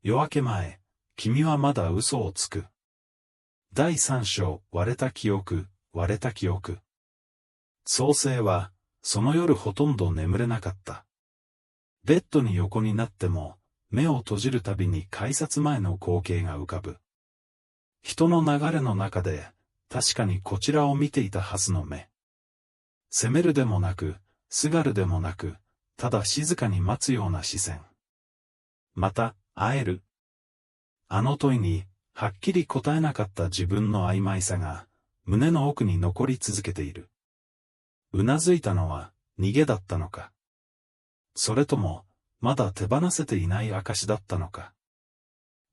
夜明け前、君はまだ嘘をつく。第3章、割れた記憶、割れた記憶。創世は、その夜ほとんど眠れなかった。ベッドに横になっても、目を閉じるたびに改札前の光景が浮かぶ。人の流れの中で、確かにこちらを見ていたはずの目。責めるでもなく、すがるでもなく、ただ静かに待つような視線。また、会える？あの問いに、はっきり答えなかった自分の曖昧さが、胸の奥に残り続けている。うなずいたのは、逃げだったのか。それとも、まだ手放せていない証だったのか。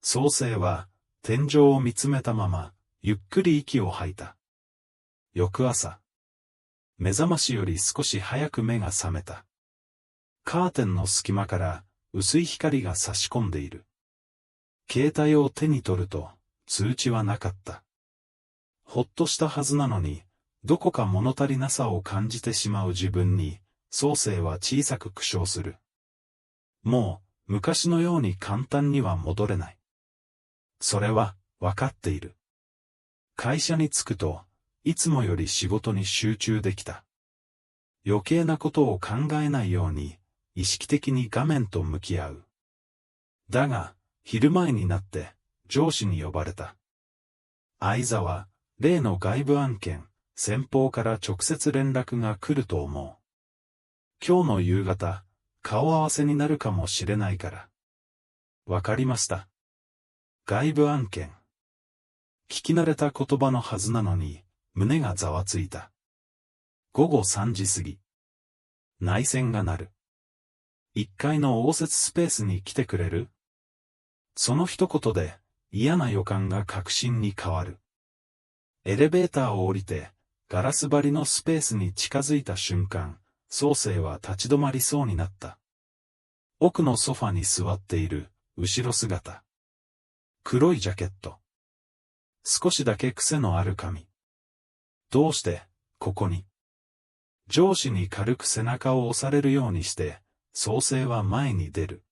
創世は、天井を見つめたまま、ゆっくり息を吐いた。翌朝。目覚ましより少し早く目が覚めた。カーテンの隙間から、薄い光が差し込んでいる。携帯を手に取ると、通知はなかった。ほっとしたはずなのに、どこか物足りなさを感じてしまう自分に、創世は小さく苦笑する。もう、昔のように簡単には戻れない。それは、わかっている。会社に着くと、いつもより仕事に集中できた。余計なことを考えないように、意識的に画面と向き合う。だが、昼前になって、上司に呼ばれた。相沢、例の外部案件、先方から直接連絡が来ると思う。今日の夕方、顔合わせになるかもしれないから。わかりました。外部案件。聞き慣れた言葉のはずなのに、胸がざわついた。午後3時過ぎ。内線が鳴る。1階の応接スペースに来てくれる？その一言で、嫌な予感が確信に変わる。エレベーターを降りて、ガラス張りのスペースに近づいた瞬間、創世は立ち止まりそうになった。奥のソファに座っている、後ろ姿。黒いジャケット。少しだけ癖のある髪。どうして、ここに？上司に軽く背中を押されるようにして、創世は前に出る。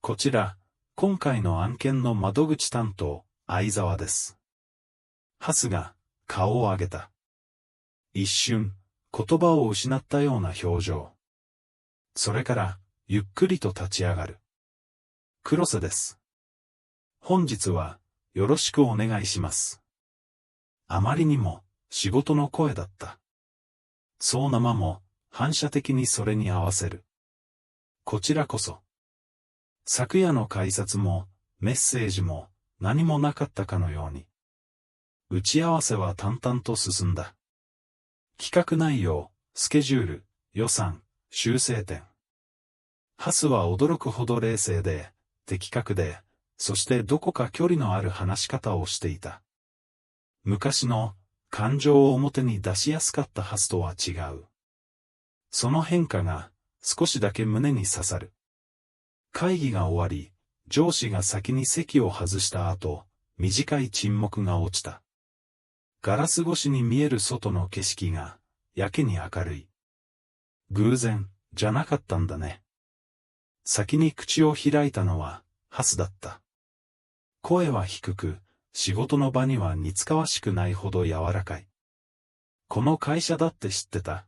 こちら、今回の案件の窓口担当、相沢です。ハスが、顔を上げた。一瞬、言葉を失ったような表情。それから、ゆっくりと立ち上がる。黒瀬です。本日は、よろしくお願いします。あまりにも、仕事の声だった。そうなまも、反射的にそれに合わせる。こちらこそ。昨夜の改札も、メッセージも、何もなかったかのように。打ち合わせは淡々と進んだ。企画内容、スケジュール、予算、修正点。ハスは驚くほど冷静で、的確で、そしてどこか距離のある話し方をしていた。昔の、感情を表に出しやすかったハスとは違う。その変化が、少しだけ胸に刺さる。会議が終わり、上司が先に席を外した後、短い沈黙が落ちた。ガラス越しに見える外の景色が、やけに明るい。偶然、じゃなかったんだね。先に口を開いたのは、ハスだった。声は低く、仕事の場には似つかわしくないほど柔らかい。この会社だって知ってた？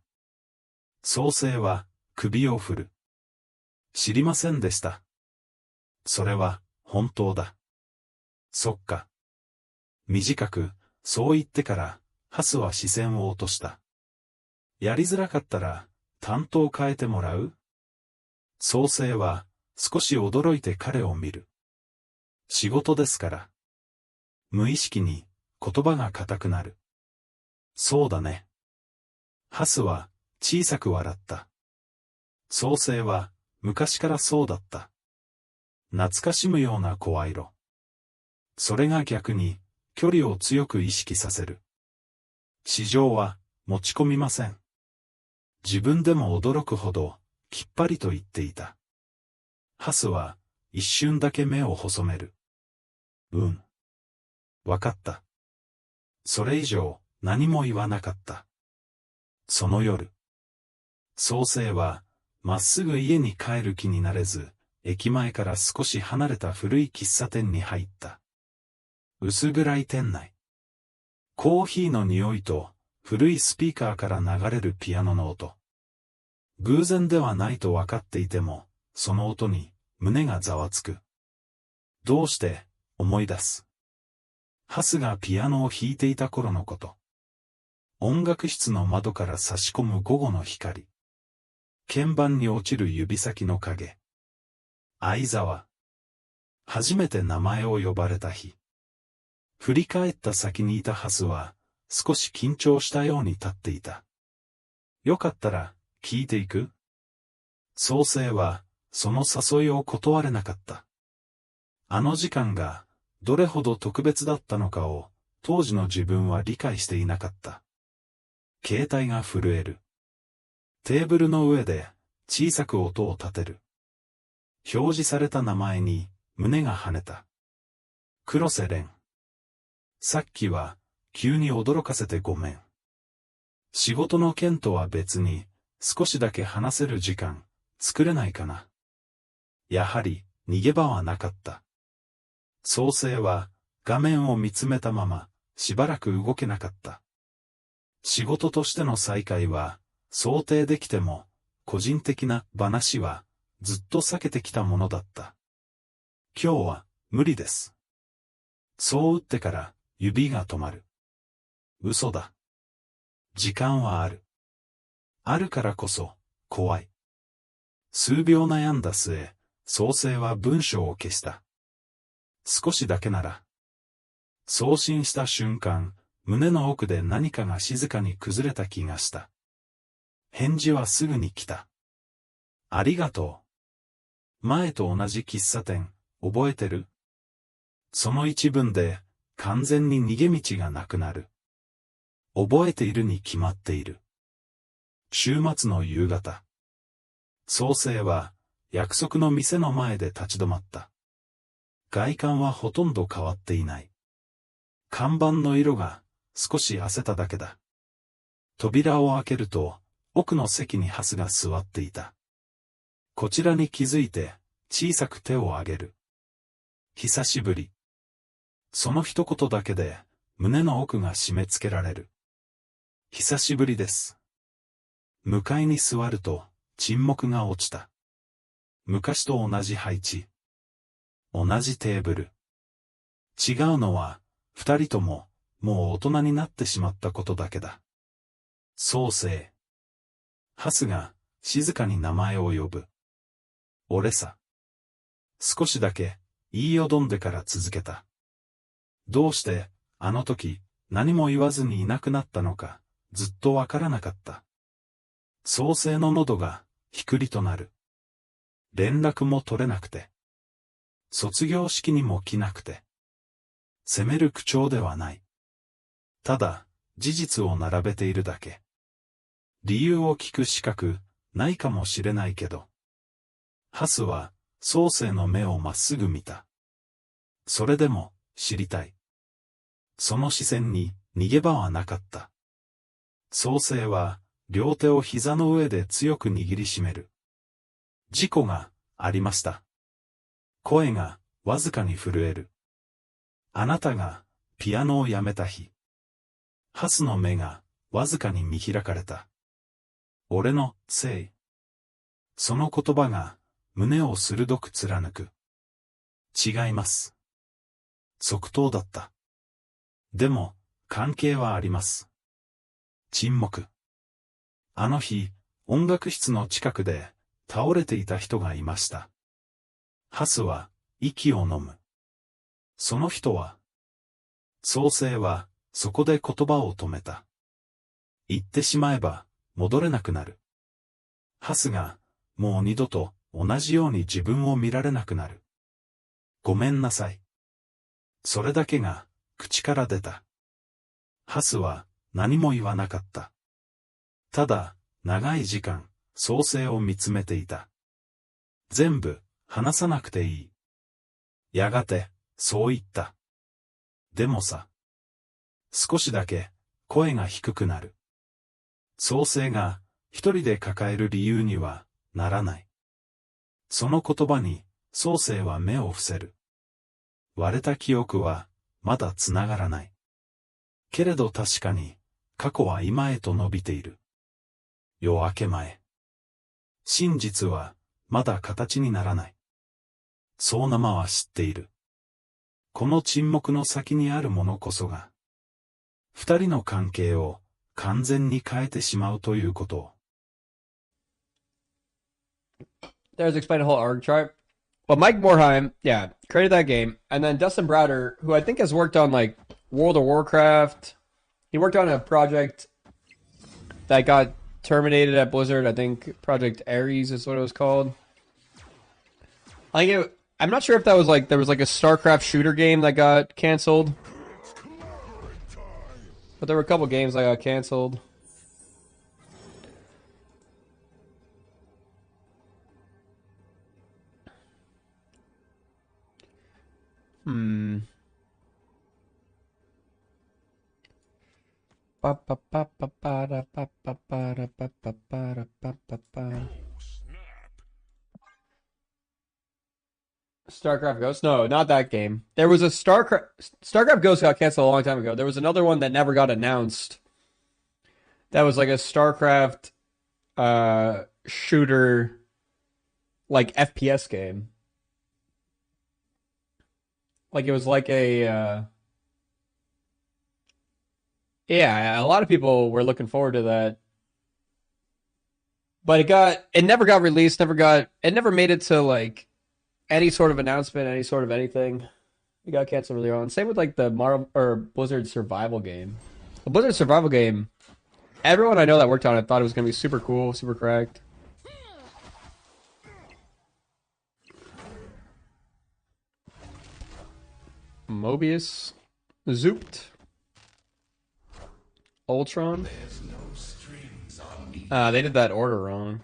創世は、首を振る。知りませんでした。それは、本当だ。そっか。短く、そう言ってから、ハスは視線を落とした。やりづらかったら、担当変えてもらう？創世は、少し驚いて彼を見る。仕事ですから。無意識に、言葉が硬くなる。そうだね。ハスは、小さく笑った。創世は、昔からそうだった。懐かしむような声色。それが逆に、距離を強く意識させる。市場は、持ち込みません。自分でも驚くほど、きっぱりと言っていた。ハスは、一瞬だけ目を細める。わかった。それ以上、何も言わなかった。その夜。創世は、まっすぐ家に帰る気になれず、駅前から少し離れた古い喫茶店に入った。薄暗い店内。コーヒーの匂いと、古いスピーカーから流れるピアノの音。偶然ではないと分かっていても、その音に胸がざわつく。どうして、思い出す。ハスがピアノを弾いていた頃のこと。音楽室の窓から差し込む午後の光。鍵盤に落ちる指先の影。相沢。初めて名前を呼ばれた日。振り返った先にいたハスは、少し緊張したように立っていた。よかったら、聞いていく？創生は、その誘いを断れなかった。あの時間が、どれほど特別だったのかを、当時の自分は理解していなかった。携帯が震える。テーブルの上で、小さく音を立てる。表示された名前に、胸が跳ねた。黒瀬蓮。さっきは、急に驚かせてごめん。仕事の件とは別に、少しだけ話せる時間、作れないかな。やはり、逃げ場はなかった。創生は、画面を見つめたまま、しばらく動けなかった。仕事としての再会は、想定できても、個人的な話は、ずっと避けてきたものだった。今日は、無理です。そう打ってから、指が止まる。嘘だ。時間はある。あるからこそ、怖い。数秒悩んだ末、創生は文章を消した。少しだけなら。送信した瞬間、胸の奥で何かが静かに崩れた気がした。返事はすぐに来た。ありがとう。前と同じ喫茶店、覚えてる？その一文で、完全に逃げ道がなくなる。覚えているに決まっている。週末の夕方。創生は、約束の店の前で立ち止まった。外観はほとんど変わっていない。看板の色が、少し褪せただけだ。扉を開けると、奥の席にハスが座っていた。こちらに気づいて、小さく手を挙げる。久しぶり。その一言だけで、胸の奥が締め付けられる。久しぶりです。向かいに座ると、沈黙が落ちた。昔と同じ配置。同じテーブル。違うのは、二人とも、もう大人になってしまったことだけだ。創生。ハスが、静かに名前を呼ぶ。俺さ。少しだけ、言いよどんでから続けた。どうして、あの時、何も言わずにいなくなったのか、ずっとわからなかった。創生の喉が、ひくりとなる。連絡も取れなくて。卒業式にも来なくて。責める口調ではない。ただ、事実を並べているだけ。理由を聞く資格、ないかもしれないけど。ハスは、創生の目をまっすぐ見た。それでも、知りたい。その視線に、逃げ場はなかった。創生は、両手を膝の上で強く握りしめる。事故が、ありました。声が、わずかに震える。あなたが、ピアノをやめた日。ハスの目が、わずかに見開かれた。俺の、せい。その言葉が、胸を鋭く貫く。違います。即答だった。でも、関係はあります。沈黙。あの日、音楽室の近くで、倒れていた人がいました。ハスは、息を飲む。その人は、創生は、そこで言葉を止めた。言ってしまえば、戻れなくなる。ハスが、もう二度と、同じように自分を見られなくなる。ごめんなさい。それだけが、口から出た。ハスは、何も言わなかった。ただ、長い時間、創生を見つめていた。全部、話さなくていい。やがて、そう言った。でもさ。少しだけ、声が低くなる。創生が、一人で抱える理由には、ならない。その言葉に、創世は目を伏せる。割れた記憶は、まだつながらない。けれど確かに、過去は今へと伸びている。夜明け前。真実は、まだ形にならない。そう生は知っている。この沈黙の先にあるものこそが、二人の関係を完全に変えてしまうということを。There's explained a whole org chart. Well, Mike Morheim, yeah, created that game. And then Dustin Browder, who I think has worked on like World of Warcraft. He worked on a project that got terminated at Blizzard. I think Project Ares is what it was called. I'm not sure if that was like there was like a StarCraft shooter game that got canceled. But there were a couple games that got canceled. StarCraft Ghost? No, not that game. There was a StarCraft Ghost got canceled a long time ago. There was another one that never got announced. That was like a StarCraft shooter like FPS game. Like it was like a yeah, a lot of people were looking forward to that. But it never got released, it never made it to like any sort of announcement, any sort of anything. It got canceled really on. Same with like the Marvel or Blizzard survival game. The Blizzard survival game, everyone I know that worked on it thought it was gonna be super cool, super cracked. Mobius, Zooped, Ultron. They did that order wrong.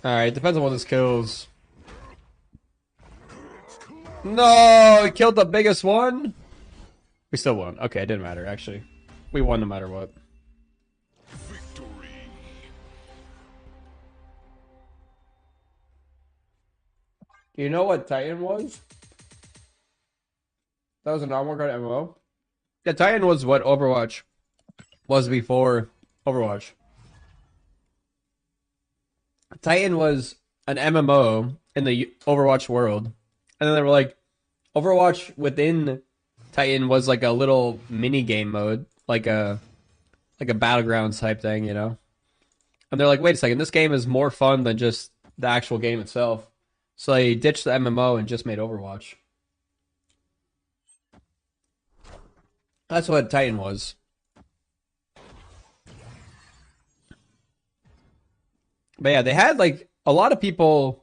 Alright, depends on what this kills. No, it killed the biggest one. We still won. Okay, it didn't matter, actually. We won no matter what. Do you know what Titan was? That was a non-war card MMO? Yeah, Titan was what Overwatch was before Overwatch. Titan was an MMO in the Overwatch world. And then they were like, Overwatch within Titan was like a little mini game mode, like a battlegrounds type thing, you know? And they're like, wait a second, this game is more fun than just the actual game itself. So they ditched the MMO and just made Overwatch. That's what Titan was. But yeah, they had like a lot of people.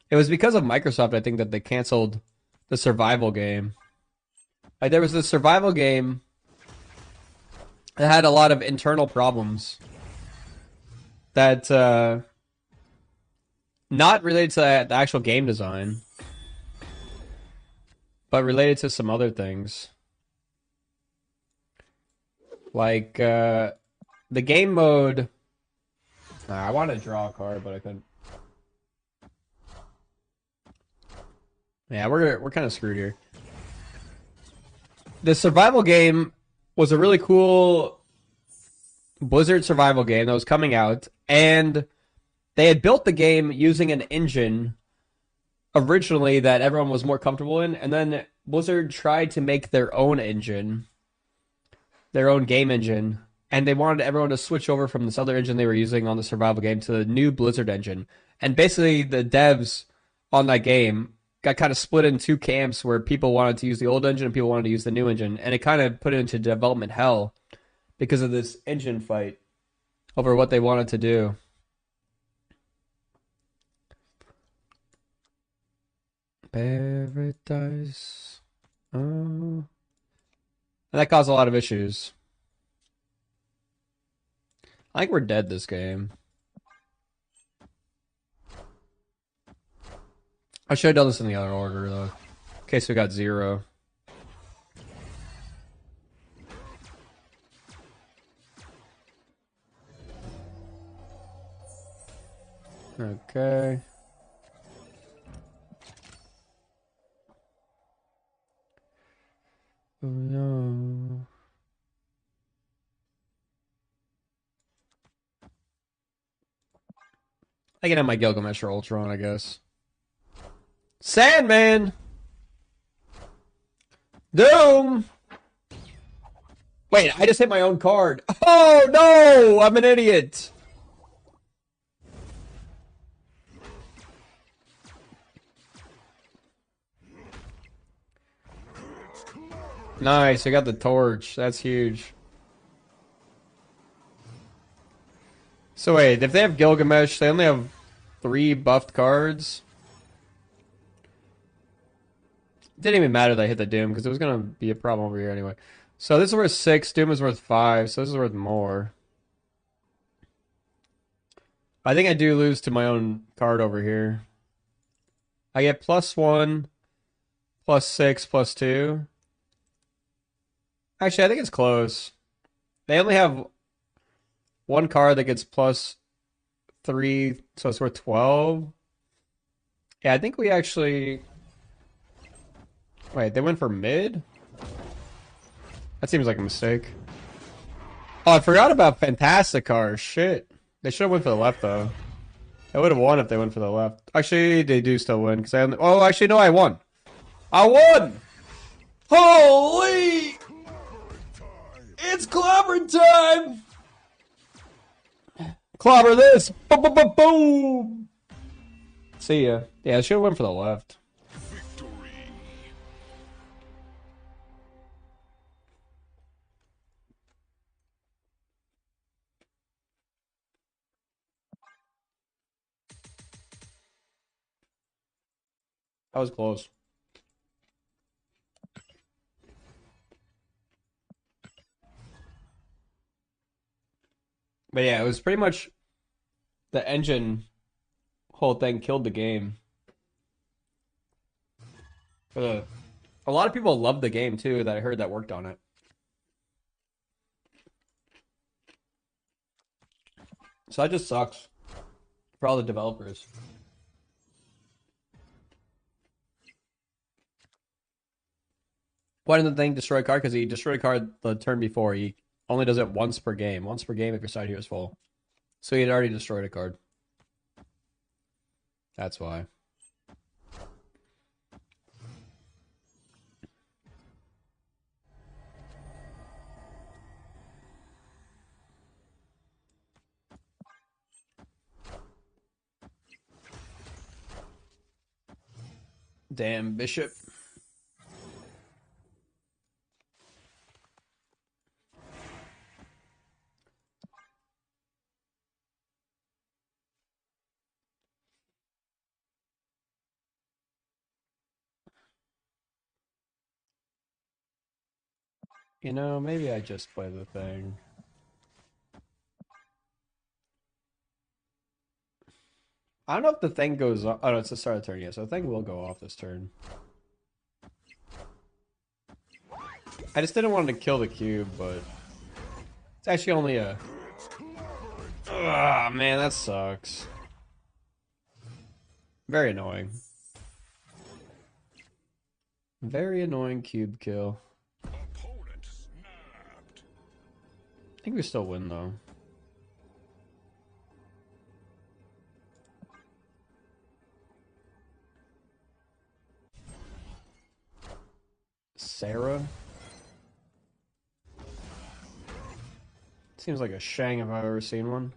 It was because of Microsoft, I think, that they canceled the survival game. Like there was this survival game that had a lot of internal problems that not related to the actual game design, but related to some other things. Like the game mode. I wanted to draw a card, but I couldn't. Yeah, we're kind of screwed here. The survival game was a really cool Blizzard survival game that was coming out, and they had built the game using an engine originally that everyone was more comfortable in, and then Blizzard tried to make their own engine, their own game engine, and they wanted everyone to switch over from this other engine they were using on the survival game to the new Blizzard engine. And basically, the devs on that game got kind of split in two camps where people wanted to use the old engine and people wanted to use the new engine. And it kind of put it into development hell because of this engine fight over what they wanted to do. Paradise. Oh. And that caused a lot of issues. I think we're dead this game. I should have done this in the other order, though. In case we got 0. Okay. Oh no. I can have my Gilgamesh or Ultron, I guess. Sandman! Doom! Wait, I just hit my own card. Oh no! I'm an idiot! Nice, I got the torch. That's huge. So wait, if they have Gilgamesh, they only have 3 buffed cards? It didn't even matter that I hit the Doom, because it was going to be a problem over here anyway. So this is worth 6, Doom is worth 5, so this is worth more. I think I do lose to my own card over here. I get +1, +6, +2. Actually, I think it's close. They only have 1 card that gets +3, so it's worth 12. Yeah, I think we actually... Wait, they went for mid? That seems like a mistake. Oh, I forgot about Fantastic Cars. Shit. They should have went for the left, though. They would have won if they went for the left. Actually, they do still win, because I only... Oh, actually, no, I won. I won! Holy! It's clobber time! Clobber this! Boom! See ya. Yeah, I should have went for the left. That was close. But yeah, it was pretty much the engine whole thing killed the game. A lot of people loved the game too that I heard that worked on it. So that just sucks for all the developers. Why didn't the thing destroy a card? Because he destroyed a card the turn before. He only does it once per game. Once per game if your side here is full. So he had already destroyed a card. That's why. Damn, Bishop. You know, maybe I just play the thing. I don't know if the thing goes off. Oh, no, it's the start of the turn, yeah. So the thing will go off this turn. I just didn't want to kill the cube, but it's actually only a... Ah, man, that sucks. Very annoying. Very annoying cube kill. I think we still win, though. Sarah? Seems like a Shang if I've ever seen one.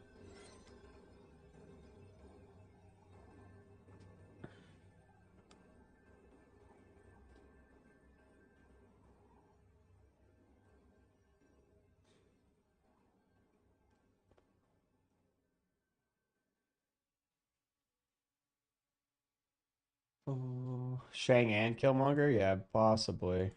Oh, Shang and Killmonger? Yeah, possibly.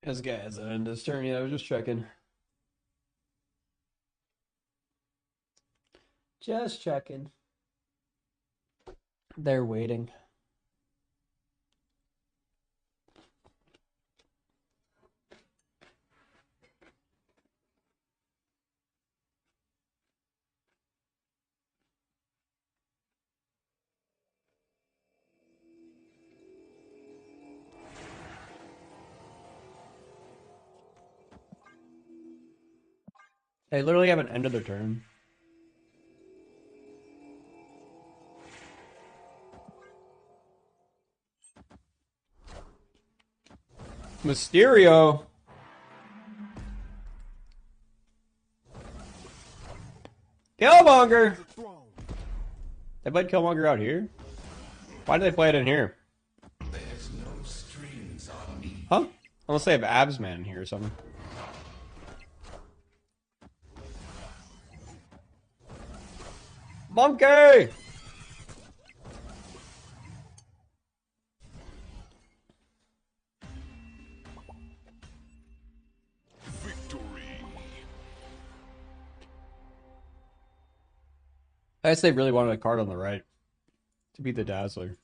This guy has an end his turn. Yeah, I was just checking. Just checking. They're waiting. They literally haven't ended their turn. Mysterio. Killmonger. They played Killmonger out here? Why did they play it in here? There's no strings on me. Huh? Unless they have Absman in here or something. Monkey! Victory. I guess they really wanted a card on the right to beat the Dazzler.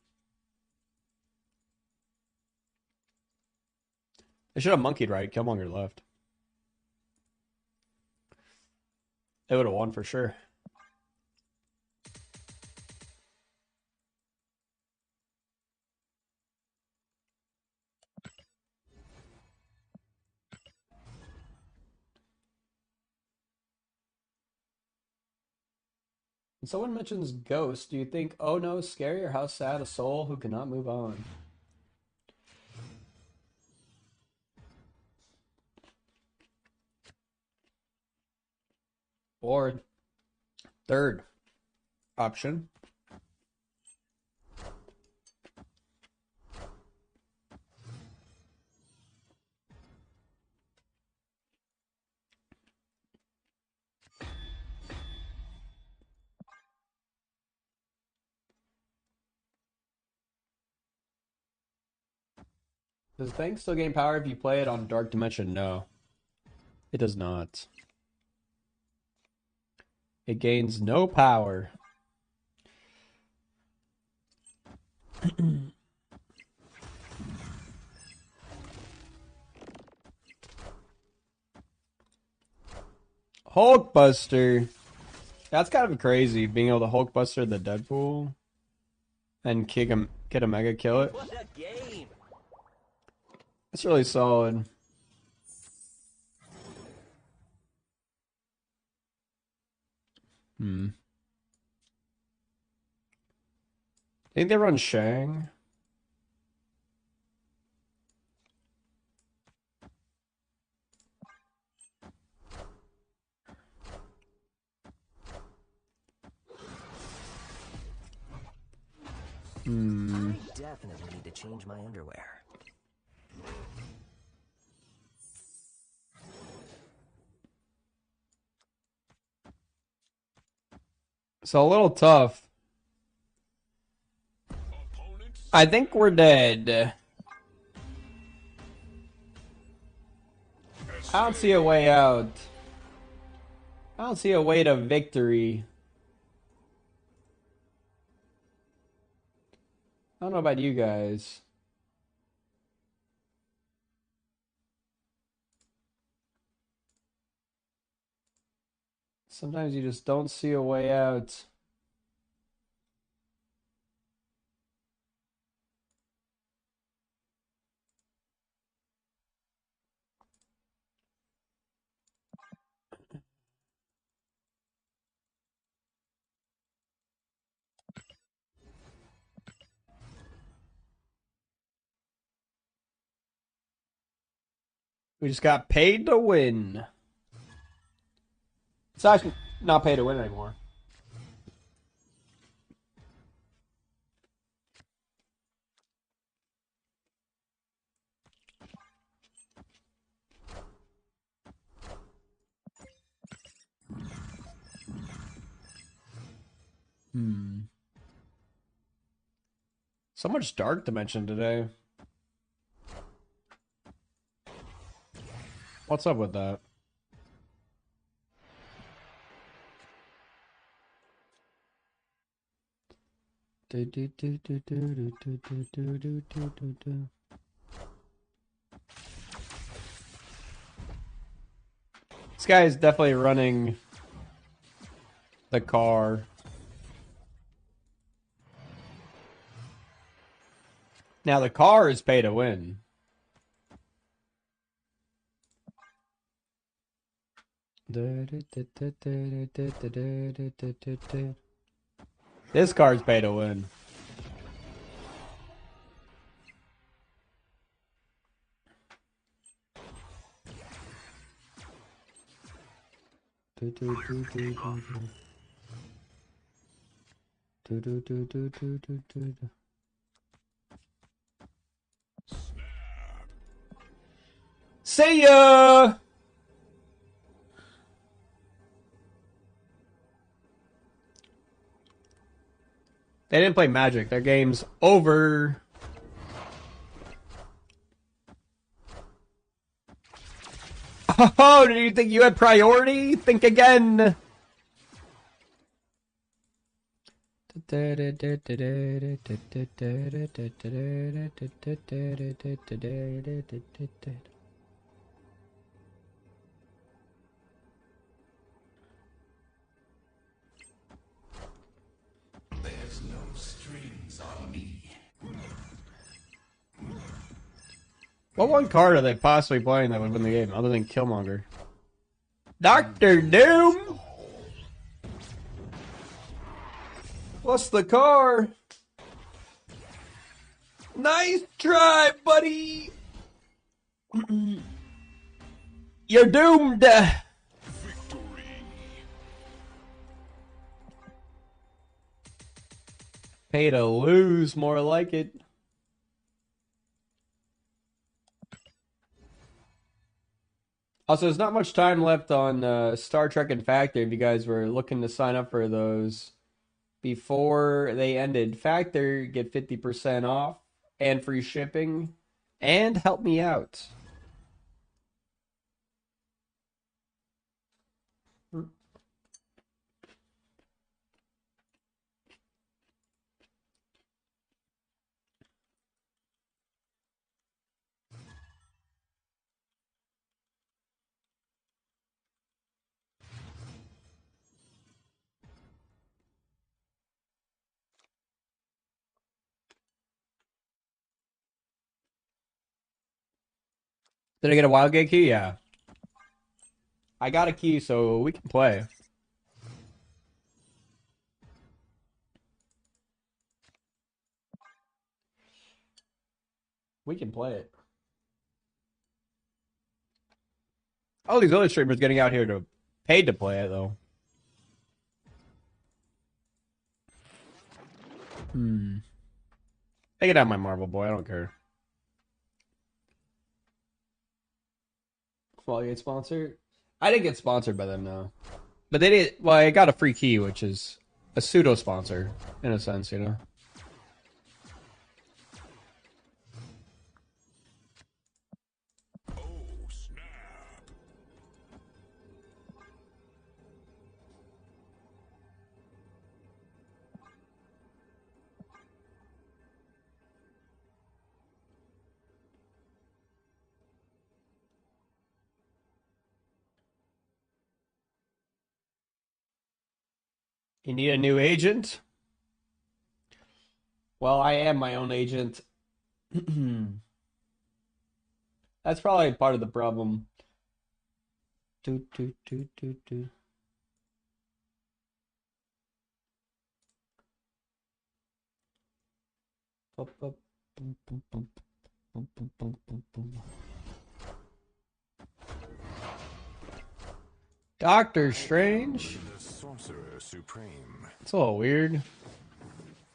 They should have monkeyed right. Killmonger left. They would have won for sure. When someone mentions ghost, do you think, oh no, scary, or how sad a soul who cannot move on? Or third option. Does Fang still gain power if you play it on Dark Dimension? No. It does not. It gains no power. Hulkbuster. That's kind of crazy, being able to Hulkbuster the Deadpool and kick him, get a mega kill it. What a game! That's really solid. Think they run Shang? I definitely need to change my underwear. So a little tough. I think we're dead. I don't see a way out. I don't see a way to victory. I don't know about you guys. Sometimes you just don't see a way out. We just got paid to win. It's actually not paid to win anymore. So much Dark Dimension today. What's up with that? This guy is definitely running the car. Now the car is pay to win. This car's pay to win. See ya! They didn't play Magic. Their game's over. Oh, did you think you had priority? Think again. There's no strings on me. What one card are they possibly playing that would win the game other than Killmonger? Doctor Doom! What's the car? Nice try, buddy! You're doomed! Victory. Pay to lose, more like it. Also, there's not much time left on Star Trek and Factor if you guys were looking to sign up for those before they ended. Factor, get 50% off and free shipping and help me out. Did I get a wild gate key? Yeah. I got a key, so we can play. We can play it. All these other streamers getting out here to paid to play it, though. Take it out, my Marvel boy. I don't care. Well, you get sponsored? I didn't get sponsored by them, no. But they did. Well, I got a free key, which is a pseudo sponsor, in a sense, you know. Oh, snap. You need a new agent? Well, I am my own agent. That's probably part of the problem. Do, do, do, do, do. Bum, bum, bum, bum, bum, bum, bum, bum, bum, bum. Doctor Strange? The Sorcerer Supreme. It's a little weird.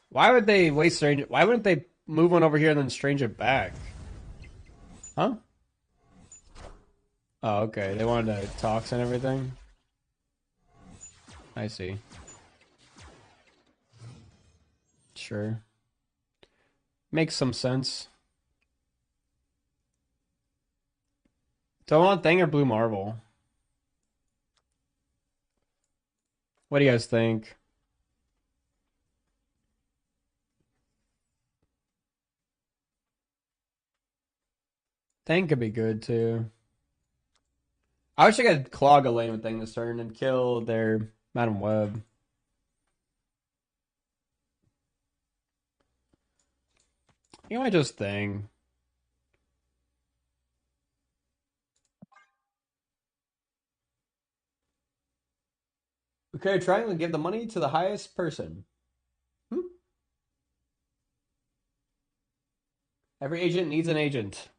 Why would they waste Strange? Why wouldn't they move one over here and then Strange it back? Huh? Oh, okay. They wanted to talks and everything. I see. Sure. Makes some sense. Do I want Thing or Blue Marble? What do you guys think? Thing could be good too. I wish I could clog a lane with Thing this turn and kill their Madam Web. You might just Thing. Okay, trying to give the money to the highest person. Every agent needs an agent.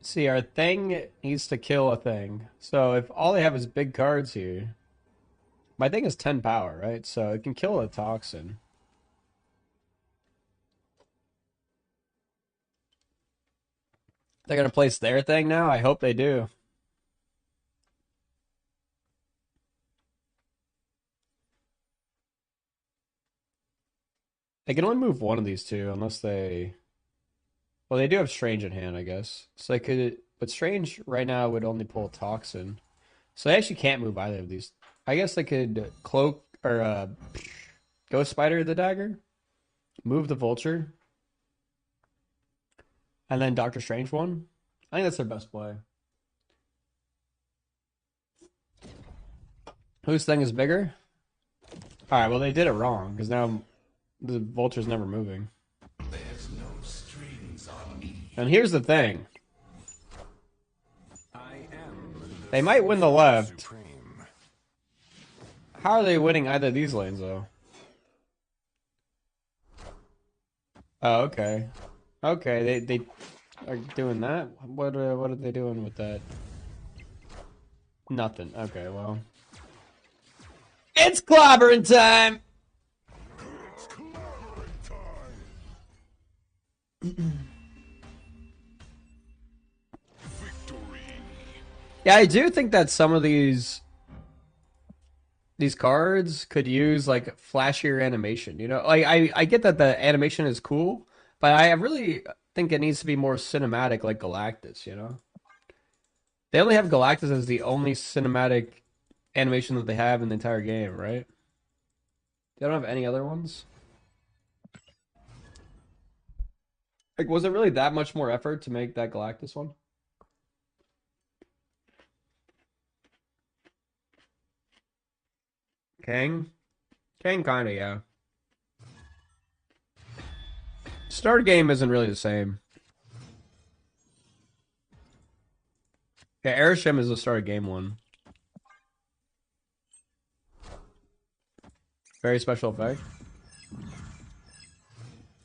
See, our Thing needs to kill a Thing. So if all they have is big cards here, my Thing is 10 power, right? So it can kill a Toxin. They're gonna place their Thing now? I hope they do. They can only move one of these two unless they... Well, they do have Strange in hand, I guess. So they could... But Strange right now would only pull Toxin. So they actually can't move either of these. I guess they could Cloak... Or, Ghost Spider the dagger. Move the Vulture. And then Doctor Strange one. I think that's their best play. Whose Thing is bigger? Alright, well they did it wrong, because now the Vulture's never moving. There's no strings on me. And here's the thing. I am They might win the left. supreme. How are they winning either of these lanes, though? Oh, okay. Okay, they are doing that? What are they doing with that? Nothing. Okay, well. It's clobbering time! It's clobbering time. Victory. Yeah, I do think that some of these cards could use like flashier animation, you know? Like I get that the animation is cool, but I really think it needs to be more cinematic like Galactus, you know? They only have Galactus as the only cinematic animation that they have in the entire game, right? They don't have any other ones? Like, was it really that much more effort to make that Galactus one? Kang? Kang kinda, yeah. Start game isn't really the same. Yeah, Airshim is the start game one. Very special effect.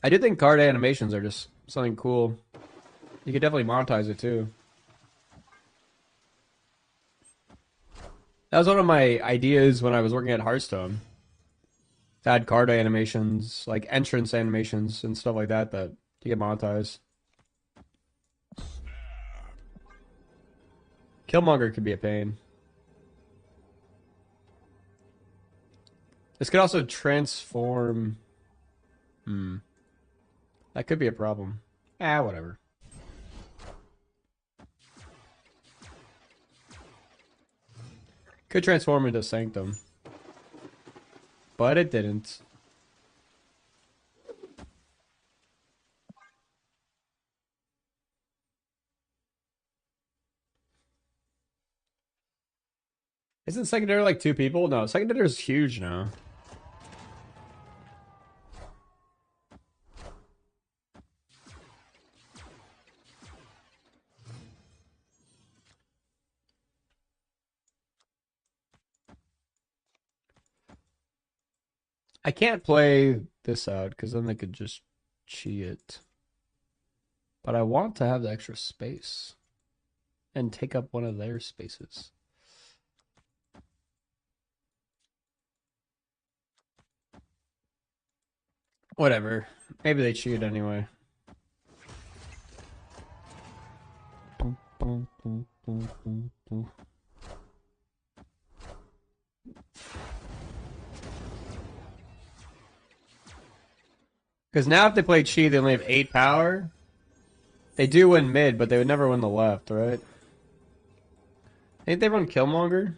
I do think card animations are just something cool. You could definitely monetize it too. That was one of my ideas when I was working at Hearthstone. To add card animations, like entrance animations and stuff like that you get monetized. Killmonger could be a pain. This could also transform... That could be a problem. Whatever. Could transform into Sanctum. But it didn't. Isn't secondary like 2 people? No, secondary is huge now. I can't play this out because then they could just cheat it. But I want to have the extra space and take up one of their spaces. Whatever. Maybe they cheat anyway. Because now if they play Chi, they only have 8 power. They do win mid, but they would never win the left, right? Ain't they run Killmonger?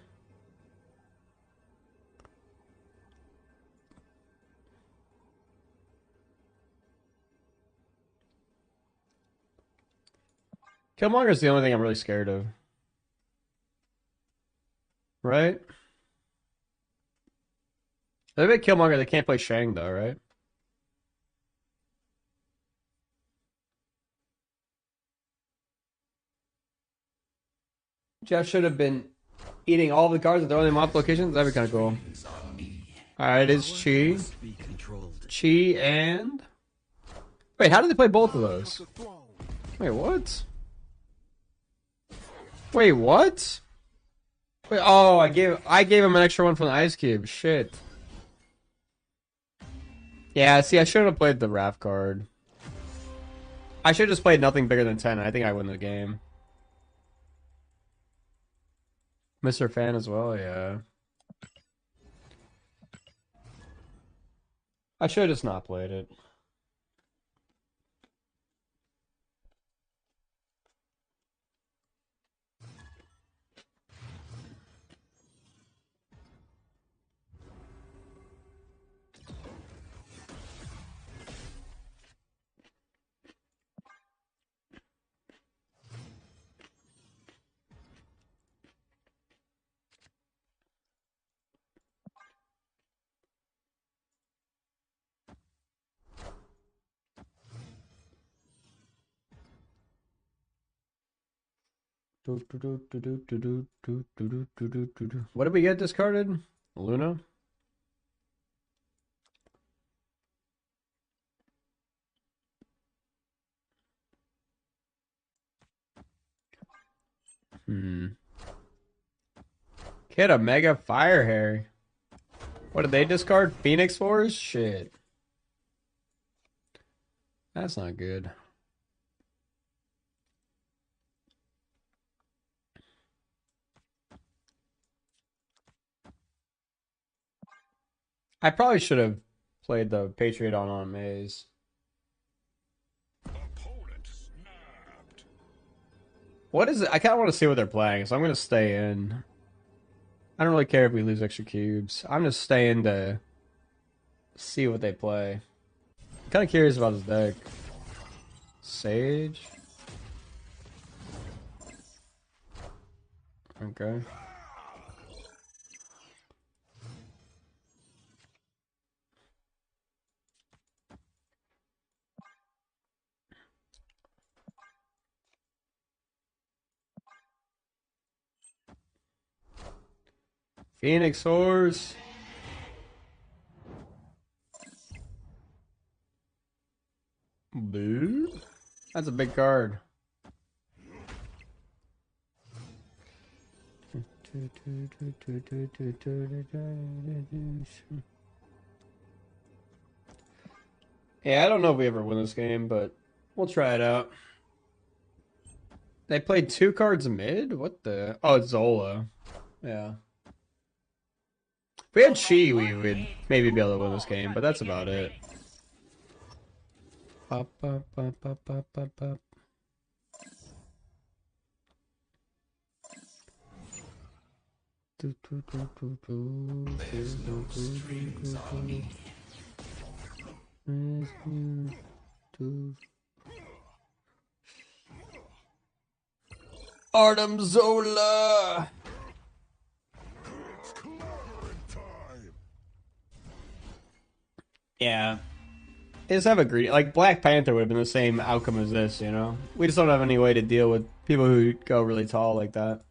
Killmonger's the only thing I'm really scared of. Right? They make Killmonger, they can't play Shang though, right? Jeff should have been eating all the cards and throwing them off locations. That'd be kind of cool. Alright, it's Chi. Chi and... Wait, how did they play both of those? Wait, what? Wait, what? Wait, oh, I gave him an extra one from the Ice Cube. Shit. Yeah, see, I should have played the Raph card. I should have just played nothing bigger than 10. I think I win the game. Mr. Fan as well, yeah. I should have just not played it. What did we get discarded? Luna? Kid a Mega Fire Hair. What did they discard? Phoenix Force? Shit. That's not good. I probably should have played the Patriot on Maze. Opponent snapped. What is it? I kind of want to see what they're playing, so I'm going to stay in. I don't really care if we lose extra cubes. I'm just staying to see what they play. I'm kind of curious about this deck. Sage. Okay. Phoenix Horse. Boo. That's a big card. Yeah, I don't know if we ever win this game, but we'll try it out. They played 2 cards mid? What the? Oh, it's Zola. Yeah. If we had Chi, we would maybe be able to win this game, but that's about it. Up, up, up, up, up, up, up. There's no strings on me. Artem Zola! It's clobbering time. Yeah. They just have a greedy... Like, Black Panther would have been the same outcome as this, you know? We just don't have any way to deal with people who go really tall like that.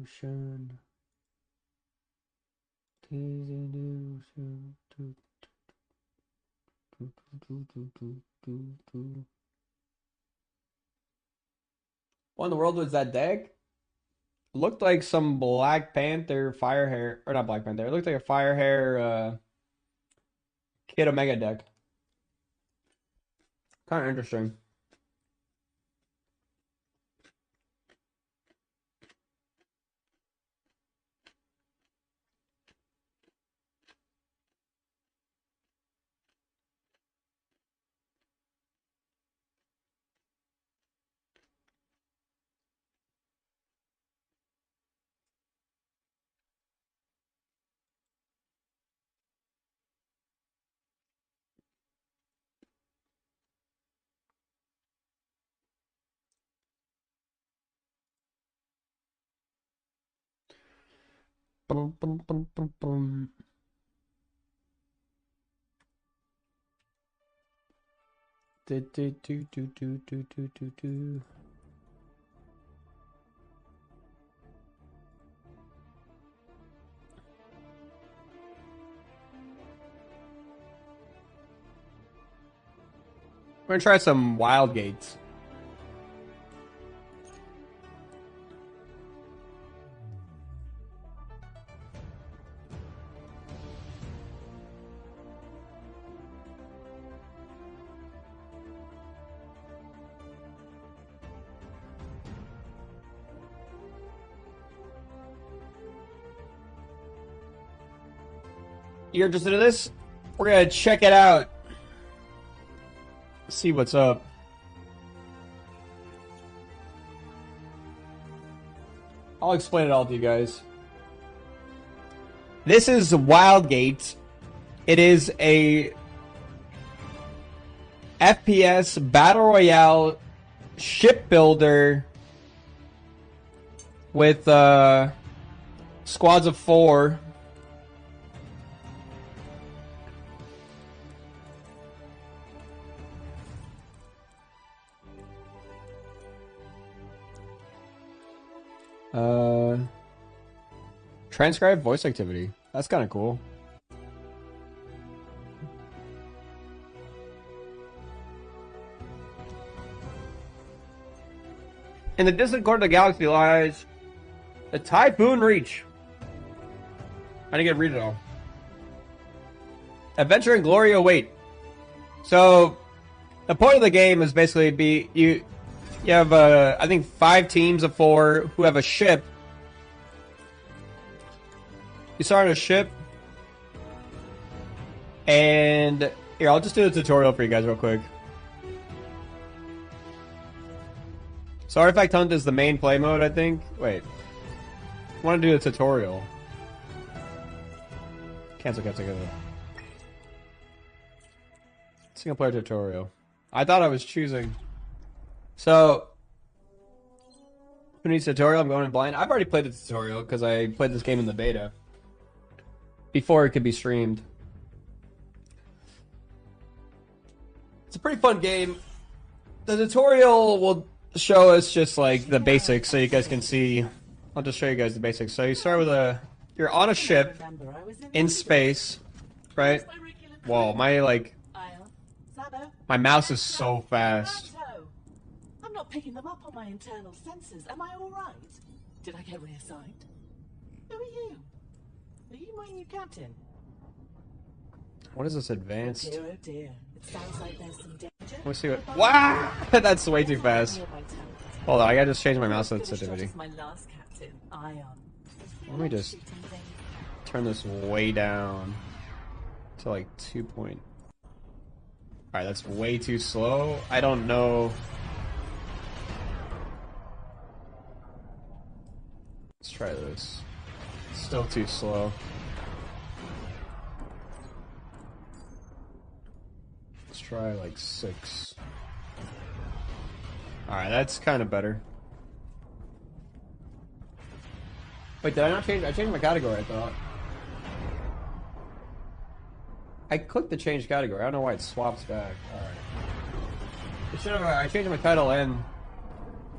Shun. What in the world was that deck? Looked like some Black Panther fire hair, or not Black Panther. It looked like a fire hair Kid Omega deck. Kind of interesting. Bum, bum, bum, bum, bum. Do, do, do, do, do, do, do, do, do. We're gonna try some wild gates. You're interested in this? We're gonna check it out. See what's up. I'll explain it all to you guys. This is Wildgate. It is a FPS Battle Royale shipbuilder with squads of 4. Transcribe voice activity. That's kind of cool. In the distant corner of the galaxy lies the Typhoon Reach. I didn't get to read it all. Adventure and glory await. So, the point of the game is basically you have I think 5 teams of 4 who have a ship. You start on a ship, and here I'll just do the tutorial for you guys real quick. So Artifact Hunt is the main play mode, I think. Wait, I want to do the tutorial. Cancel. Single player tutorial. I thought I was choosing. So, who needs tutorial? I'm going in blind. I've already played the tutorial because I played this game in the beta before it could be streamed. It's a pretty fun game. The tutorial will show us just like the basics so you guys can see. I'll just show you guys the basics. So you start with you're on a ship in space, right? Whoa, my mouse is so fast. I'm not picking them up on my internal sensors. Am I all right? Did I get reassigned? Who are you? Are you my new captain? What is this advanced? Dear, oh dear. It sounds like there's some danger. Let's see what. Wow! That's way too fast. Hold on, I gotta just change my mouse sensitivity. My last captain, Ion. Let me just turn this way down to like 2 point. Alright, that's way too slow. I don't know. Let's try this. Still too slow. Let's try like 6. Alright, that's kind of better. Wait, did I not change? I changed my category, I thought. I clicked the change category. I don't know why it swaps back. Alright. I changed my title and...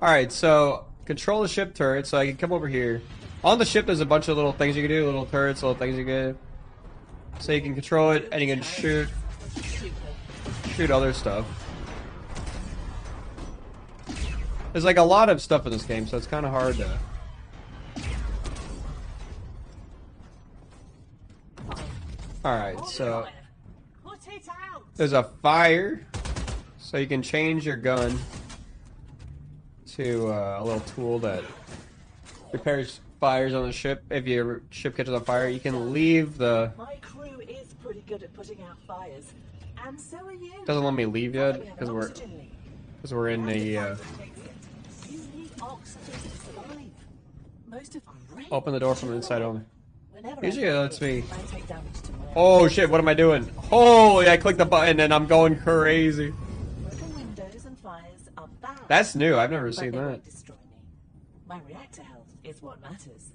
Alright, so... Control the ship turret, so I can come over here. On the ship, there's a bunch of little things you can do. Little turrets, little things you can do. So you can control it, and you can shoot other stuff. There's like a lot of stuff in this game, so it's kind of hard to... Alright, so... There's a fire. So you can change your gun to a little tool that repairs fires on the ship. If your ship catches on fire, you can leave the... My crew is pretty good at putting out fires, and so are you. Doesn't let me leave yet We have because an we're oxygen leak. in the... You need oxygen to survive. Most of great Open the door from the inside only. Whenever Usually I it lets me... I take damage to my Oh shit, what am I doing? Holy, I clicked the button and I'm going crazy. broken windows and fires are bad. That's new, I've never but seen they that. won't destroy me. My reactor health is what matters.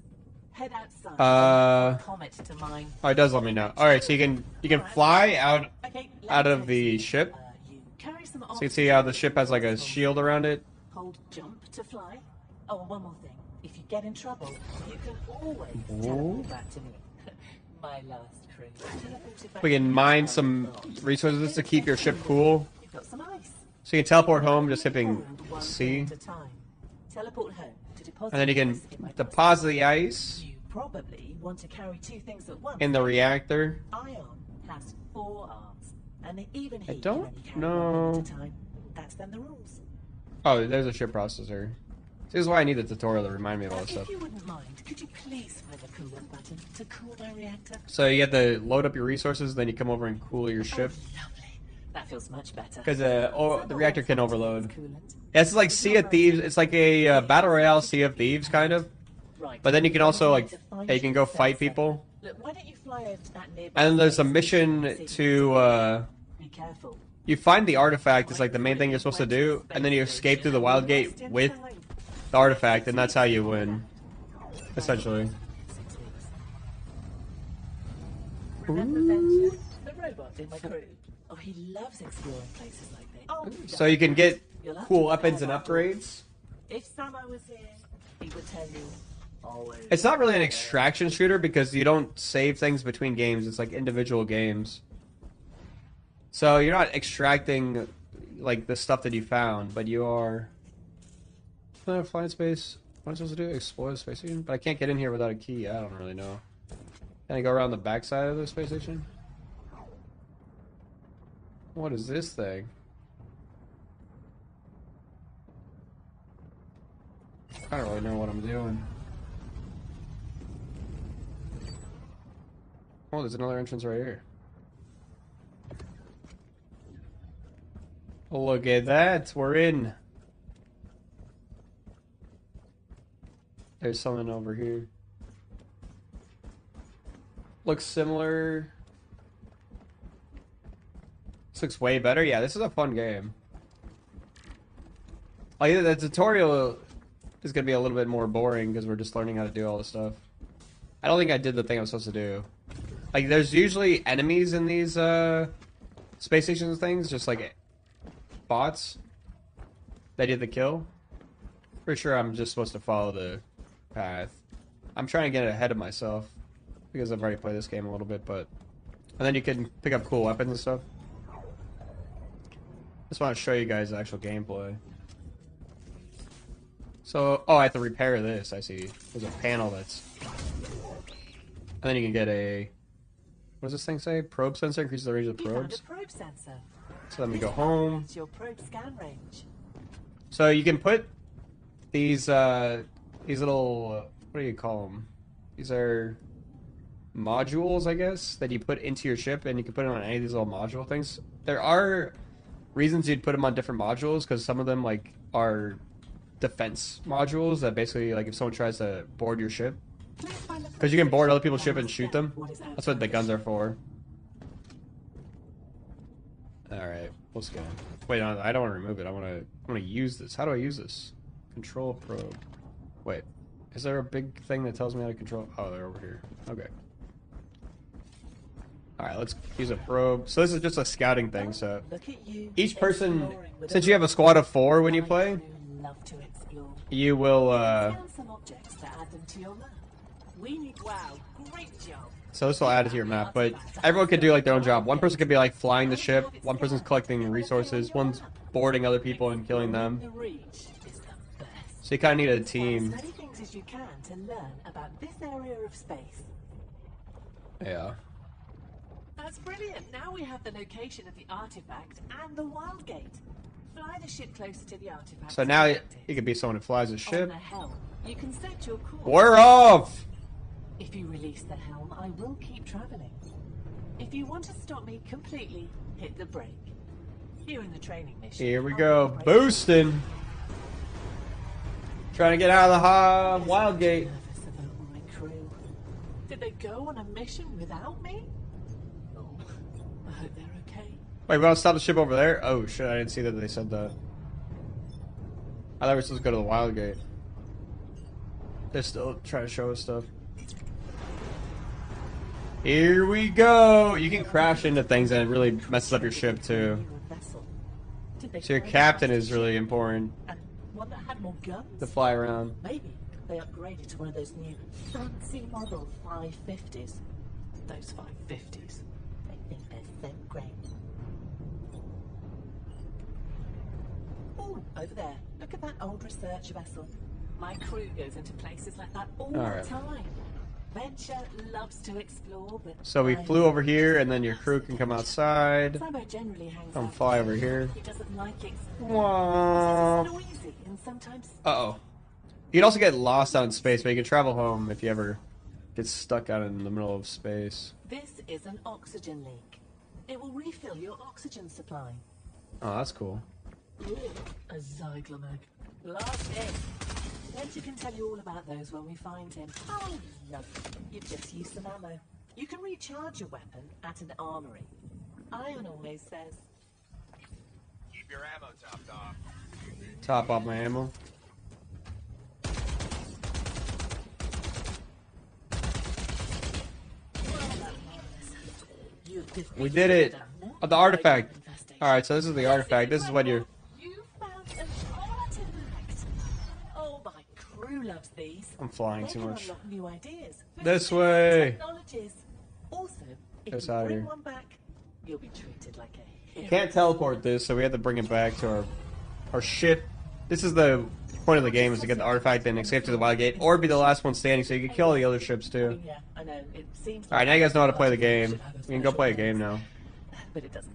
Head outside. Comet to mine. Oh, it does let me know. Alright, so you can fly out Okay, out let's of the see. ship. You carry some So you can see how the ship has like a shield around it. Hold jump to fly. Oh, and one more thing. If you get in trouble, you can always teleport back to me. My last crew. Teleported back We to can me. mine some resources to keep your ship cool. You've got some ice. So you can teleport home just hitting Hold one C. at a time. Teleport home to deposit And then you can ice in my deposit the ice You probably want to carry two things at once. in the reactor. Ion has 4 arms, and even he don't can only carry know. one at a time. That's then the rules. Oh, there's a ship processor. This is why I need the tutorial to remind me of all this If stuff. you wouldn't mind, could you please find the coolant button to cool my reactor? So you have to load up your resources, then you come over and cool your ship. Oh, lovely. That feels much better. Because the reactor can overload. Coolant. Yeah, it's like Sea of Thieves. It's like a Battle Royale Sea of Thieves, kind of. Right. But then you can also, like, yeah, you can go fight people. Look, why don't you fly over to that nearby And there's a station mission and see to, Be careful. you find the artifact is like the main thing you're supposed to do, and then you escape through the wild gate with the artifact, and that's how you win. Essentially. 6 weeks. Remember Venture, the robot in my crew? Oh, he loves exploring places like this. Oh, So you can get cool weapons and upgrades. if Samo was here, he would tell you always. It's not really an extraction shooter because you don't save things between games. It's like individual games. So you're not extracting like the stuff that you found, but you are flying space. What am I supposed to do? Explore the space station? But I can't get in here without a key. I don't really know. Can I go around the backside of the space station? What is this thing? I don't really know what I'm doing. Oh, there's another entrance right here. Look at that. We're in. There's something over here. Looks similar. This looks way better. Yeah, this is a fun game. Like, the tutorial is going to be a little bit more boring because we're just learning how to do all this stuff. I don't think I did the thing I was supposed to do. Like, there's usually enemies in these space stations things, just like bots that did the kill. Pretty sure I'm just supposed to follow the path. I'm trying to get ahead of myself because I've already played this game a little bit, but... And then you can pick up cool weapons and stuff. Just want to show you guys the actual gameplay. So, oh, I have to repair this, I see. There's a panel that's... And then you can get a... What does this thing say? Probe sensor increases the range of You found probes. a probe sensor. So let me go home. It's your probe scan range. So you can put these little... what do you call them? These are modules, I guess, that you put into your ship, and you can put it on any of these little module things. There are reasons you'd put them on different modules, because some of them, like, are defense modules that basically, like, if someone tries to board your ship, because you can board other people's ship and shoot them. That's what the guns are for. Alright, we'll scan. Wait, no, I don't want to remove it. I want to use this. How do I use this? Control probe. Wait, is there a big thing that tells me how to control? Oh, they're over here. Okay. Alright, let's use a probe. So this is just a scouting thing, so... Look at you. Each person, exploring with since you have a squad of 4 when you My play, crew love to explore. you will, Scan some objects to add them to your map. We need wow, great job. so this will add it to your map, but everyone can do, like, their own job. One person could be, like, flying the ship, one person's collecting resources, one's boarding other people and killing them. The reach is the best. So you kind of need a Learn team. as many things as you can to learn about this area of space. Yeah. That's brilliant. Now we have the location of the artifact and the wild gate. Fly the ship closer to the artifact. So now he could be someone who flies a On ship. the helm, you can set your course. We're off! If you release the helm, I will keep traveling. If you want to stop me completely, hit the brake. Here in the training mission. Here we I'll go, hit the brake. boosting. Trying to get out of the wild gate. Nervous about my crew. Did they go on a mission without me? Oh, I hope they're okay. Wait, we want to stop the ship over there? Oh shit, I didn't see that they said that. I thought we were supposed to go to the wild gate. They're still trying to show us stuff. Here we go! You can crash into things and it really messes up your ship too. So your captain is really important And one that had more guns? to fly around. Maybe they upgraded to one of those new fancy model 550s. Those 550s. I think they're so great. Oh, over there. Look at that old research vessel. My crew goes into places like that all Alright. the time. Venture loves to explore, but So we flew over here and then your crew can come outside. Cybo generally hangs Come out fly with over people here. He doesn't like exploring. Wah. It's noisy and sometimes Uh-oh. You can also get lost out in space, but you can travel home if you ever get stuck out in the middle of space. this is an oxygen leak. It will refill your oxygen supply. Oh, that's cool. Ooh, a 𝔹𝕃ℂ𝔻. Blast it. Venture can tell you all about those when we find him. Oh, no. You've just used some ammo. You can recharge your weapon at an armory. Ion always says, Keep your ammo topped off. Top off my ammo. "You've We did it! defeated Oh, the artifact! infestation." Alright, so this is the artifact. This is what you're... You found an artifact. Oh, my crew loves these. I'm flying They too can much. unlock new ideas. This way. Technologies. Also, if It's you out bring here. one back, you'll be treated like a hero. Can't teleport this, so we have to bring it back to our ship. This is the point of the game, is to get the artifact and escape to the wild gate, or be the last one standing so you can kill the other ships too. Yeah, I know. It seems. Alright, now you guys know how to play the game. You can go play a game now. But it doesn't.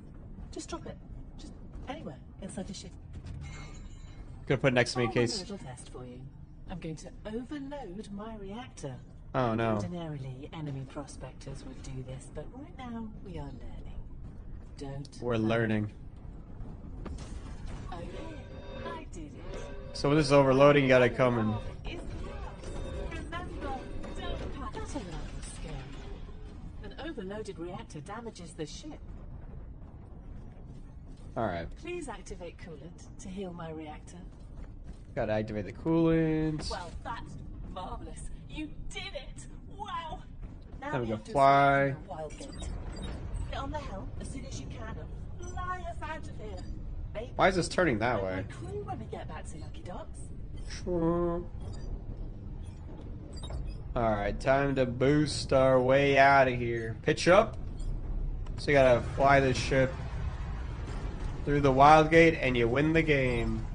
Just drop it. Just anywhere inside the ship. Gonna put it next to me in I'll run a case... little test for you. I'm going to overload my reactor. Oh no. Ordinarily, enemy prospectors would do this, but right now we are learning. Don't. We're learning. Okay, I did it. So when this is overloading, you gotta come and... Remember, don't pack. That's a little scary. An overloaded reactor damages the ship. Alright. Please activate coolant to heal my reactor. Gotta activate the coolant. Well, that's marvelous. You did it! Wow! Now Time to we go have to fly. escape from the wild gate. Get on the helm as soon as you can and fly us out of here. Maybe Why is this turning that my way? crew when we get back to Lucky Docks. Alright, time to boost our way out of here. Pitch up. So you gotta fly this ship through the wild gate and you win the game.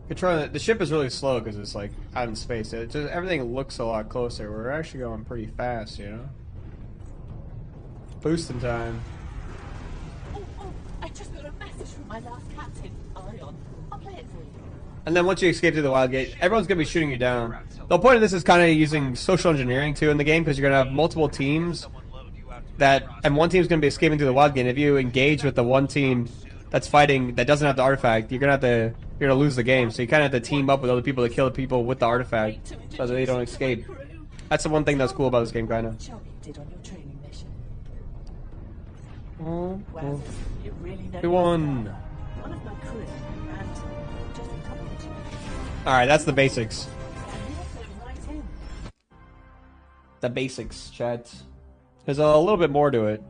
Controlling the ship is really slow because it's like out in space. It just, everything looks a lot closer. We're actually going pretty fast, you know. Boosting time. Oh, I just got a message from my last captain, Ion. I'll play it for you. And then once you escape through the wild gate, everyone's gonna be shooting you down. The point of this is kind of using social engineering too in the game because you're gonna have multiple teams and one team's gonna be escaping through the wild gate. If you engage with the one team that's fighting that doesn't have the artifact, you're gonna lose the game. So you kind of have to team up with other people to kill the people with the artifact so that they don't escape. That's the one thing that's cool about this game, kind of. Job you did on your training mission. Well, you really know We won. one of my crew, and just a couple of you. All right, that's the basics. And you fit right in. The basics, chat. There's a little bit more to it.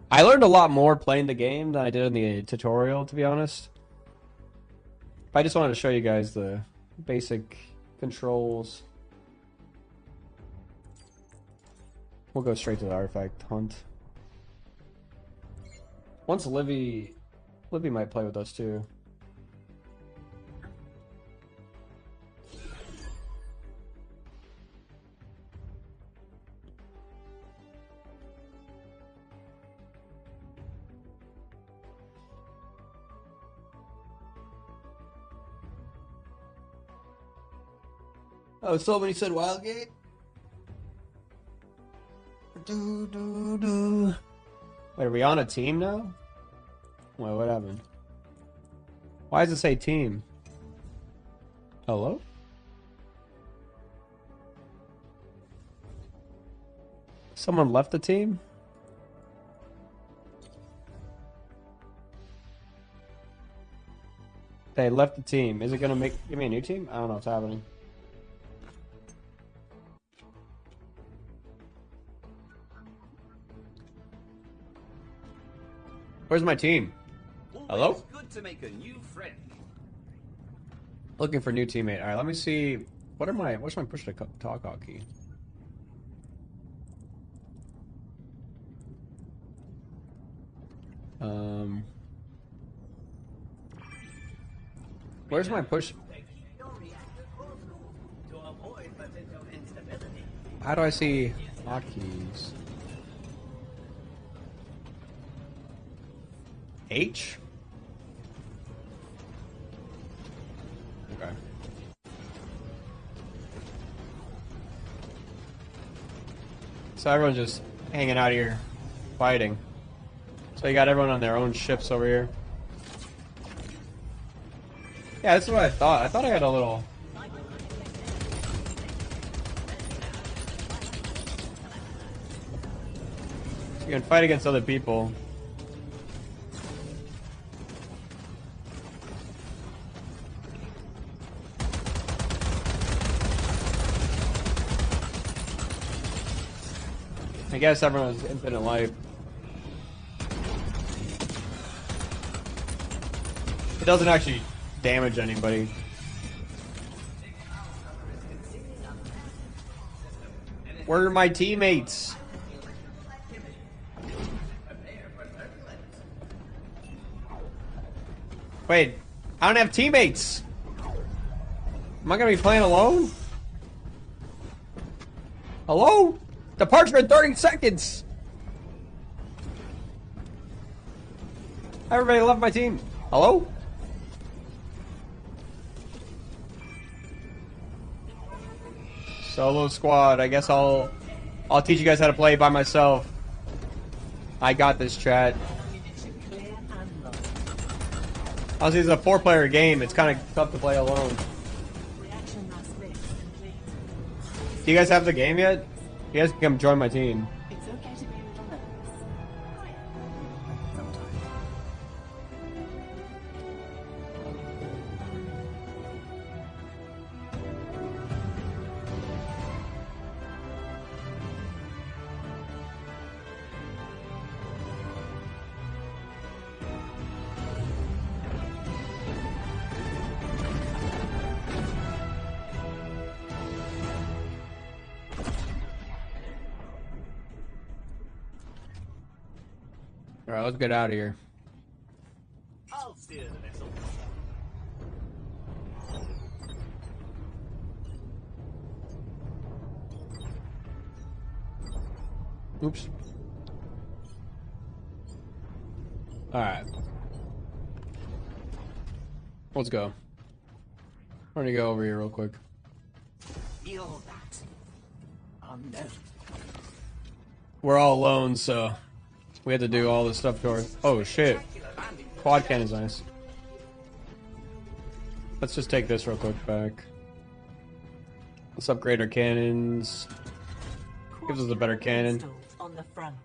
I learned a lot more playing the game than I did in the tutorial, to be honest. But I just wanted to show you guys the basic controls. We'll go straight to the artifact hunt. Once Livy might play with us too. Oh, somebody said Wildgate? Wait, are we on a team now? Wait, what happened? Why does it say team? Hello? Someone left the team? They left the team. Is it gonna give me a new team? I don't know what's happening. Where's my team? Hello? Good to make a new friend. Looking for new teammate. All right, let me see. What's my push to talk hotkey? Where's my push? How do I see hotkeys? H? Okay. So everyone's just hanging out here, fighting. So you got everyone on their own ships over here. Yeah, that's what I thought. I thought I had a little... So you can fight against other people. I guess everyone has infinite life. It doesn't actually damage anybody. Where are my teammates? Wait, I don't have teammates. Am I gonna be playing alone? Hello? Departure in 30 seconds! Everybody left my team. Hello? Solo squad. I guess I'll teach you guys how to play by myself. I got this, chat. Obviously, it's a 4-player game. It's kind of tough to play alone. Do you guys have the game yet? You guys can come join my team. It's okay to be a little nervous. Sometimes. Alright, let's get out of here. I'll steer the vessel. Oops. Alright. Let's go. I'm gonna go over here real quick. Feel that. Unknown. We're all alone, so we had to do all this stuff to our... Oh, shit. Quad cannon's nice. Let's just take this real quick back. Let's upgrade our cannons. Gives us a better cannon. On the front.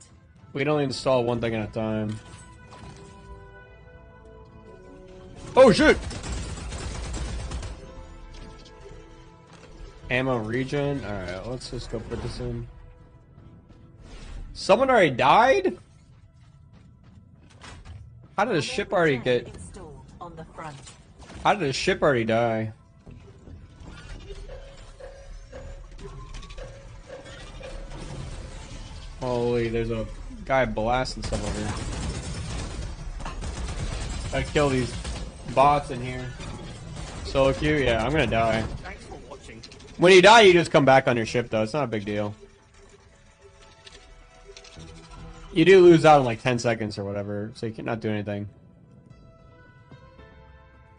We can only install one thing at a time. Oh, shit! Ammo regen. Alright, let's just go put this in. Someone already died? How did a ship already get... Installed on the front. How did a ship already die? Holy, there's a guy blasting stuff over here. Gotta kill these bots in here. Solo queue? Yeah, I'm gonna die. Thanks for watching. When you die, you just come back on your ship, though. It's not a big deal. You do lose out in like 10 seconds or whatever, so you cannot do anything.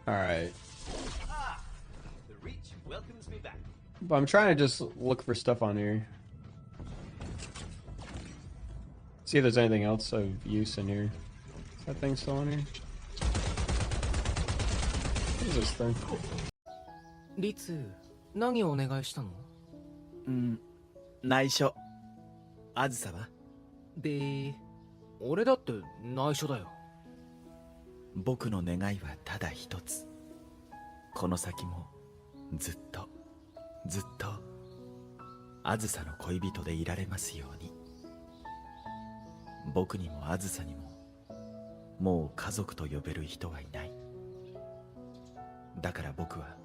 Alright. Ah, the Reach welcomes me back. But I'm trying to just look for stuff on here. See if there's anything else of use in here. Is that thing still on here? What is this thing? リツ、何をお願いしたの？内緒。あずさは？で、俺だって内緒だよ。僕の願いはただ一つ。この先もずっとずっとあずさの恋人でいられますように。僕にもあずさにももう家族と呼べる人はいない。だから僕は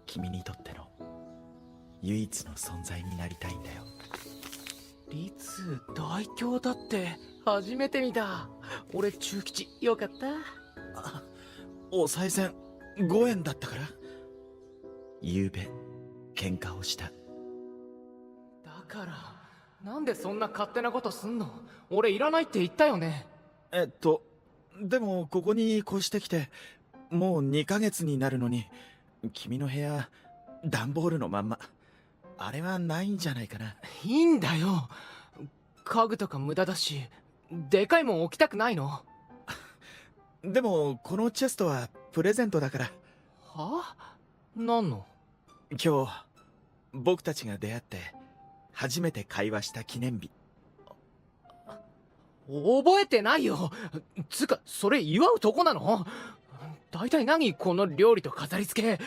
君にとっての唯一の存在になりたいんだよ。リツ、大凶だって初めて見た。俺中吉よかった。お賽銭5円だったから。夕べ喧嘩をした。だからなんでそんな勝手なことすんの？俺いらないって言ったよね。でもここに越してきてもう2ヶ月になるのに、君の部屋段ボールのまんま。あれはないんじゃないかな。いいんだよ。家具とか無駄だし、でかいもん置きたくないの。でもこのチェストはプレゼントだから。は？何の？今日僕たちが出会って初めて会話した記念日。覚えてないよ。つうかそれ祝うとこなの？大体何この料理と飾り付け。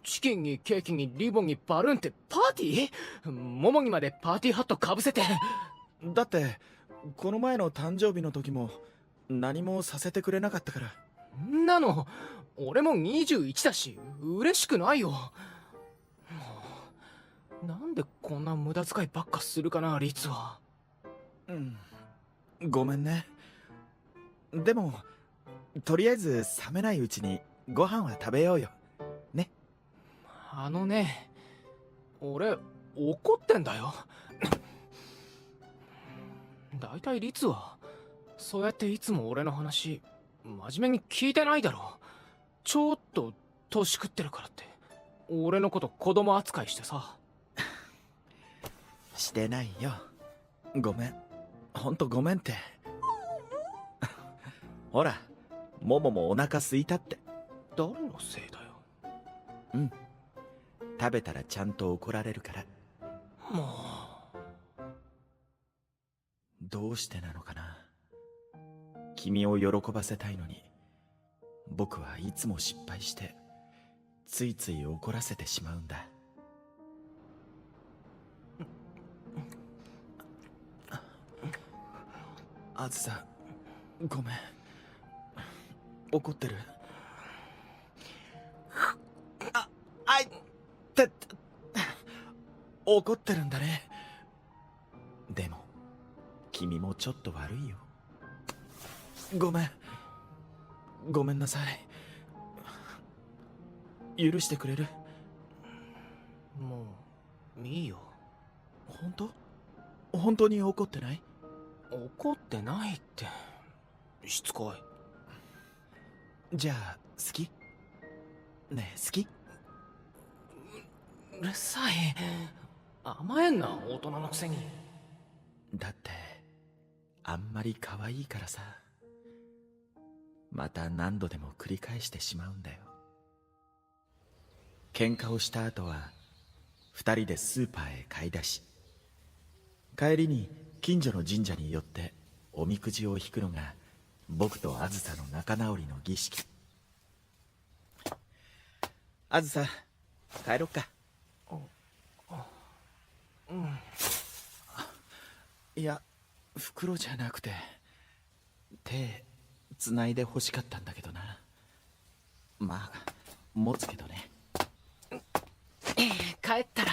チキンにケーキにリボンにバルーンってパーティー？モモにまでパーティーハットかぶせて。だってこの前の誕生日の時も何もさせてくれなかったから。んなの俺も21だし嬉しくないよ。なんでこんな無駄遣いばっかするかな、リツは。ごめんね。でもとりあえず冷めないうちにご飯は食べようよね。あのね、俺怒ってんだよ。だいたいリツはそうやっていつも俺の話真面目に聞いてないだろ。ちょっと年食ってるからって俺のこと子供扱いしてさ。してないよ。ごめん、ほんとごめんって。ほらモモもお腹すいたって。誰のせいだよ。食べたらちゃんと怒られるから。もうどうしてなのかな。君を喜ばせたいのに僕はいつも失敗してついつい怒らせてしまうんだ。あずさ、ごめん。怒ってる？あいって怒ってるんだね。でも君もちょっと悪いよ。ごめん、ごめんなさい。許してくれる？もういいよ。本当に怒ってない？怒ってないって。しつこい。じゃあ好き？ねえ好き？うるさい。甘えんな、大人のくせに。だってあんまり可愛いからさ。また何度でも繰り返してしまうんだよ。喧嘩をした後は二人でスーパーへ買い出し、帰りに近所の神社に寄っておみくじを引くのが僕とあずさの仲直りの儀式。あずさ、帰ろっか。いや、袋じゃなくて手つないで欲しかったんだけどな。まあ持つけどね。帰ったら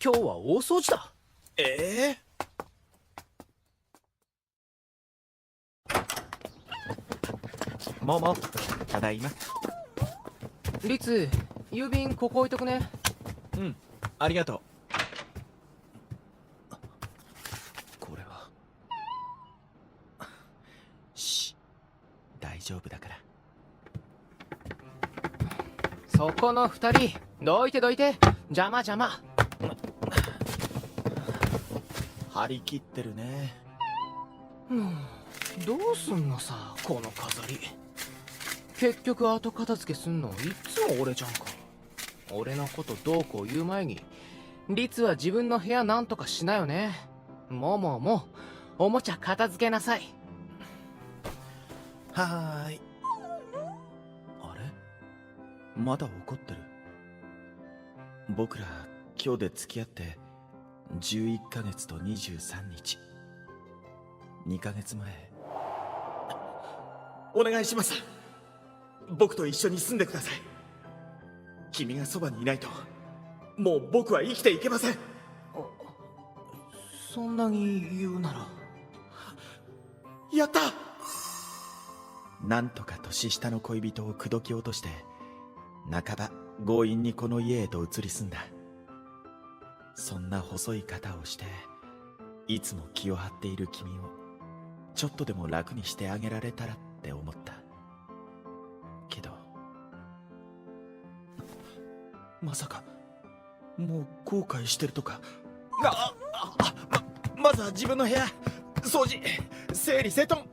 今日は大掃除だ。もも、ただいま。リツ、郵便ここ置いとくね。ありがとう。これは大丈夫だから。そこの二人どいてどいて。邪魔邪魔。張り切ってるね。どうすんのさこの飾り。結局後片付けすんのいつも俺じゃんか。俺のことどうこう言う前に律は自分の部屋なんとかしなよね。もうおもちゃ片付けなさい。はーい。あれ、まだ怒ってる。僕ら今日で付き合って11ヶ月と23日。2ヶ月前。お願いします。僕と一緒に住んでください。君がそばにいないともう僕は生きていけません。そんなに言うなら。やった。なんとか年下の恋人を口説き落として半ば強引にこの家へと移り住んだ。そんな細い肩をしていつも気を張っている君をちょっとでも楽にしてあげられたらって思った。けどまさかもう後悔してるとか。まずは自分の部屋掃除整理整頓。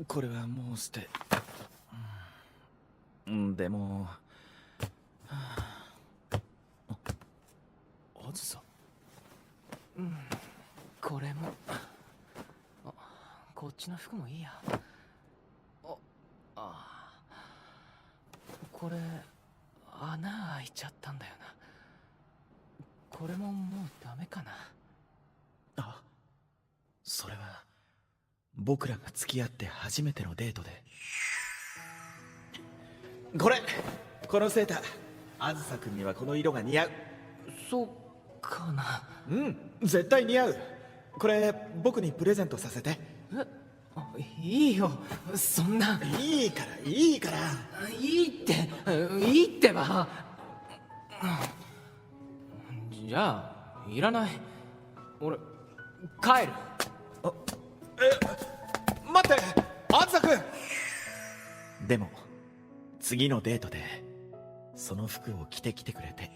これはもう捨て。でもあずさ。これもこっちの服もいいや。これ穴開いちゃったんだよな。これももうダメかな。それは僕らが付き合って初めてのデートで。このセーターあずさくんにはこの色が似合う。そうかな。絶対似合う。これ僕にプレゼントさせて。いいよそんな。いいからいいってば。じゃあいらない。俺帰る。待って、あずさくん。でも次のデートでその服を着てきてくれて。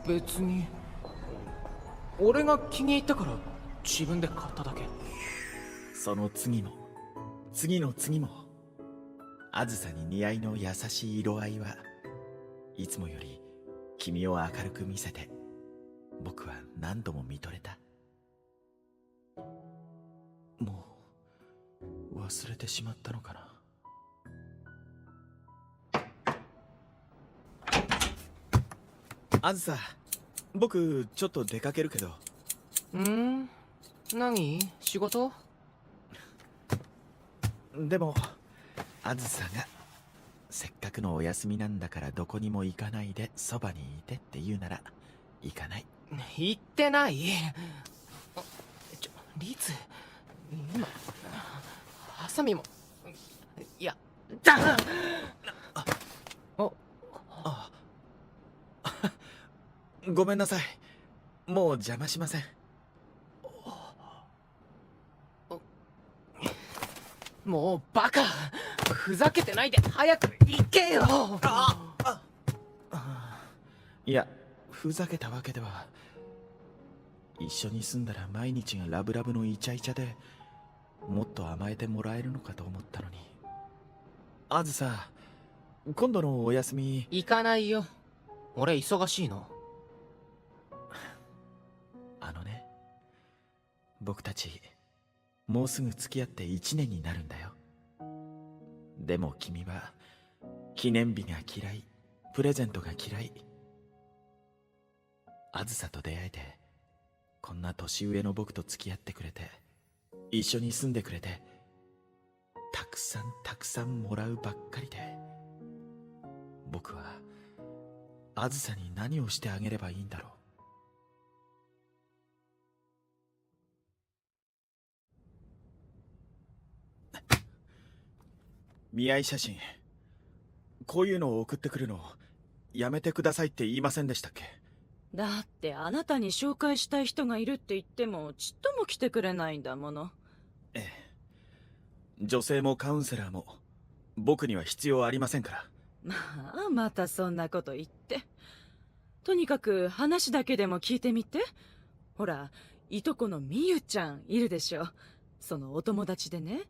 別に俺が気に入ったから自分で買っただけ。その次も次の次もあずさに似合いの優しい色合いはいつもより君を明るく見せて僕は何度も見とれた。もう忘れてしまったのかな。あずさ、僕ちょっと出かけるけど。何？仕事？でもあずさがせっかくのお休みなんだからどこにも行かないでそばにいてって言うなら行かない。言ってない。リツ今ハサミもやだ。ごめんなさい。もう邪魔しません。もうバカ、ふざけてないで早く行けよ。いや、ふざけたわけでは。一緒に住んだら毎日がラブラブのイチャイチャでもっと甘えてもらえるのかと思ったのに。あずさ、今度のお休み。行かないよ、俺忙しいの。僕たちもうすぐ付き合って1年になるんだよ。でも君は記念日が嫌い、プレゼントが嫌い。あずさと出会えてこんな年上の僕と付き合ってくれて一緒に住んでくれてたくさんたくさんもらうばっかりで、僕はあずさに何をしてあげればいいんだろう。見合い写真、こういうのを送ってくるのやめてくださいって言いませんでしたっけ？だってあなたに紹介したい人がいるって言ってもちっとも来てくれないんだもの。ええ、女性もカウンセラーも僕には必要ありませんから。まあ、またそんなこと言って。とにかく話だけでも聞いてみて。ほら、いとこのみゆちゃんいるでしょ。そのお友達でね、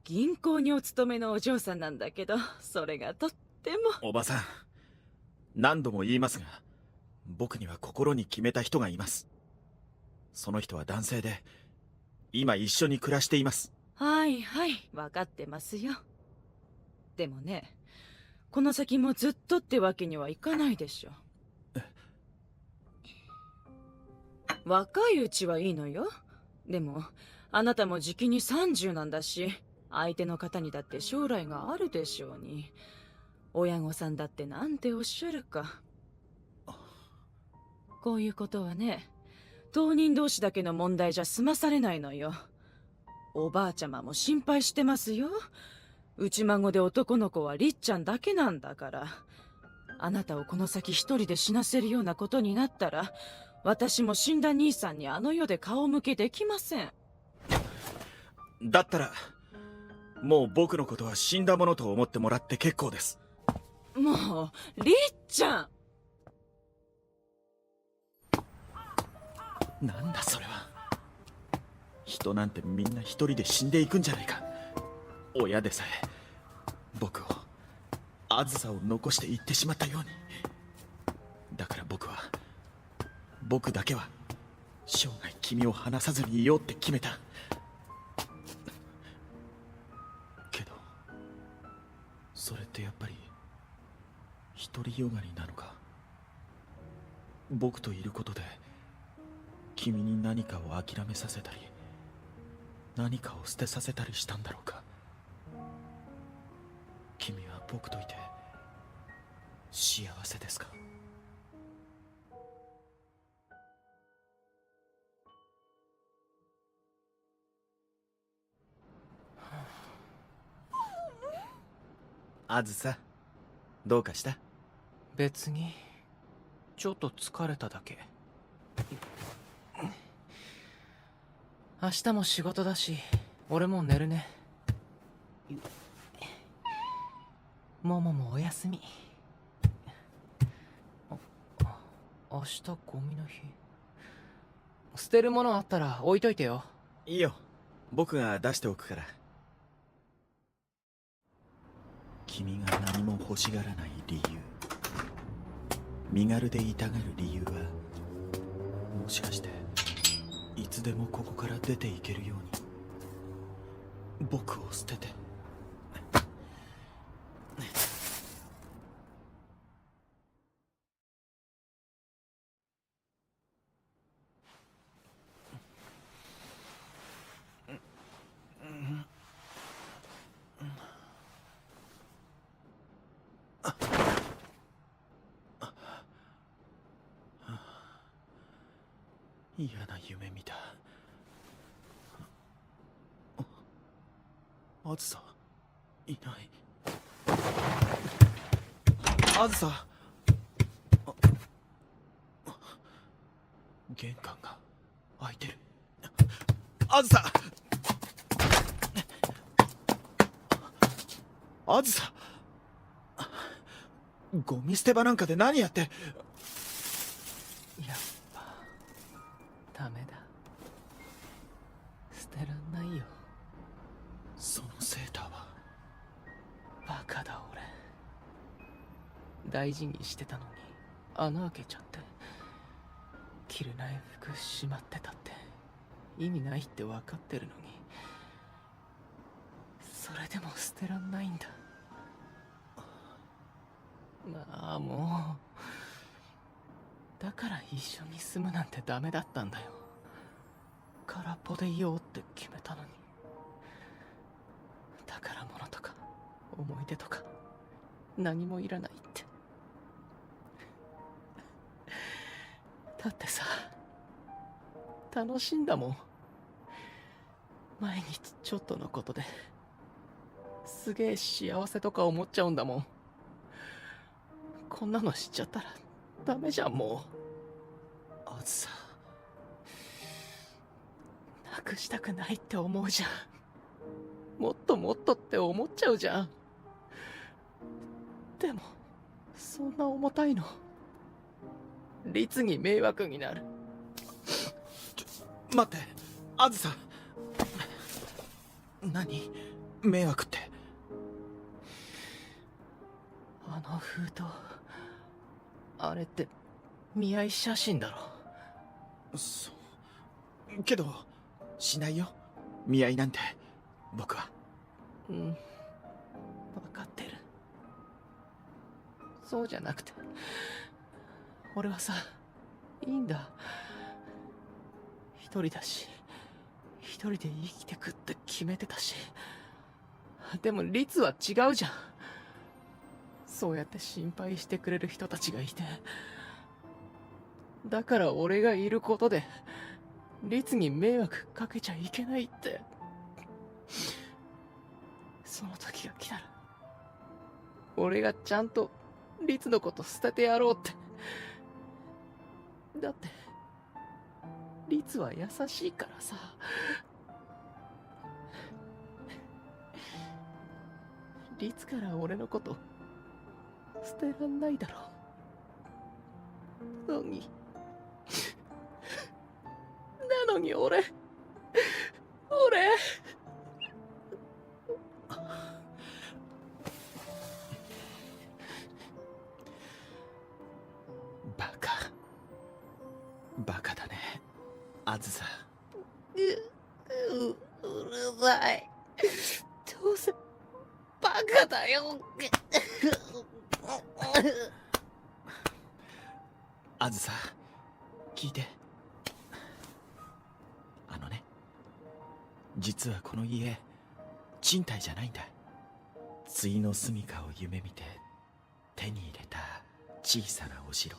銀行にお勤めのお嬢さんなんだけど、それがとっても。おばさん、何度も言いますが、僕には心に決めた人がいます。その人は男性で、今一緒に暮らしています。はいはい、分かってますよ。でもね、この先もずっとってわけにはいかないでしょ。若いうちはいいのよ。でもあなたもじきに30なんだし、相手の方にだって将来があるでしょうに。親御さんだってなんておっしゃるか。こういうことはね、当人同士だけの問題じゃ済まされないのよ。おばあちゃまも心配してますよ。内孫で男の子はりっちゃんだけなんだから。あなたをこの先一人で死なせるようなことになったら、私も死んだ兄さんにあの世で顔向けできません。だったら、もう僕のことは死んだものと思ってもらって結構です。もう、りっちゃん！なんだそれは。人なんてみんな一人で死んでいくんじゃないか。親でさえ僕を、あずさを残して行ってしまったように。だから僕だけは生涯君を離さずにいようって決めた。けどそれってやっぱり独りよがりなのか。僕といることで君に何かを諦めさせたり、何かを捨てさせたりしたんだろうか。君は僕といて幸せですか？あずさ、どうかした？別にちょっと疲れただけ。明日も仕事だし、俺も寝るね。もももおやすみ。明日ゴミの日。捨てるものあったら置いといてよ。いいよ、僕が出しておくから。君が何も欲しがらない理由、身軽でいたがる理由は、もしかしていつでもここから出ていけるように僕を捨てて。嫌な夢見た。あずさいない。あずさ、玄関が開いてる。あずさ、あずさ、ゴミ捨て場なんかで何やって。やっぱダメだ。捨てらんないよ。そのセーターは。バカだ俺。大事にしてたのに穴開けちゃって。着れない服しまってたって意味ないって分かってるのに、それでも捨てらんないんだ。まあもう、だから一緒に住むなんてダメだったんだよ。空っぽでいようって決めたのに。宝物とか思い出とか何もいらないって。だってさ、楽しいんだもん。毎日ちょっとのことですげえ幸せとか思っちゃうんだもん。こんなの知っちゃったらダメじゃん。もうあずさ、なくしたくないって思うじゃん。もっともっとって思っちゃうじゃん。でもそんな重たいの律儀迷惑になる。待って、あずさ。何？迷惑って。あの封筒、あれって見合い写真だろ。そうけどしないよ、見合いなんて。僕は。うん、分かってる。そうじゃなくて、俺はさ、いいんだ。一人だし、一人で生きてくって決めてたし。でも律は違うじゃん。そうやって心配してくれる人たちがいて、だから俺がいることで律に迷惑かけちゃいけないって。その時が来たら俺がちゃんと律のこと捨ててやろうって。だって律は優しいからさ。律から俺のこと捨てらんないだろ。なのに俺バカだね、あずさ。うるさい。どうせバカだよ。あずさ、聞いて。実はこの家、賃貸じゃないんだ。対の住処を夢見て手に入れた小さなお城。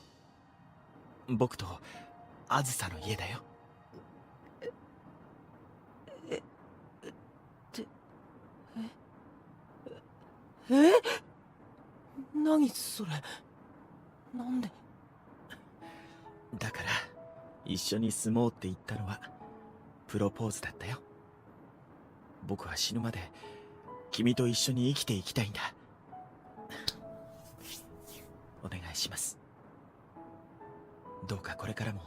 僕とあずさの家だよ。何それ。なんで。だから一緒に住もうって言ったのはプロポーズだったよ。僕は死ぬまで君と一緒に生きていきたいんだ。お願いします。どうかこれからも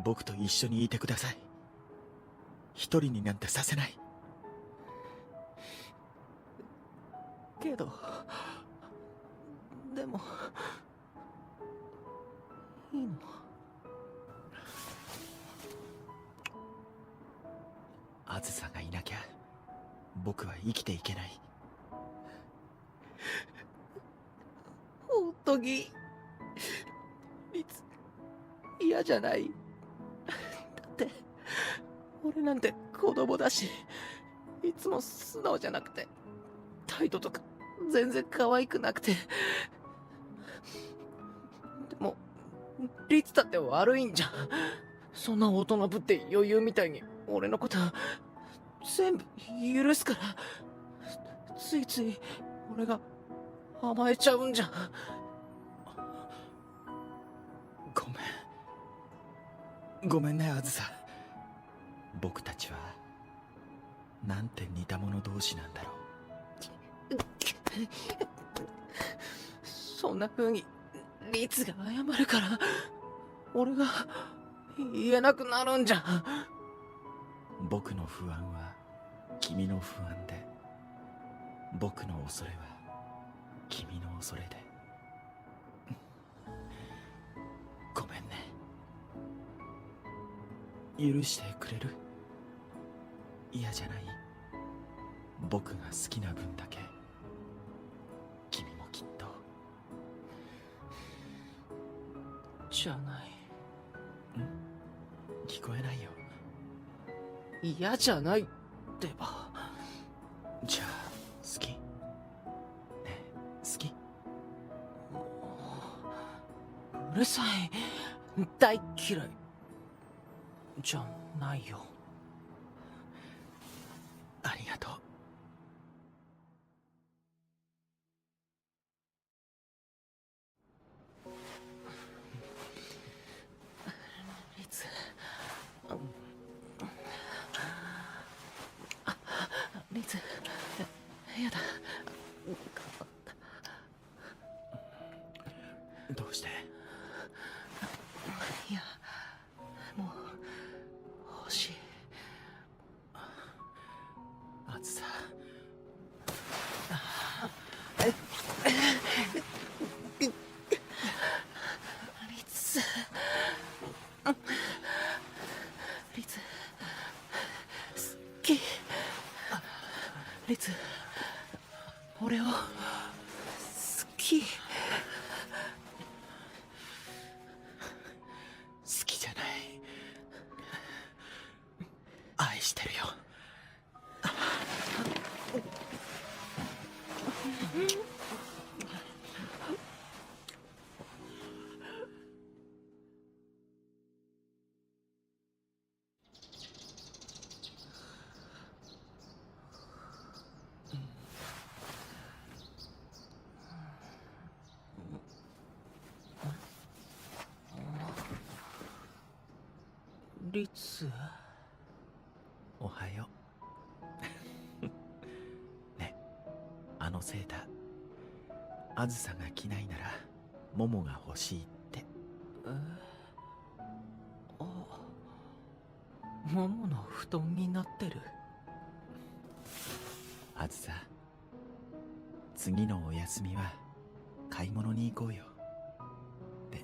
僕と一緒にいてください。一人になんてさせない。けどでもいいの。あずさがいなきゃ僕は生きていけない。本当に律嫌じゃない。だって俺なんて子供だし、いつも素直じゃなくて態度とか全然可愛くなくて。でも律だって悪いんじゃん。そんな大人ぶって余裕みたいに俺のこと全部許すから、ついつい俺が甘えちゃうんじゃん。ごめんね、あずさ。僕たちはなんて似た者同士なんだろう。そんな風に律が謝るから俺が言えなくなるんじゃん。僕の不安は君の不安で、僕の恐れは君の恐れで。ごめんね。許してくれる？嫌じゃない？僕が好きな分だけ君もきっと。じゃない。聞こえないよ。嫌じゃないってば。じゃあ好き？ねえ、好き？うるさい。大嫌いじゃないよ。ありがとう。リツ、やだ。どうして？いや、もう欲しい。あずさ。リツ、リツ、好き。リツ、俺を好き。好きじゃない。愛してるよ。リツ、おはよう。ね、あのセーター、あずさが着ないならモモが欲しいって。モモの布団になってる。あずさ、次のお休みは買い物に行こうよ。で、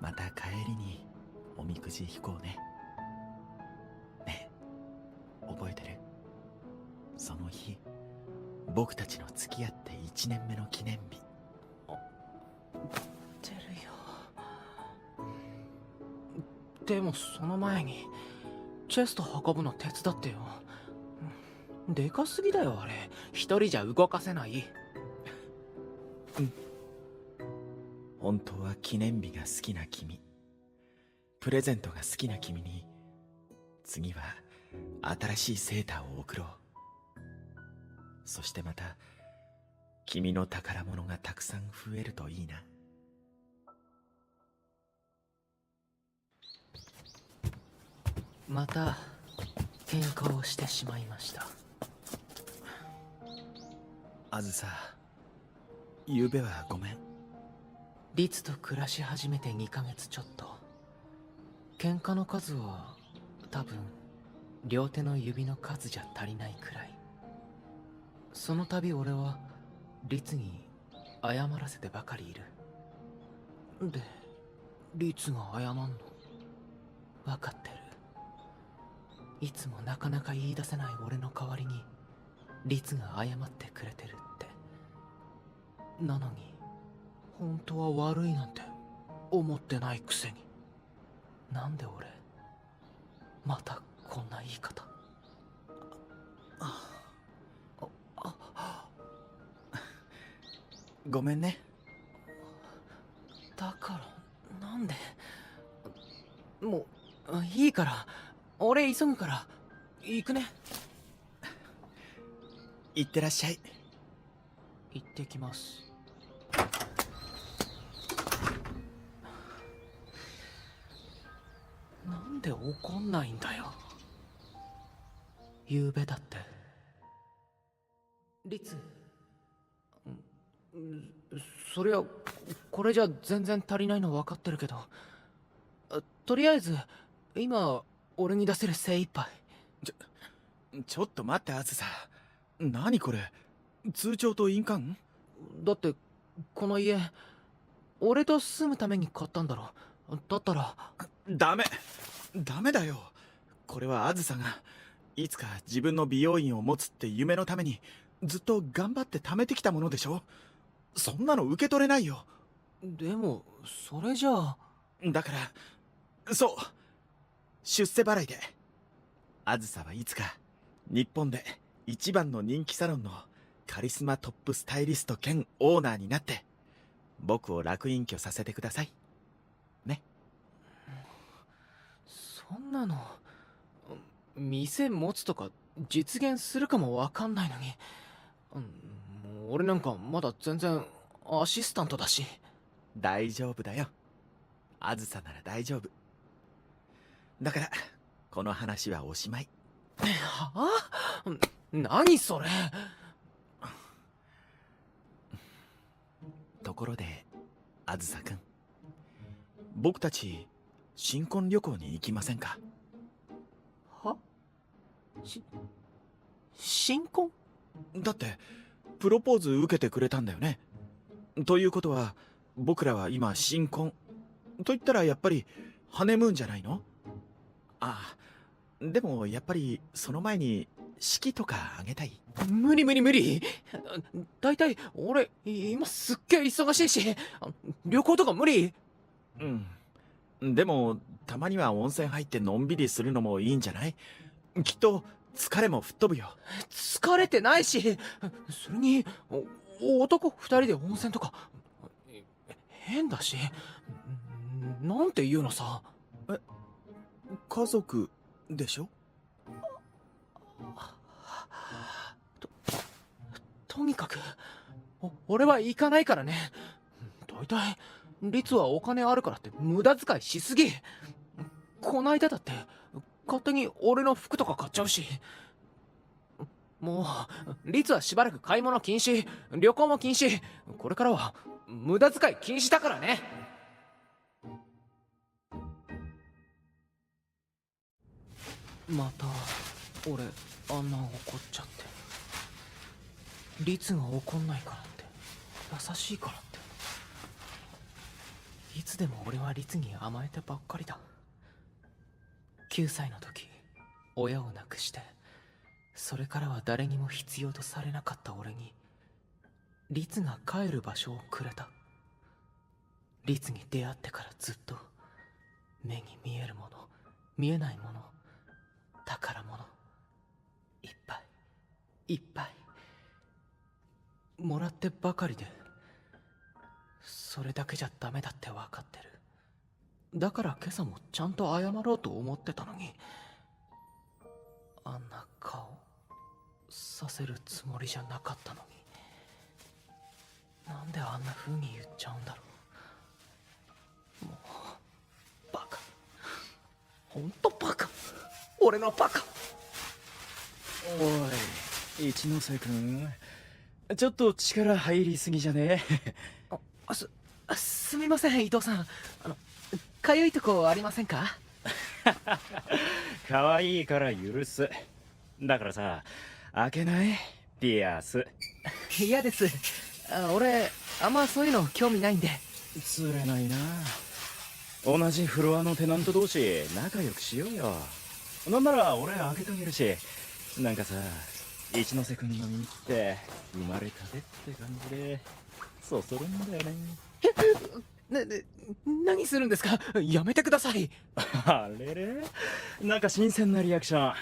また帰りにおみくじ引こうね。ねえ、覚えてる？その日、僕たちの付き合って1年目の記念日。てるよ。でもその前にチェスト運ぶの手伝ってよ。でかすぎだよあれ。一人じゃ動かせない。本当は記念日が好きな君、プレゼントが好きな君に、次は新しいセーターを贈ろう。そしてまた君の宝物がたくさん増えるといいな。また喧嘩をしてしまいました。あずさ、ゆうべはごめん。リツと暮らし始めて2ヶ月ちょっと。喧嘩の数は多分両手の指の数じゃ足りないくらい。その度俺はリツに謝らせてばかりいる。で、リツが謝んの分かってる。いつもなかなか言い出せない俺の代わりにリツが謝ってくれてるって。なのに本当は悪いなんて思ってないくせに。なんで俺またこんな言い方。ごめんね。だからなんで。もういいから、俺急ぐから行くね。行ってらっしゃい。行ってきます。なんで怒んないんだよ。夕べだってリツ、そりゃこれじゃ全然足りないの分かってるけど、とりあえず今俺に出せる精一杯。ちょっと待ってあずさ、何これ、通帳と印鑑？だってこの家俺と住むために買ったんだろ。だったら。ダメだよ。これはあずさがいつか自分の美容院を持つって夢のためにずっと頑張って貯めてきたものでしょ。そんなの受け取れないよ。でもそれじゃあ。だからそう、出世払いで。あずさはいつか日本で一番の人気サロンのカリスマトップスタイリスト兼オーナーになって僕を楽隠居させてくださいね。そんなの店持つとか実現するかもわかんないのに。もう俺なんかまだ全然アシスタントだし。大丈夫だよ、あずさなら大丈夫だから。この話はおしまい。はあ？何それ。ところであずさくん、僕たち新婚旅行に行きませんか？は？新婚？だってプロポーズ受けてくれたんだよね。ということは僕らは今新婚と言ったらやっぱりハネムーンじゃないの？ああ、でもやっぱりその前に式とかあげたい。無理無理無理。だいたい俺今すっげえ忙しいし、旅行とか無理。うん。でもたまには温泉入ってのんびりするのもいいんじゃない？きっと疲れも吹っ飛ぶよ。疲れてないし、それに男二人で温泉とか変だし。なんて言うのさ。家族でしょ？とにかく俺は行かないからね。だいたい律はお金あるからって無駄遣いしすぎ。こないだだって勝手に俺の服とか買っちゃうし。もう律はしばらく買い物禁止、旅行も禁止、これからは無駄遣い禁止だからね。また俺あんな怒っちゃって。律が怒んないからって、優しいからって、いつでも俺は律に甘えてばっかりだ。9歳の時親を亡くして、それからは誰にも必要とされなかった俺に律が帰る場所をくれた。律に出会ってからずっと目に見えるもの、見えないもの、宝物いっぱいいっぱいもらってばかりで、それだけじゃダメだって分かってる。だから今朝もちゃんと謝ろうと思ってたのに、あんな顔させるつもりじゃなかったのに、なんであんな風に言っちゃうんだろう。もうバカ、ほんとバカ、俺のバカ。おい一ノ瀬君、ちょっと力入りすぎじゃねえ？すみません伊藤さん、かゆいとこありませんか？可愛いから許す。だからさ、開けない？ピアス。嫌です。俺あんまそういうの興味ないんで。釣れないな。同じフロアのテナント同士仲良くしようよ。なんなら俺開けてあげるし。なんかさ、一ノ瀬君の身って生まれたてって感じでそそるんだよね。何するんですか？やめてください。あれれ、なんか新鮮なリアクション。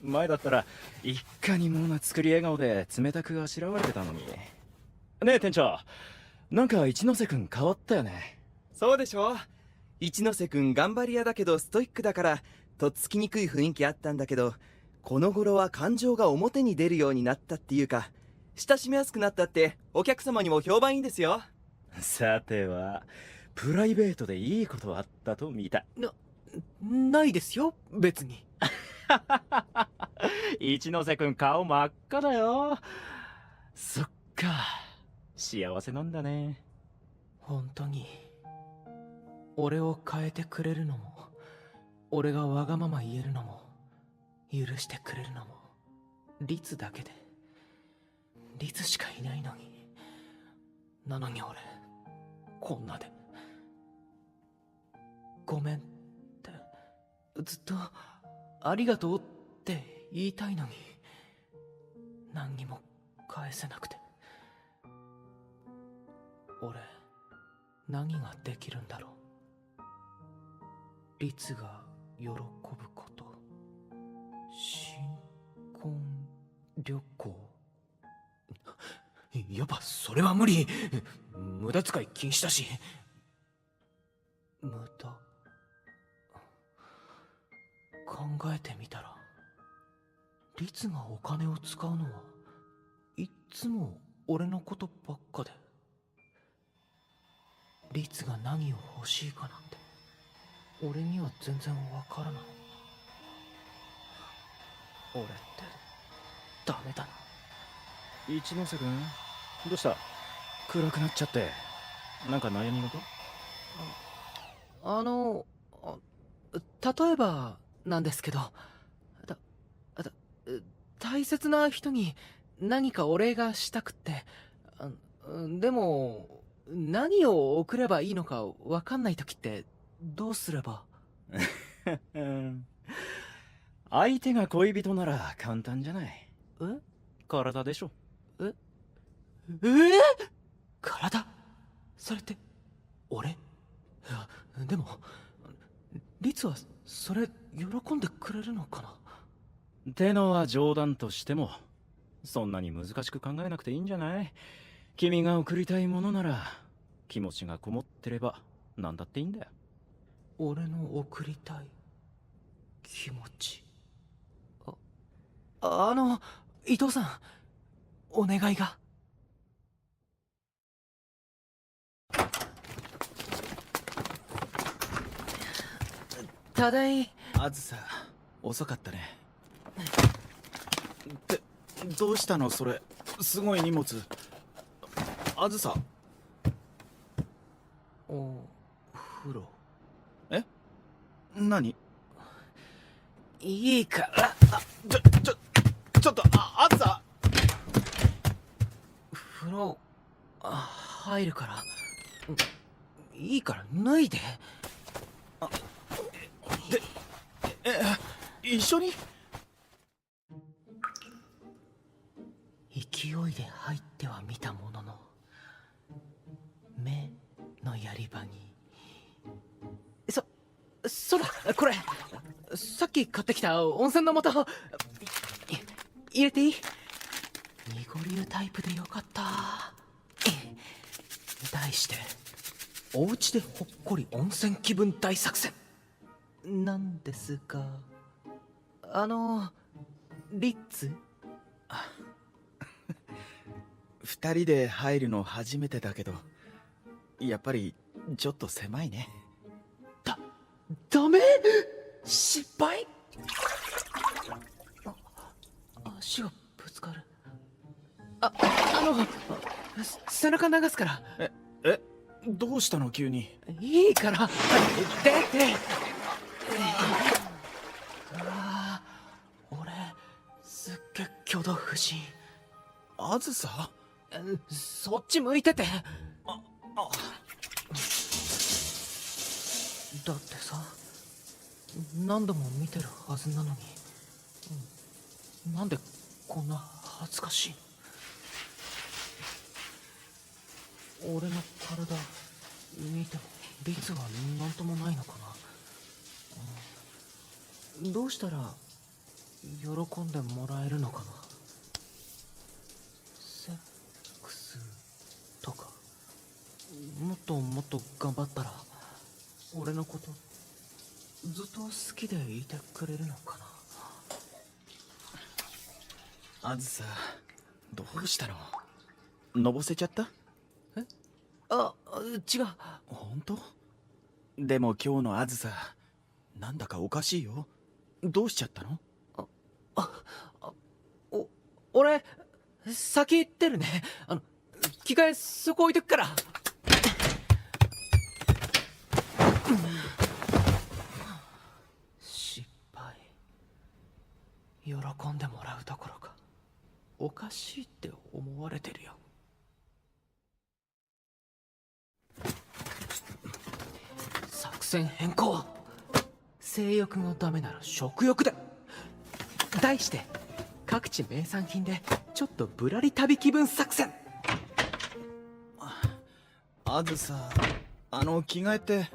前だったらいかにもな作り笑顔で冷たくあしらわれてたのに。ねえ店長、なんか一ノ瀬君変わったよね。そうでしょ。一ノ瀬君頑張り屋だけどストイックだからとっつきにくい雰囲気あったんだけど、この頃は感情が表に出るようになったっていうか、親しみやすくなったってお客様にも評判いいんですよ。さてはプライベートでいいことあったと見た？ないですよ別に。一ノ瀬君顔真っ赤だよ。そっか、幸せなんだね。本当に俺を変えてくれるのも、俺がわがまま言えるのも許してくれるのも律だけで。律しかいないのに、なのに俺こんなで。ごめんってずっとありがとうって言いたいのに何にも返せなくて。俺何ができるんだろう。律が喜ぶこと、新婚旅行。やっぱそれは無理。無駄遣い禁止だし。無駄。考えてみたら律がお金を使うのはいっつも俺のことばっかで。律が何を欲しいかなんて俺には全然わからない。俺ってダメだな。一ノ瀬君、どうした？暗くなっちゃって。なんか悩み事？例えばなんですけど、大切な人に何かお礼がしたくって、でも何を送ればいいのかわかんない時ってどうすれば？相手が恋人なら簡単じゃない。え？体でしょ。体？それって俺？いやでもリツはそれ喜んでくれるのかな？ってのは冗談としても、そんなに難しく考えなくていいんじゃない？君が送りたいものなら、気持ちがこもってれば何だっていいんだよ。俺の送りたい気持ち。伊藤さん、お願いが。ただい。あずさ、遅かったね。ってどうしたのそれ？すごい荷物。あずさ。お風呂。え？何？いいから。ちょっと、あずさ。風呂入るから。いいから脱いで。一緒に？勢いで入ってはみたものの、目のやり場に。そうだ、これさっき買ってきた温泉の素入れていい？濁り湯タイプでよかった。題してお家でほっこり温泉気分大作戦なんですが、リッツ？二人で入るの初めてだけど、やっぱりちょっと狭いね。ダメ？失敗？足がぶつかる。背中流すから。どうしたの急に？いいから出て。俺すっげえ挙動不審。あずさ？そっち向いてて。だってさ、何度も見てるはずなのに、なんでこんな恥ずかしいの？俺の体見ても率はなんともないのかな。どうしたら喜んでもらえるのかな。セックスとかもっともっと頑張ったら俺のことずっと好きでいてくれるのかな。あずさ、どうしたの？のぼせちゃった？違う。本当？でも今日のあずさ、なんだかおかしいよ。どうしちゃったの？俺先行ってるね。着替えそこ置いとくから。失敗。喜んでもらうどころかおかしいって思われてるよ。作戦変更。性欲がダメなら食欲で。題して各地名産品でちょっとぶらり旅気分作戦。あずさ、着替えて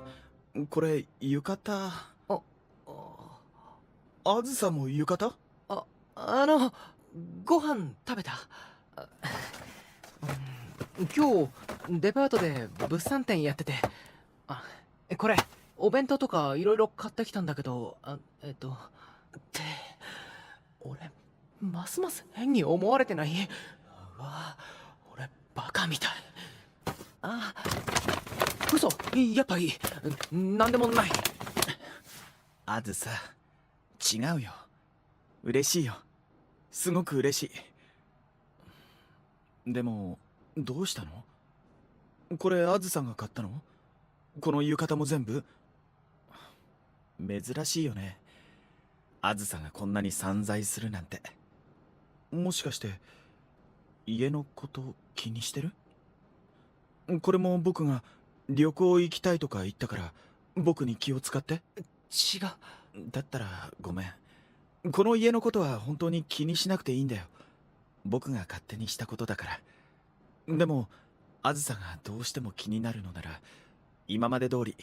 これ浴衣？あずさも浴衣？ご飯食べた？今日デパートで物産展やってて、これお弁当とかいろいろ買ってきたんだけど、って俺ますます変に思われてない？うわ、俺バカみたい。嘘、やっぱいい。なんでもない。あずさ、違うよ。嬉しいよ。すごく嬉しい。でもどうしたの？これあずさが買ったの？この浴衣も全部？珍しいよね、あずさがこんなに散財するなんて。もしかして家のこと気にしてる？これも僕が旅行行きたいとか言ったから僕に気を使って。違う。だったらごめん。この家のことは本当に気にしなくていいんだよ。僕が勝手にしたことだから。でもあずさがどうしても気になるのなら今まで通り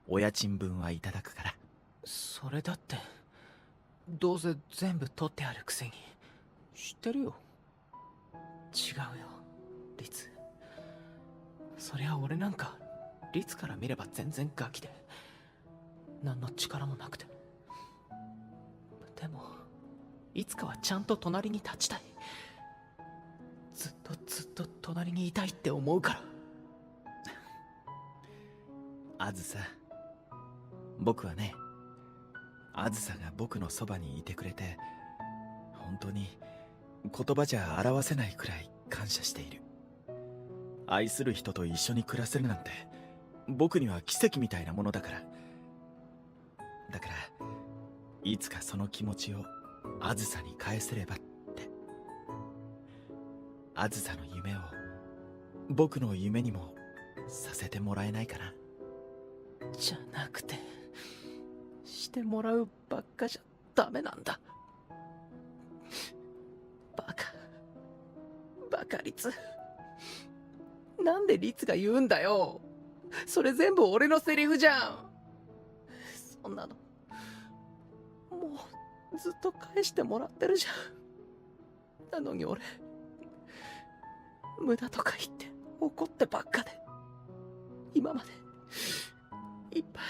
お家賃分はいただくから。それだってどうせ全部取ってあるくせに。知ってるよ。違うよリツ。そりゃ俺なんかリツから見れば全然ガキで何の力もなくて。でもいつかはちゃんと隣に立ちたい。ずっとずっと隣にいたいって思うから。あずさ、僕はね、あずさが僕のそばにいてくれて本当に言葉じゃ表せないくらい感謝している。愛する人と一緒に暮らせるなんて僕には奇跡みたいなものだから。だからいつかその気持ちをあずさに返せればって。あずさの夢を僕の夢にもさせてもらえないかな。じゃなくてしてもらうばっかじゃダメなんだ。バカリツ。なんでリツが言うんだよ。それ全部俺のセリフじゃん。そんなのもうずっと返してもらってるじゃん。なのに俺無駄とか言って怒ってばっかで今までいっぱ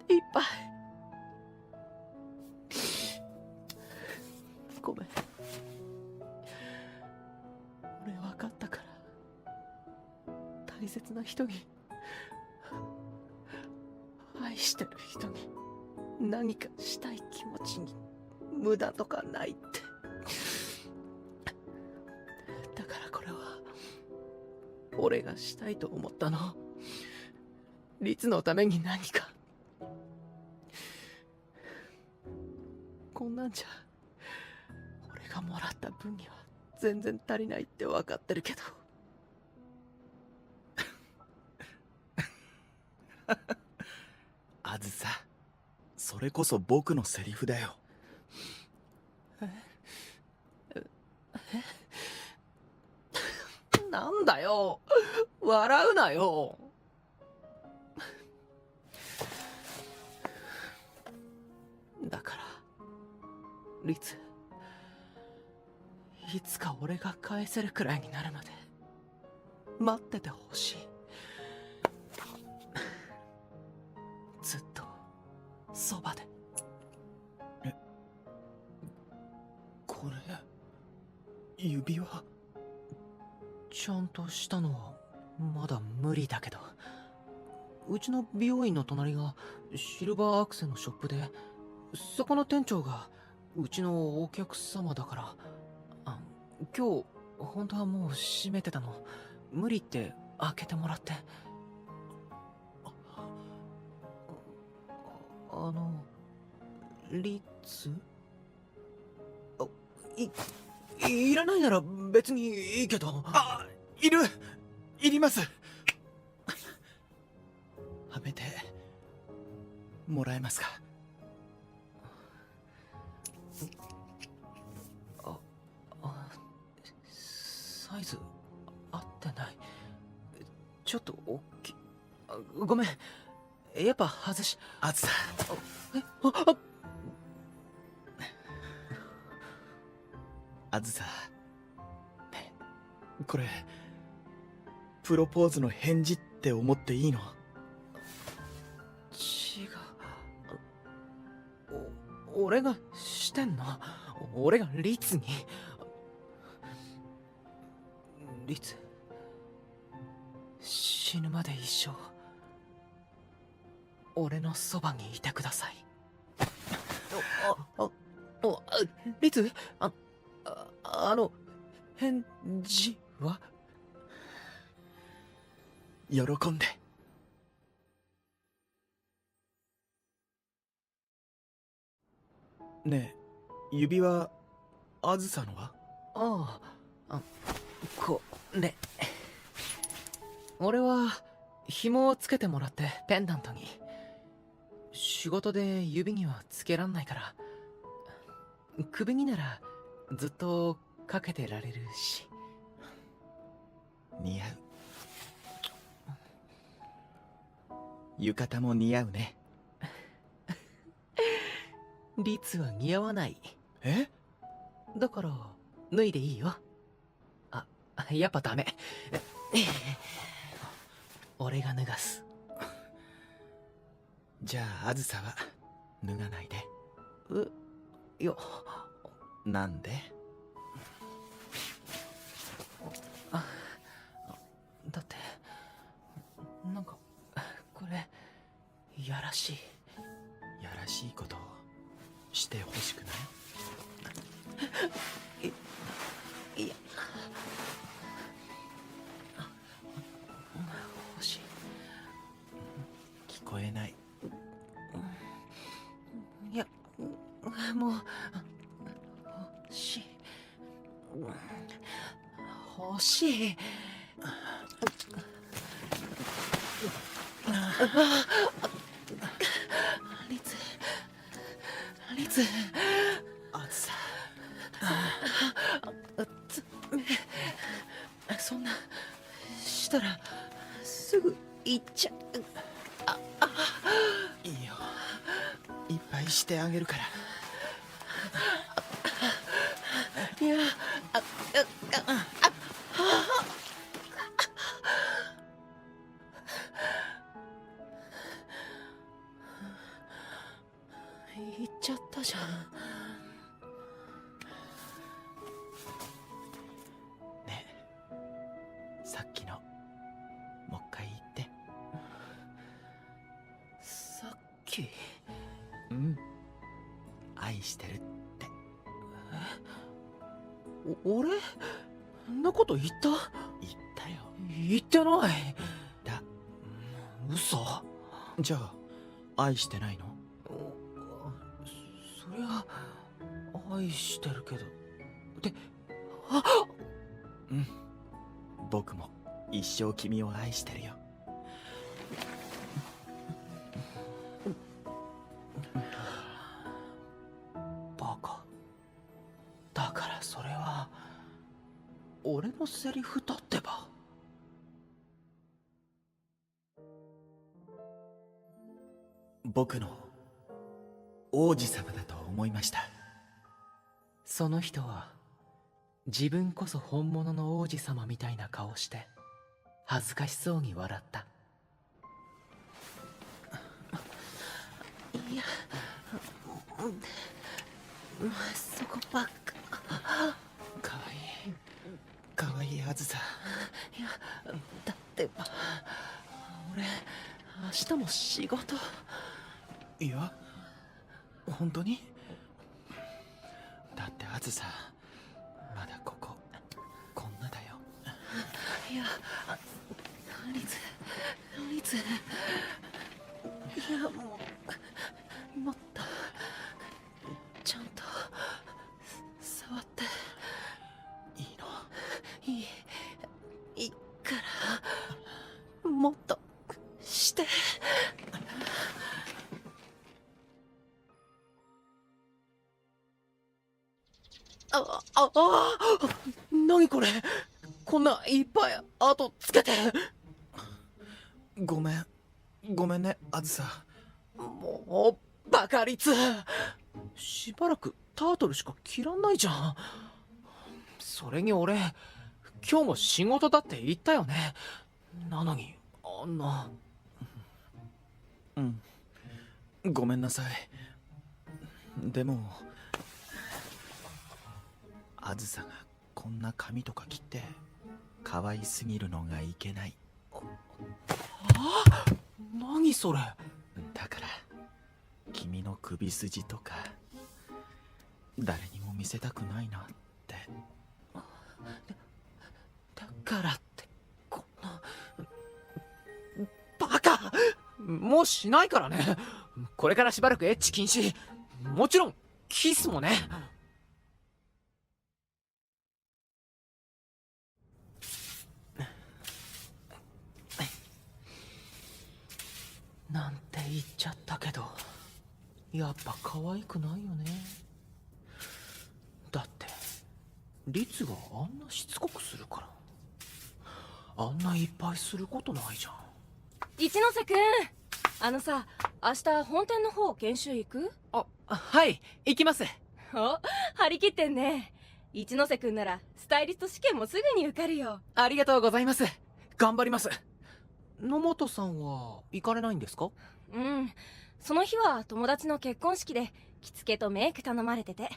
いいっぱい。ごめん。俺分かったから。大切な人に愛してる人に何かしたい気持ちに無駄とかないって。だからこれは俺がしたいと思ったの。リツのために何か。こんなんじゃ俺がもらった分には全然足りないって分かってるけど。あずさ、それこそ僕のセリフだよ。なんだよ、笑うなよ。だからリツ、いつか俺が返せるくらいになるまで待っててほしい。ずっとそばで。これ指輪ちゃんとしたのはまだ無理だけど、うちの美容院の隣がシルバーアクセのショップで、そこの店長がうちのお客様だから、今日本当はもう閉めてたの。無理って開けてもらって。リツ？いらないなら別にいいけど。いります。はめてもらえますか？サイズ合ってない。ちょっと大きい。ごめん、やっぱ外し。あずさ、あずさ、これプロポーズの返事って思っていいの？違う。俺がしてんの？俺がリツに？リツ、死ぬまで一生俺のそばにいてください。リツ、返事は喜んで。ねえ、指輪あずさのは？これ。俺は紐をつけてもらってペンダントに。仕事で指にはつけらんないから、首にならずっとかけてられるし。似合う。浴衣も似合うね。リツは似合わない。え？だから脱いでいいよ。やっぱダメ。俺が脱がす。じゃああずさは脱がないで。いや、なんで？だってなんかこれやらしい。やらしいことをしてほしくない？いや、欲しい。聞こえない。いや、もう欲しい。欲しい。リツ。あずさ。そんなしたらすぐ行っちゃう。いいよ。いっぱいしてあげるから。いや、行っちゃったじゃん。ねえ、さっきのもう一回言って。さっき？うん。愛してるって。俺？んなこと言った？言ったよ。言ってない。だ。嘘。じゃあ愛してないの？そりゃ愛してるけど。うん。僕も一生君を愛してるよ。バカ。だからそれは俺のセリフだってば。僕の王子様だと思いました。その人は自分こそ本物の王子様みたいな顔して恥ずかしそうに笑った。いや、そこばっか。かわいい。かわいいあずさ。いや、だってば俺明日も仕事。いや、本当に？だってあずさ、まだこんなだよ。いや、リツ。いや、もっとちゃんと触って。いいの？いいからもっとして。何これ、こんないっぱい跡つけて。ごめんねあずさ。もうバカリツ、しばらくタートルしか着らんないじゃん。それに俺今日も仕事だって言ったよね。なのにあんな。うん、ごめんなさい。でもあずさがこんな髪とか切って可愛すぎるのがいけない。何それ。だから君の首筋とか誰にも見せたくないなって。からってこんなバカ。もうしないからね。これからしばらくエッチ禁止。もちろんキスもね。なんて言っちゃったけど、やっぱ可愛くないよね。だってリツがあんなしつこくするから、あんないっぱいすることないじゃん。一ノ瀬くん、さ、明日本店の方研修行く？はい、行きます。お、張り切ってんね。一ノ瀬くんならスタイリスト試験もすぐに受かるよ。ありがとうございます。頑張ります。野本さんは行かれないんですか？うん、その日は友達の結婚式で着付けとメイク頼まれてて、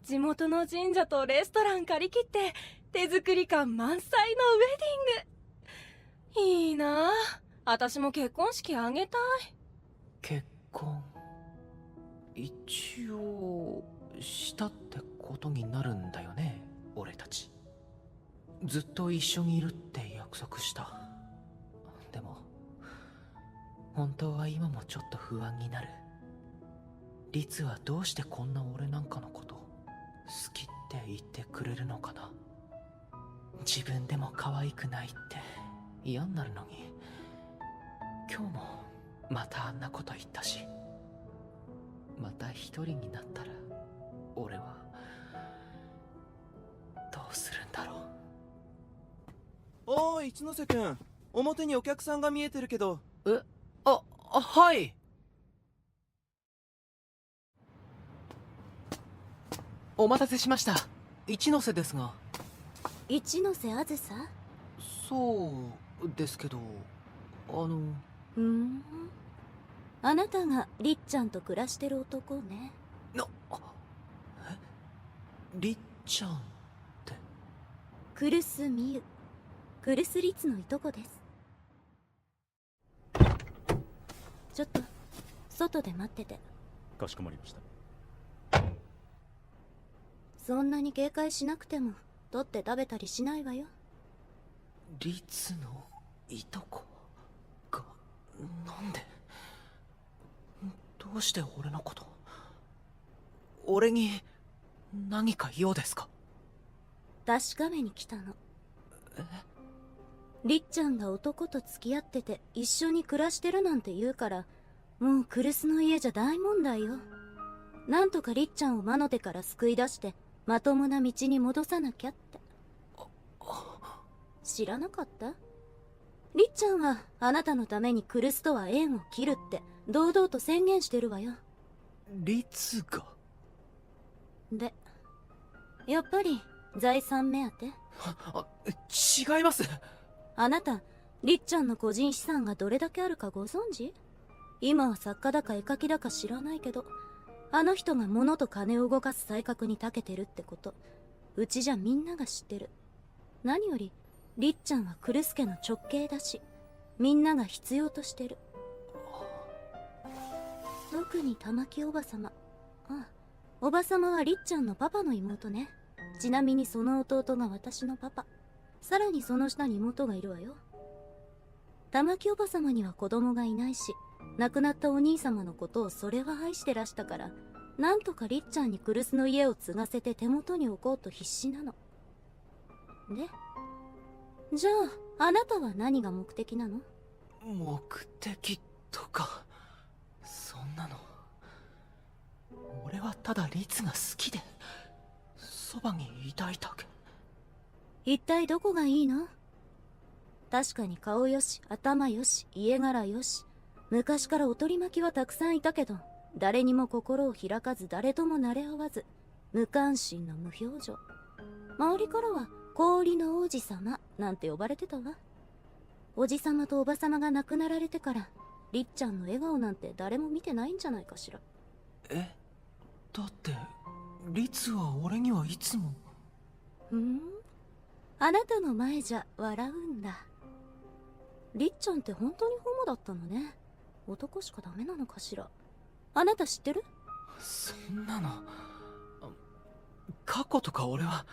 地元の神社とレストラン借り切って手作り感満載のウェディング。いいなあ、私も結婚式あげたい。結婚一応したってことになるんだよね。俺たちずっと一緒にいるって約束した。でも本当は今もちょっと不安になる。リツはどうしてこんな俺なんかのこと好きって言ってくれるのかな。自分でも可愛くないって嫌になるのに、今日もまたあんなこと言ったし、また一人になったら俺はどうするんだろう。おーい、一ノ瀬くん、表にお客さんが見えてるけど。はい。お待たせしました。一ノ瀬ですが。一ノ瀬あずさ？そうですけど、あなたがりっちゃんと暮らしてる男ね。りっちゃんって？来栖美優、来栖リツのいとこです。ちょっと外で待ってて。かしこまりました。そんなに警戒しなくても取って食べたりしないわよ。リツのいとこがなんで？どうして俺のこと？俺に何か用ですか？確かめに来たの。りっちゃんが男と付き合ってて一緒に暮らしてるなんて言うから、もう来栖の家じゃ大問題よ。なんとかりっちゃんを魔の手から救い出してまともな道に戻さなきゃって。知らなかった？りっちゃんはあなたのために来栖とは縁を切るって堂々と宣言してるわよ。リツが？で、やっぱり財産目当て？違います。あなた、りっちゃんの個人資産がどれだけあるかご存知？今は作家だか絵描きだか知らないけど、あの人が物と金を動かす才覚に長けてるってこと、うちじゃみんなが知ってる。何よりりっちゃんは来栖家の直系だし、みんなが必要としてる。特に玉木おばさま。おばさまはりっちゃんのパパの妹ね。ちなみにその弟が私のパパ。さらにその下に妹がいるわよ。玉木おばさまには子供がいないし、亡くなったお兄様のことをそれは愛してらしたから、なんとかりっちゃんに来栖の家を継がせて手元に置こうと必死なの。で、じゃああなたは何が目的なの？目的とかそんなの。俺はただリツが好きでそばにいたいだけ。一体どこがいいの？確かに顔よし、頭よし、家柄よし、昔からお取り巻きはたくさんいたけど、誰にも心を開かず誰とも慣れ合わず、無関心の無表情。周りからは氷の王子様なんて呼ばれてたわ。おじさまとおばさまが亡くなられてからりっちゃんの笑顔なんて誰も見てないんじゃないかしら。だってリツは俺にはいつも。あなたの前じゃ笑うんだ。りっちゃんって本当にホモだったのね。男しかダメなのかしら。あなた知ってる？そんなの過去とか俺は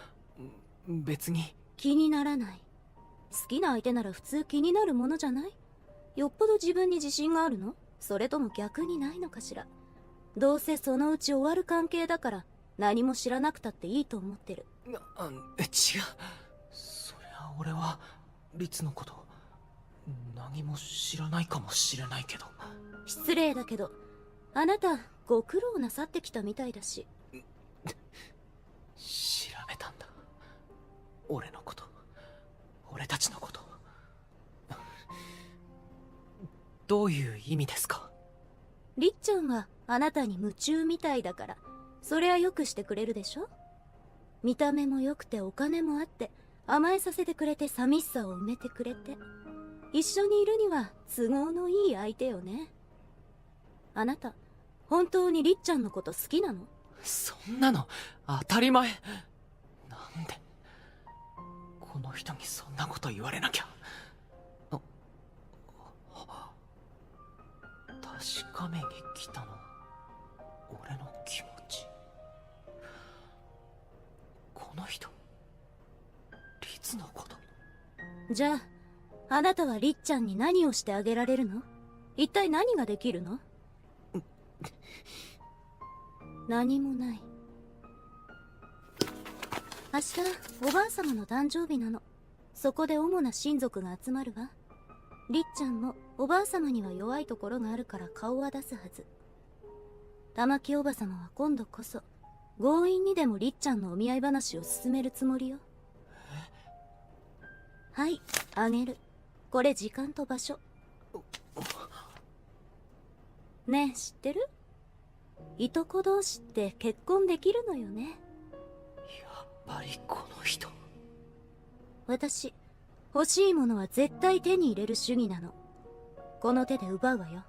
別に。気にならない。好きな相手なら普通気になるものじゃない？よっぽど自分に自信があるの？それとも逆にないのかしら。どうせそのうち終わる関係だから何も知らなくたっていいと思ってる。違う。そりゃ俺は律のこと何も知らないかもしれないけど。失礼だけど、あなたご苦労なさってきたみたいだし。調べたんだ。俺のこと、俺たちのこと。どういう意味ですか？りっちゃんはあなたに夢中みたいだから、それはよくしてくれるでしょ。見た目も良くてお金もあって、甘えさせてくれて寂しさを埋めてくれて、一緒にいるには都合のいい相手よね。あなた本当にりっちゃんのこと好きなの？そんなの当たり前。なんでこの人にそんなこと言われなきゃ。確かめに来たの俺の気持ち。この人律のこと。じゃああなたはりっちゃんに何をしてあげられるの？一体何ができるの？何もない。明日おばあ様の誕生日なの。そこで主な親族が集まるわ。りっちゃんもおばあ様には弱いところがあるから顔は出すはず。玉木おば様は今度こそ強引にでもりっちゃんのお見合い話を進めるつもりよ。はい、あげる。これ時間と場所。ねえ、知ってる？いとこ同士って結婚できるのよね。やっぱりこの人。私欲しいものは絶対手に入れる主義なの。この手で奪うわよ。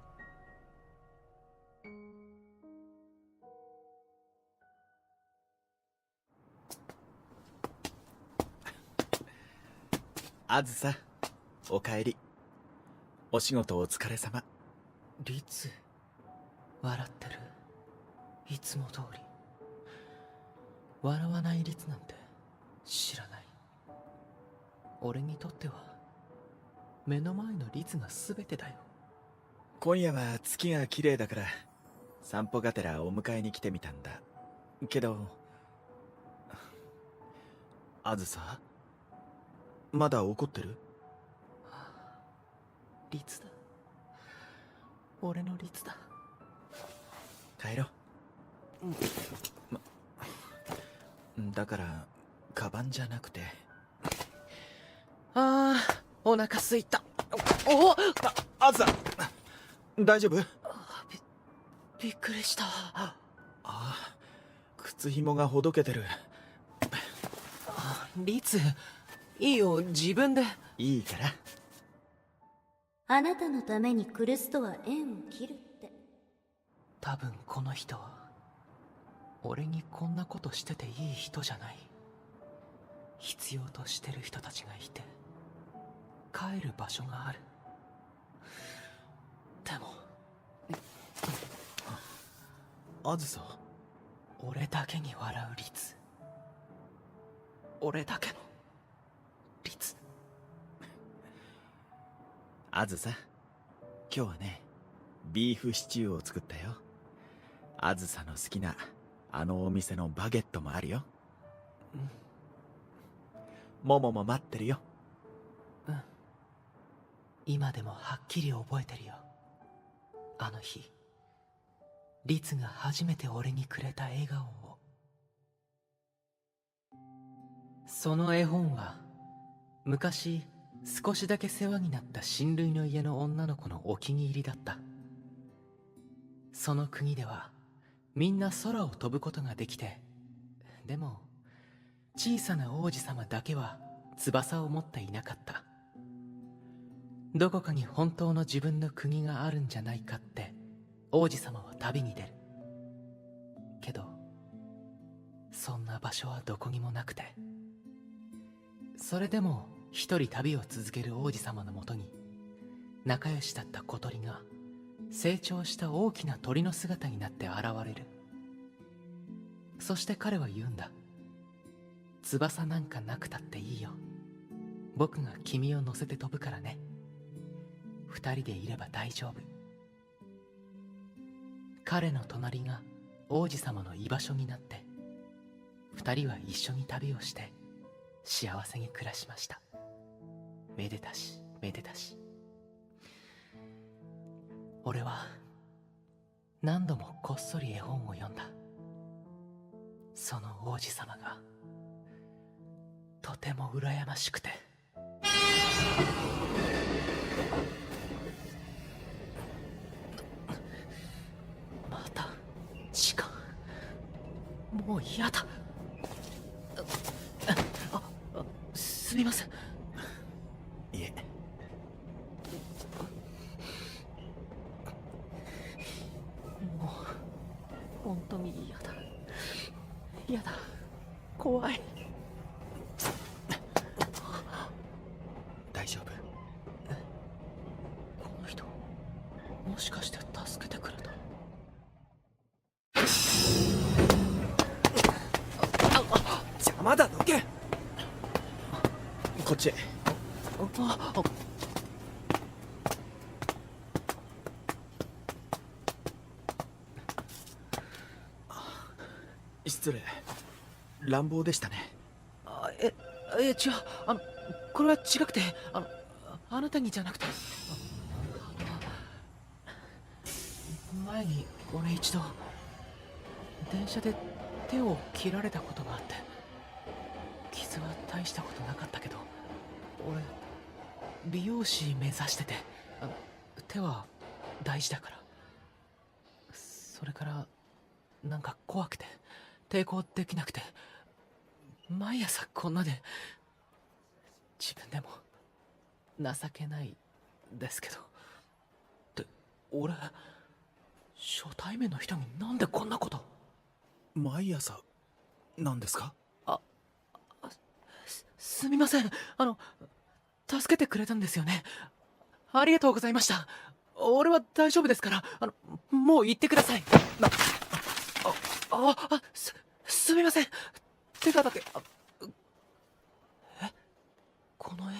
あずさ、おかえり。お仕事お疲れ様。律、笑ってる。いつも通り。笑わない律なんて知らない。俺にとっては目の前の律が全てだよ。今夜は月が綺麗だから散歩がてらお迎えに来てみたんだけど。あずさ、まだ怒ってる？律だ。俺の律だ。帰ろう。だからカバンじゃなくて。お腹すいた。あずさ、大丈夫？びっくりした。靴紐がほどけてる。律、いいよ、自分で。いいから。あなたのためにクルスとは縁を切るって。多分この人は俺にこんなことしてていい人じゃない。必要としてる人たちがいて帰る場所がある。でもあずさ、俺だけに笑う律。俺だけの律。あずさ、今日はね、ビーフシチューを作ったよ。あずさの好きなあのお店のバゲットもあるよ。ももも待ってるよ。今でもはっきり覚えてるよ。あの日律が初めて俺にくれた笑顔を。その絵本は昔少しだけ世話になった親類の家の女の子のお気に入りだった。その国ではみんな空を飛ぶことができて、でも小さな王子様だけは翼を持っていなかった。どこかに本当の自分の国があるんじゃないかって王子様は旅に出る。けどそんな場所はどこにもなくて、それでも一人旅を続ける王子様のもとに仲良しだった小鳥が成長した大きな鳥の姿になって現れる。そして彼は言うんだ。翼なんかなくたっていいよ。僕が君を乗せて飛ぶからね。二人でいれば大丈夫。彼の隣が王子様の居場所になって、二人は一緒に旅をして幸せに暮らしました。めでたしめでたし。俺は何度もこっそり絵本を読んだ。その王子様がとても羨ましくて。また時間、もう嫌だ。すみません。いえ。もう本当に嫌だ。嫌だ。怖い。大丈夫。この人、もしかして助けてくれた？邪魔だ、どけ。こっちへ。失礼。乱暴でしたね。違う。これは違くて、あなたにじゃなくて、前に俺一度電車で手を切られたことがあって、傷は大したことなかったけど、俺美容師目指してて、手は大事だから。それからなんか怖くて抵抗できなくて、毎朝こんなで。自分でも情けないですけど。って俺、初対面の人になんでこんなこと。毎朝なんですか？すみません。助けてくれたんですよね。ありがとうございました。俺は大丈夫ですから、もう行ってください。すみません。手がだけ。この絵、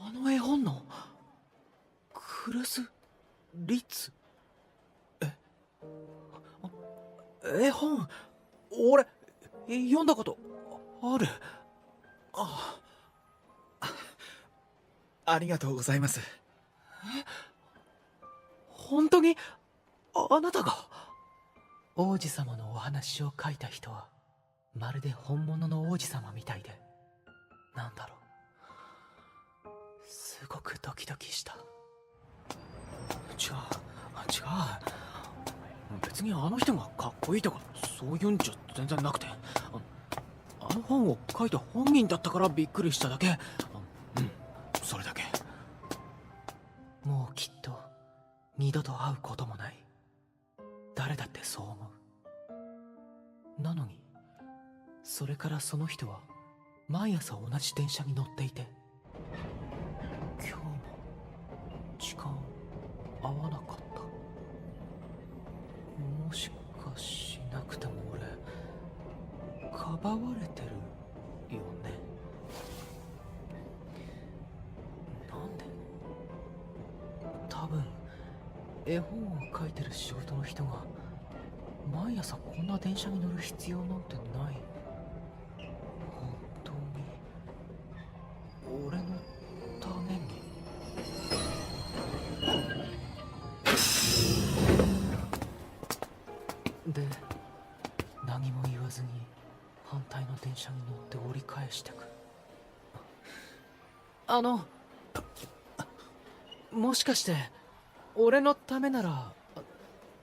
あの絵本のクルス・リッツ。絵本、俺読んだことある。ありがとうございます。本当にあなたが？王子様のお話を書いた人はまるで本物の王子様みたいで、なんだろう、すごくドキドキした。違う。別にあの人がかっこいいとかそういうんじゃ全然なくて、あの本を書いた本人だったからびっくりしただけ。それだけ。もうきっと二度と会うこともない。誰だってそう思う。なのにそれからその人は毎朝同じ電車に乗っていて、今日も時間合わなかった。もしかしなくても俺かばわれてるよね。なんで？多分絵本を書いてる仕事の人が毎朝こんな電車に乗る必要なんてない。本当に俺のために。で、何も言わずに反対の電車に乗って折り返してく。もしかして俺のためなら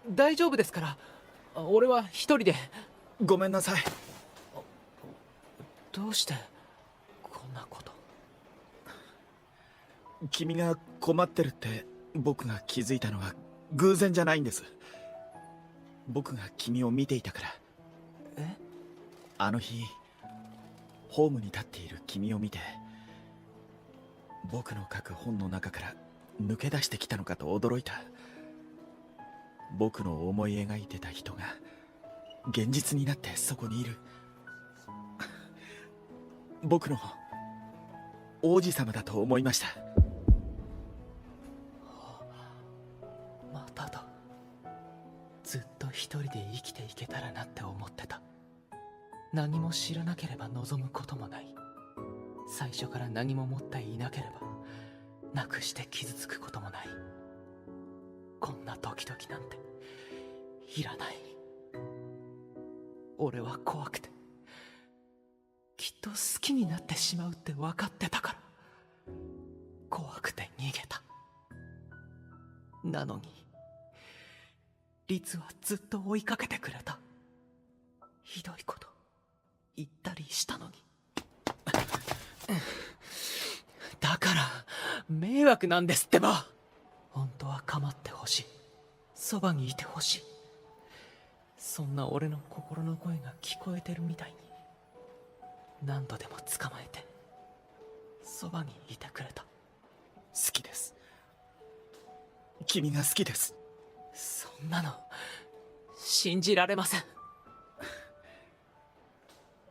大丈夫ですから。俺は一人で。ごめんなさい。どうしてこんなこと。君が困ってるって僕が気づいたのは偶然じゃないんです。僕が君を見ていたから。あの日ホームに立っている君を見て、僕の書く本の中から抜け出してきたのかと驚いた。僕の思い描いてた人が現実になってそこにいる。僕の王子様だと思いました。まただ。ずっと一人で生きていけたらなって思ってた。何も知らなければ望むこともない。最初から何も持っていなければなくして傷つくこともない。こんなドキドキなんていらない。俺は怖くて、きっと好きになってしまうって分かってたから、怖くて逃げた。なのにリツはずっと追いかけてくれた。ひどいこと言ったりしたのに。だから迷惑なんですってば。本当は構ってほしい。そばにいてほしい。そんな俺の心の声が聞こえてるみたいに何度でも捕まえてそばにいてくれた。好きです。君が好きです。そんなの信じられません。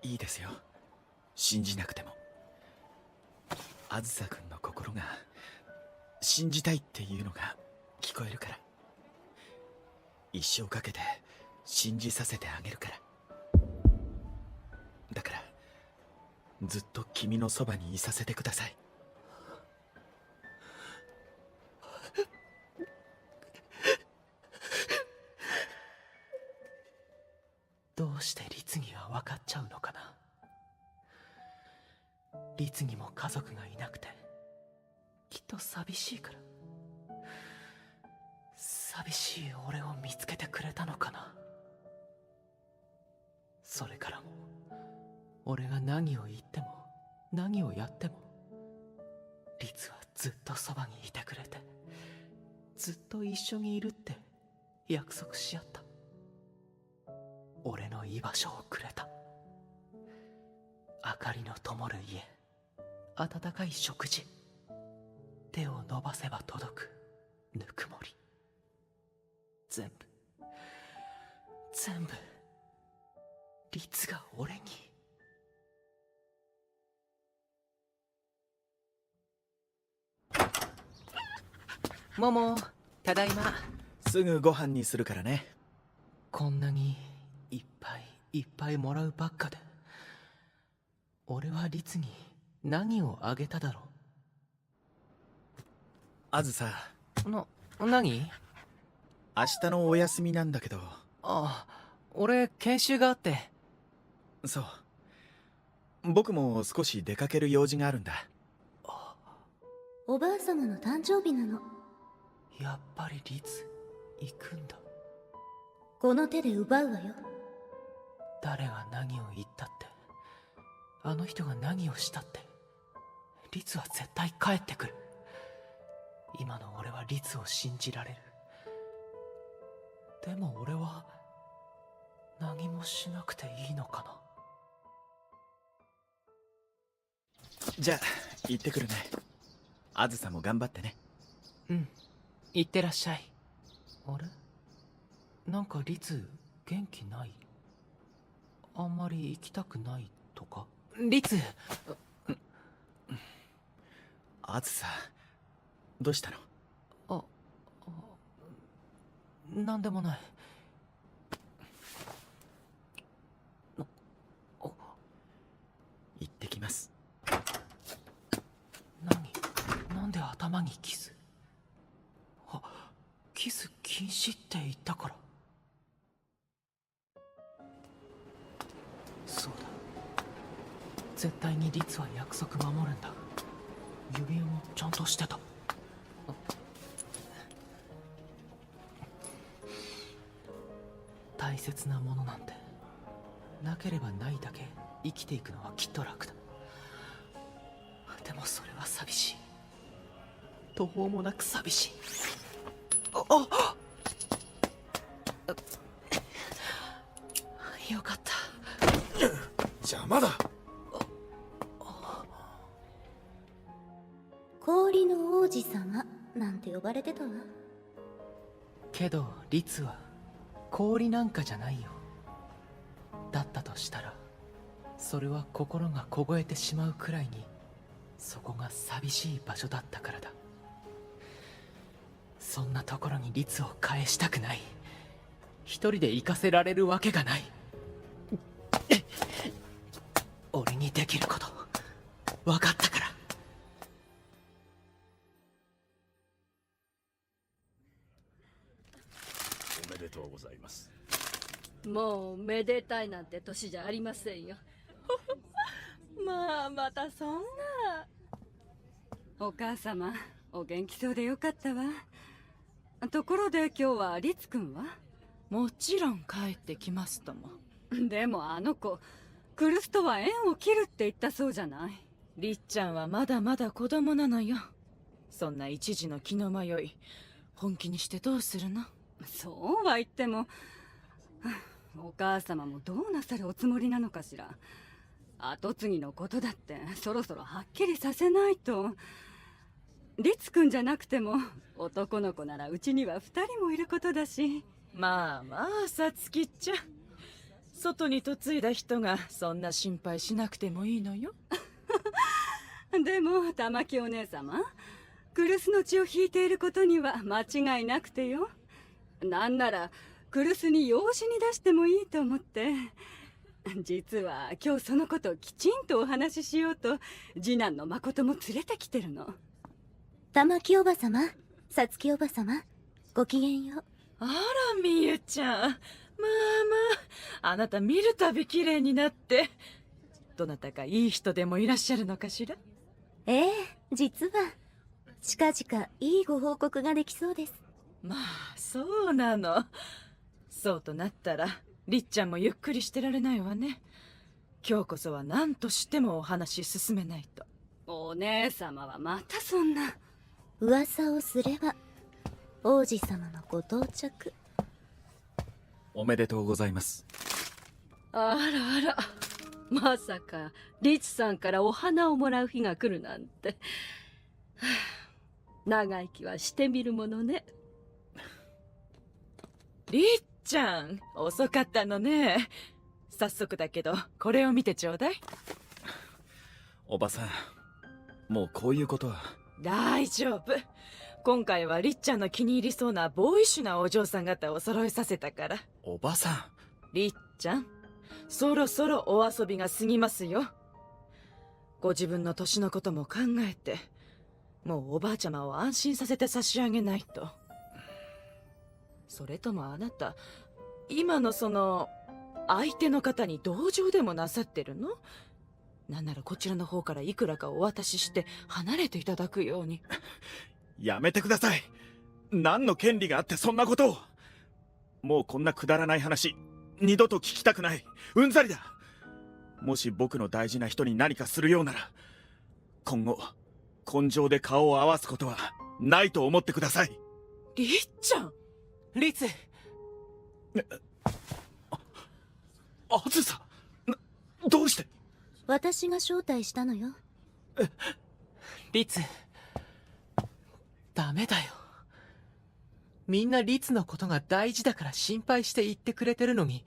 いいですよ、信じなくても。あずさくんの心が信じたいっていうのが聞こえるから、一生かけて信じさせてあげるから。だからずっと君のそばにいさせてください。どうして律儀は分かっちゃうのかな。律儀も家族がいなくてきっと寂しいから、寂しい俺を見つけてくれたのかな。それからも俺が何を言っても何をやっても律はずっとそばにいてくれて、ずっと一緒にいるって約束し合った。俺の居場所をくれた。明かりの灯る家、温かい食事、手を伸ばせば届くぬくもり、全部律が俺に。もも、ただいま。すぐご飯にするからね。こんなにいっぱいもらうばっかで俺は律に何をあげただろう。あずさ。何？明日のお休みなんだけど。あ、俺研修があって。そう。僕も少し出かける用事があるんだ。おばあ様の誕生日なの。やっぱり律行くんだ。この手で奪うわよ。誰が何を言ったって、あの人が何をしたって、律は絶対帰ってくる。今の俺は律を信じられる。でも俺は何もしなくていいのかな。じゃあ行ってくるね。あずさも頑張ってね。うん、行ってらっしゃい。あれ、なんか律元気ない？あんまり行きたくないとか？律！あずさ、どうしたの？なんでもない。行ってきます。なんで頭にキス？キス禁止って言ったから。そうだ、絶対に律は約束守るんだ。指輪もちゃんとしてた。大切なものなんてなければないだけ生きていくのはきっと楽だ。でもそれは寂しい。途方もなく寂しい。よかった。邪魔だ。氷の王子様なんて呼ばれてたわ。けど律は氷なんかじゃないよ。だったとしたらそれは心が凍えてしまうくらいにそこが寂しい場所だったからだ。そんなところに律を返したくない。一人で行かせられるわけがない。俺にできること分かったから。おめでとうございます。もうめでたいなんて年じゃありませんよ。まあまたそんな。お母様お元気そうでよかったわ。ところで今日は律くんは？もちろん帰ってきますとも。でもあの子クルスとは縁を切るって言ったそうじゃない。りっちゃんはまだまだ子供なのよ。そんな一時の気の迷い本気にしてどうするの？そうは言ってもお母様もどうなさるおつもりなのかしら。跡継ぎのことだってそろそろはっきりさせないと。律くんじゃなくても男の子ならうちには2人もいることだし。まあまあさつきちゃん、外に嫁いだ人がそんな心配しなくてもいいのよ。でも玉木お姉様、クルスの血を引いていることには間違いなくてよ。なんならクルスに養子に出してもいいと思って。実は今日そのことをきちんとお話ししようと次男の誠も連れてきてるの。玉木おばさま、さつきおばさま、ごきげんよう。あらみゆちゃん、まあまあ、あなた見るたび綺麗になって。どなたかいい人でもいらっしゃるのかしら？ええ、実は近々いいご報告ができそうです。まあそうなの。そうとなったらりっちゃんもゆっくりしてられないわね。今日こそは何としてもお話進めないと。お姉様はまたそんな。噂をすれば王子様のご到着。おめでとうございます。あらあら、まさか律さんからお花をもらう日が来るなんて。はあ、長生きはしてみるものね。りっちゃん、遅かったのね。早速だけどこれを見てちょうだい。おばさん、もうこういうことは。大丈夫。今回はりっちゃんの気に入りそうなボーイッシュなお嬢さん方を揃えさせたから。おばさん。りっちゃん、そろそろお遊びが過ぎますよ。ご自分の年のことも考えて、もうおばあちゃまを安心させて差し上げないと。それともあなた、今のその相手の方に同情でもなさってるの？なんならこちらの方からいくらかお渡しして離れていただくように。やめてください。何の権利があってそんなことを。もうこんなくだらない話二度と聞きたくない。うんざりだ。もし僕の大事な人に何かするようなら、今後根性で顔を合わすことはないと思ってください。りっちゃん、律。あずさ、どうして？私が招待したのよ。律、ダメだよ。みんな律のことが大事だから心配して言ってくれてるのに、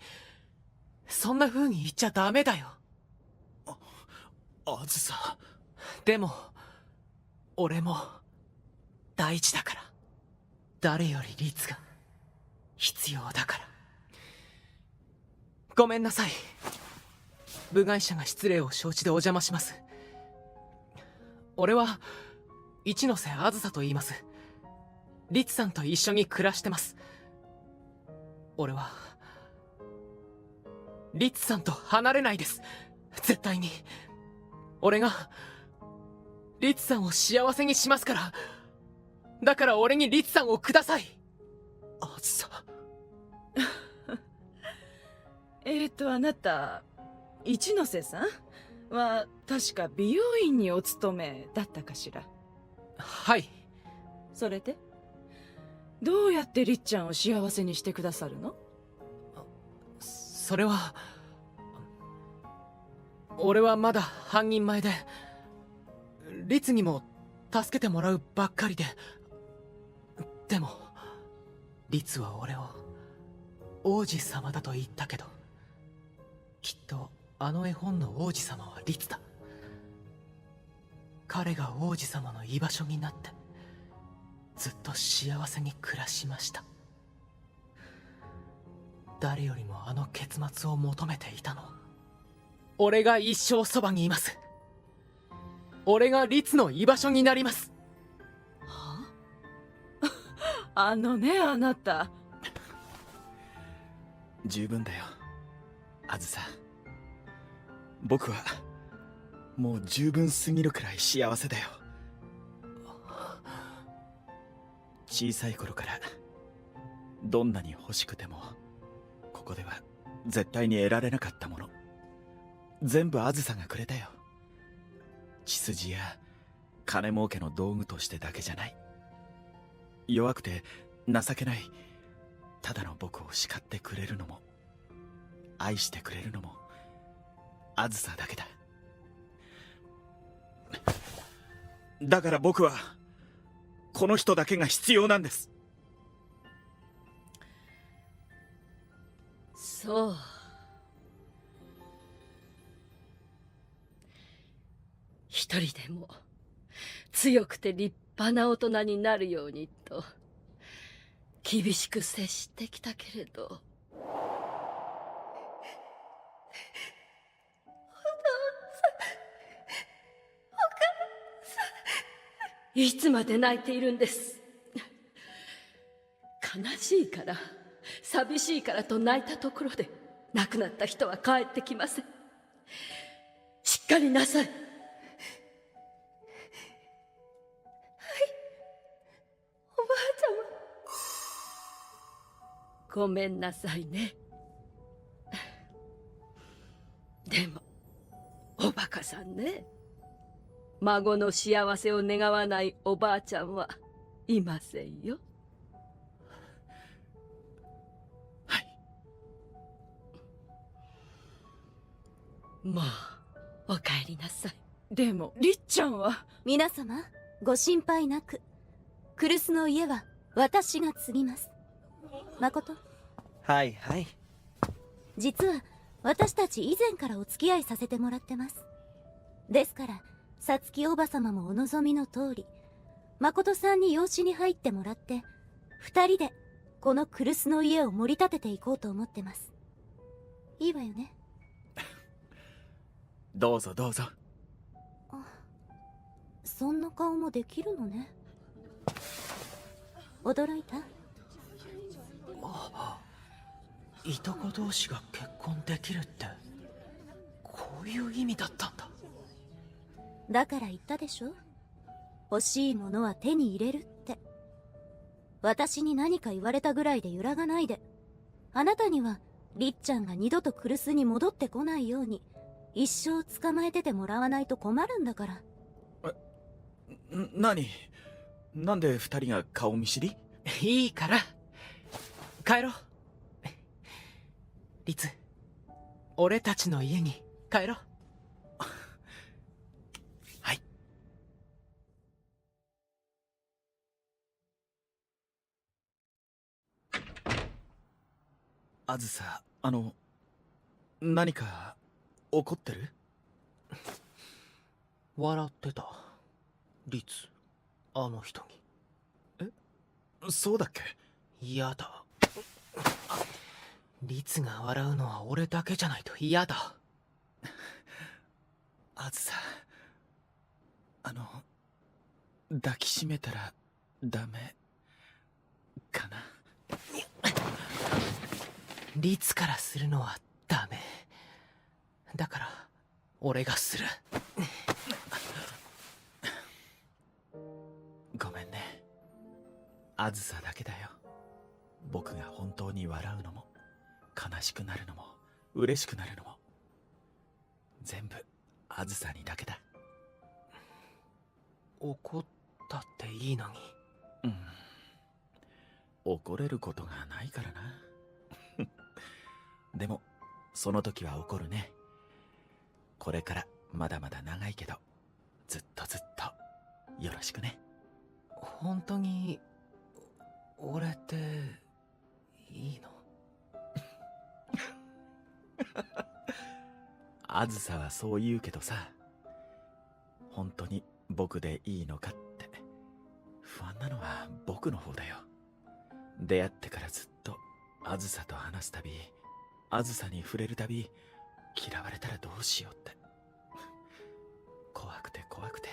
そんな風に言っちゃダメだよ。あずさ。でも俺も大事だから。誰より律が必要だから。ごめんなさい。部外者が失礼を承知でお邪魔します。俺は一ノ瀬あずさと言います。律さんと一緒に暮らしてます。俺は律さんと離れないです。絶対に。俺が律さんを幸せにしますから。だから俺に律さんをください。あずさ。あなた一ノ瀬さんは確か美容院にお勤めだったかしら？はい。それでどうやってりっちゃんを幸せにしてくださるの？それは俺はまだ半人前で、律にも助けてもらうばっかりで。でも律は俺を王子様だと言ったけど、きっとあの絵本の王子様は律だ。彼が王子様の居場所になってずっと幸せに暮らしました。誰よりもあの結末を求めていたの。俺が一生そばにいます。俺が律の居場所になります。はあのね、あなた。十分だよ、あずさ。僕はもう十分すぎるくらい幸せだよ。小さい頃からどんなに欲しくてもここでは絶対に得られなかったもの、全部あずさがくれたよ。血筋や金儲けの道具としてだけじゃない。弱くて情けないただの僕を叱ってくれるのも愛してくれるのもあずさだけだ。だから僕はこの人だけが必要なんです。そう。一人でも強くて立派な大人になるようにと厳しく接してきたけれど、いつまで泣いているんです。悲しいから寂しいからと泣いたところで亡くなった人は帰ってきません。しっかりなさい。おばあちゃま、ごめんなさいね。でもおバカさんね。孫の幸せを願わないおばあちゃんはいませんよ。はい。もうお帰りなさい。でもりっちゃんは。皆様ご心配なく、来栖の家は私が継ぎます。誠。はいはい。実は私たち以前からお付き合いさせてもらってます。ですからさつきおばさまもお望みの通り、誠さんに養子に入ってもらって二人でこの来栖の家を盛り立てていこうと思ってます。いいわよね。どうぞどうぞ。そんな顔もできるのね。驚いた？いとこ同士が結婚できるってこういう意味だったんだ。だから言ったでしょ、欲しいものは手に入れるって。私に何か言われたぐらいで揺らがないで。あなたにはりっちゃんが二度と来栖に戻ってこないように一生捕まえててもらわないと困るんだから。何？なんで二人が顔見知り？いいから帰ろう。律、俺たちの家に帰ろう。はい。あずさ、何か怒ってる？笑ってた律、あの人に。そうだっけ？嫌だ。律が笑うのは俺だけじゃないと嫌だ。あずさ、抱きしめたらダメかな？律からするのはダメだから俺がする。ごめんね、あずさだけだよ。僕が本当に笑うのも悲しくなるのも嬉しくなるのも全部あずさにだけだ。怒ったっていいのに。うん、怒れることがないからな。でもその時は怒るね。これからまだまだ長いけどずっとずっとよろしくね。本当に俺っていいの？あずさはそう言うけどさ、本当に僕でいいのかって。不安なのは僕の方だよ。出会ってからずっとあずさと話すたび、あずさに触れるたび、嫌われたらどうしようって。怖くて怖くて。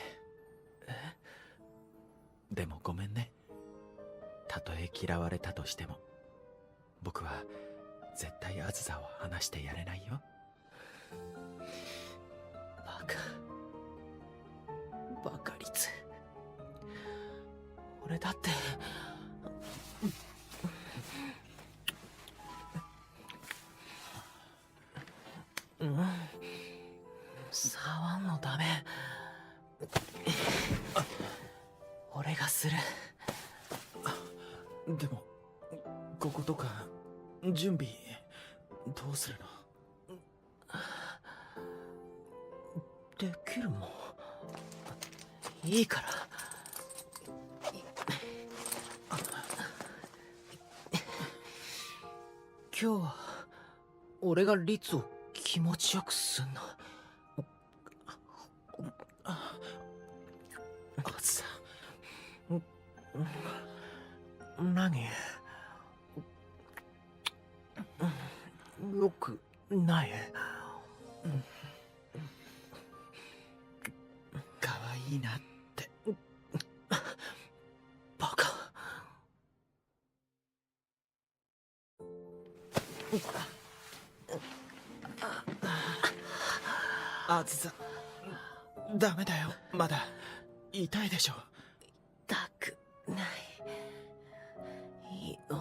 でもごめんね。たとえ嫌われたとしても、僕は絶対あずさを話してやれないよ。バカ率。俺だって触んのダメ。俺がする。でもこことか準備どうするの？できるもん。いいから。今日は俺がリツを気持ちよくすんの。あずさ。何？よくない。かわいいなって。バカ。あずさ、ダメだよ。まだ痛いでしょ。痛くない。いいの。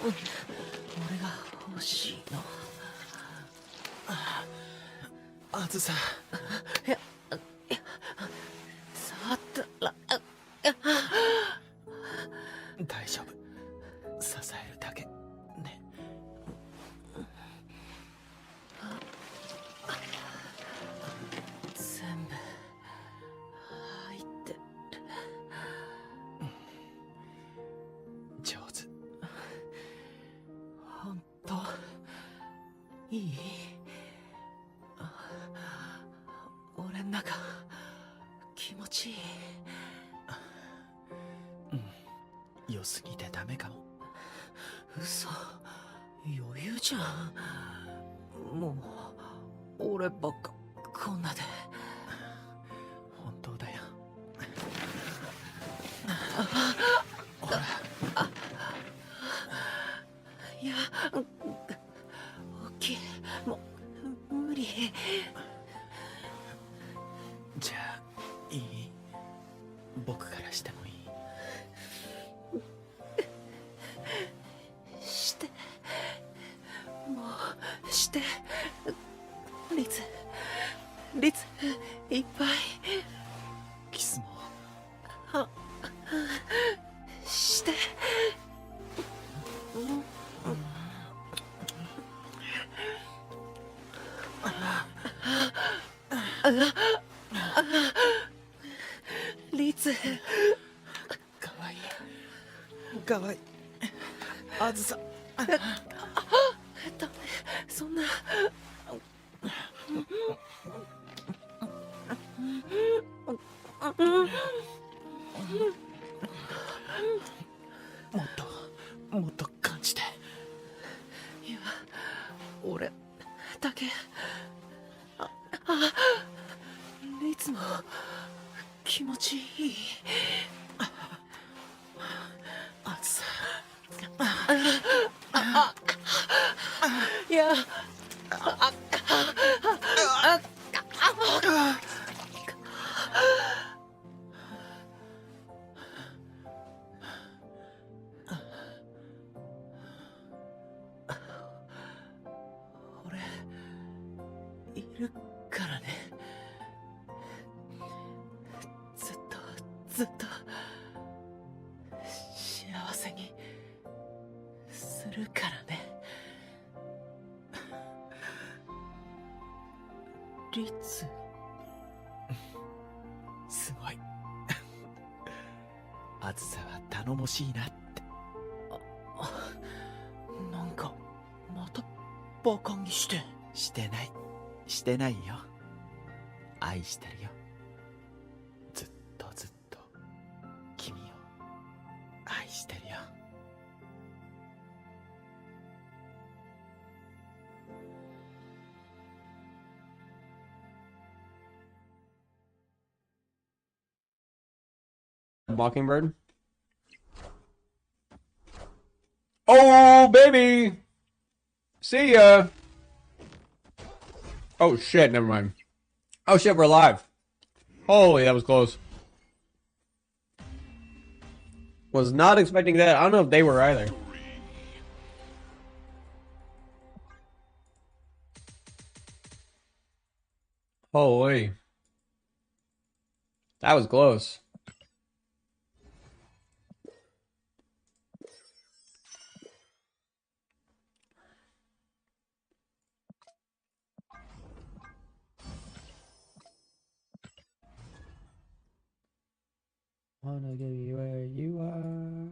俺が欲しいの。あずさ。いや触ったら大丈夫。支えるだけね。全部入ってる。上手。ほんといい？俺ん中気持ちいい。良すぎてダメかも。嘘、余裕じゃん。もう俺ばっかこんなで。本当だよ。ほら。いや、大きい。もう無理。じゃあいい？僕からしてもいい？してもうしてリツいっぱいキスもしてリツかわいいかわいい。あずさ。ダメ、そんな。もっと感じて。いや、俺だけ。いつも気持ちいい。あずさ。いや。俺いるからね。ずっと幸せにするからね。リツ。すごい。あずさは頼もしいなって。なんかまたバカにして。してないよ。愛してるよ。Mockingbird. Oh, baby! See ya! Oh, shit, never mind. Oh, shit, we're live. Holy, that was close. Was not expecting that. I don't know if they were either. Holy. That was close. Wanna get you where you are.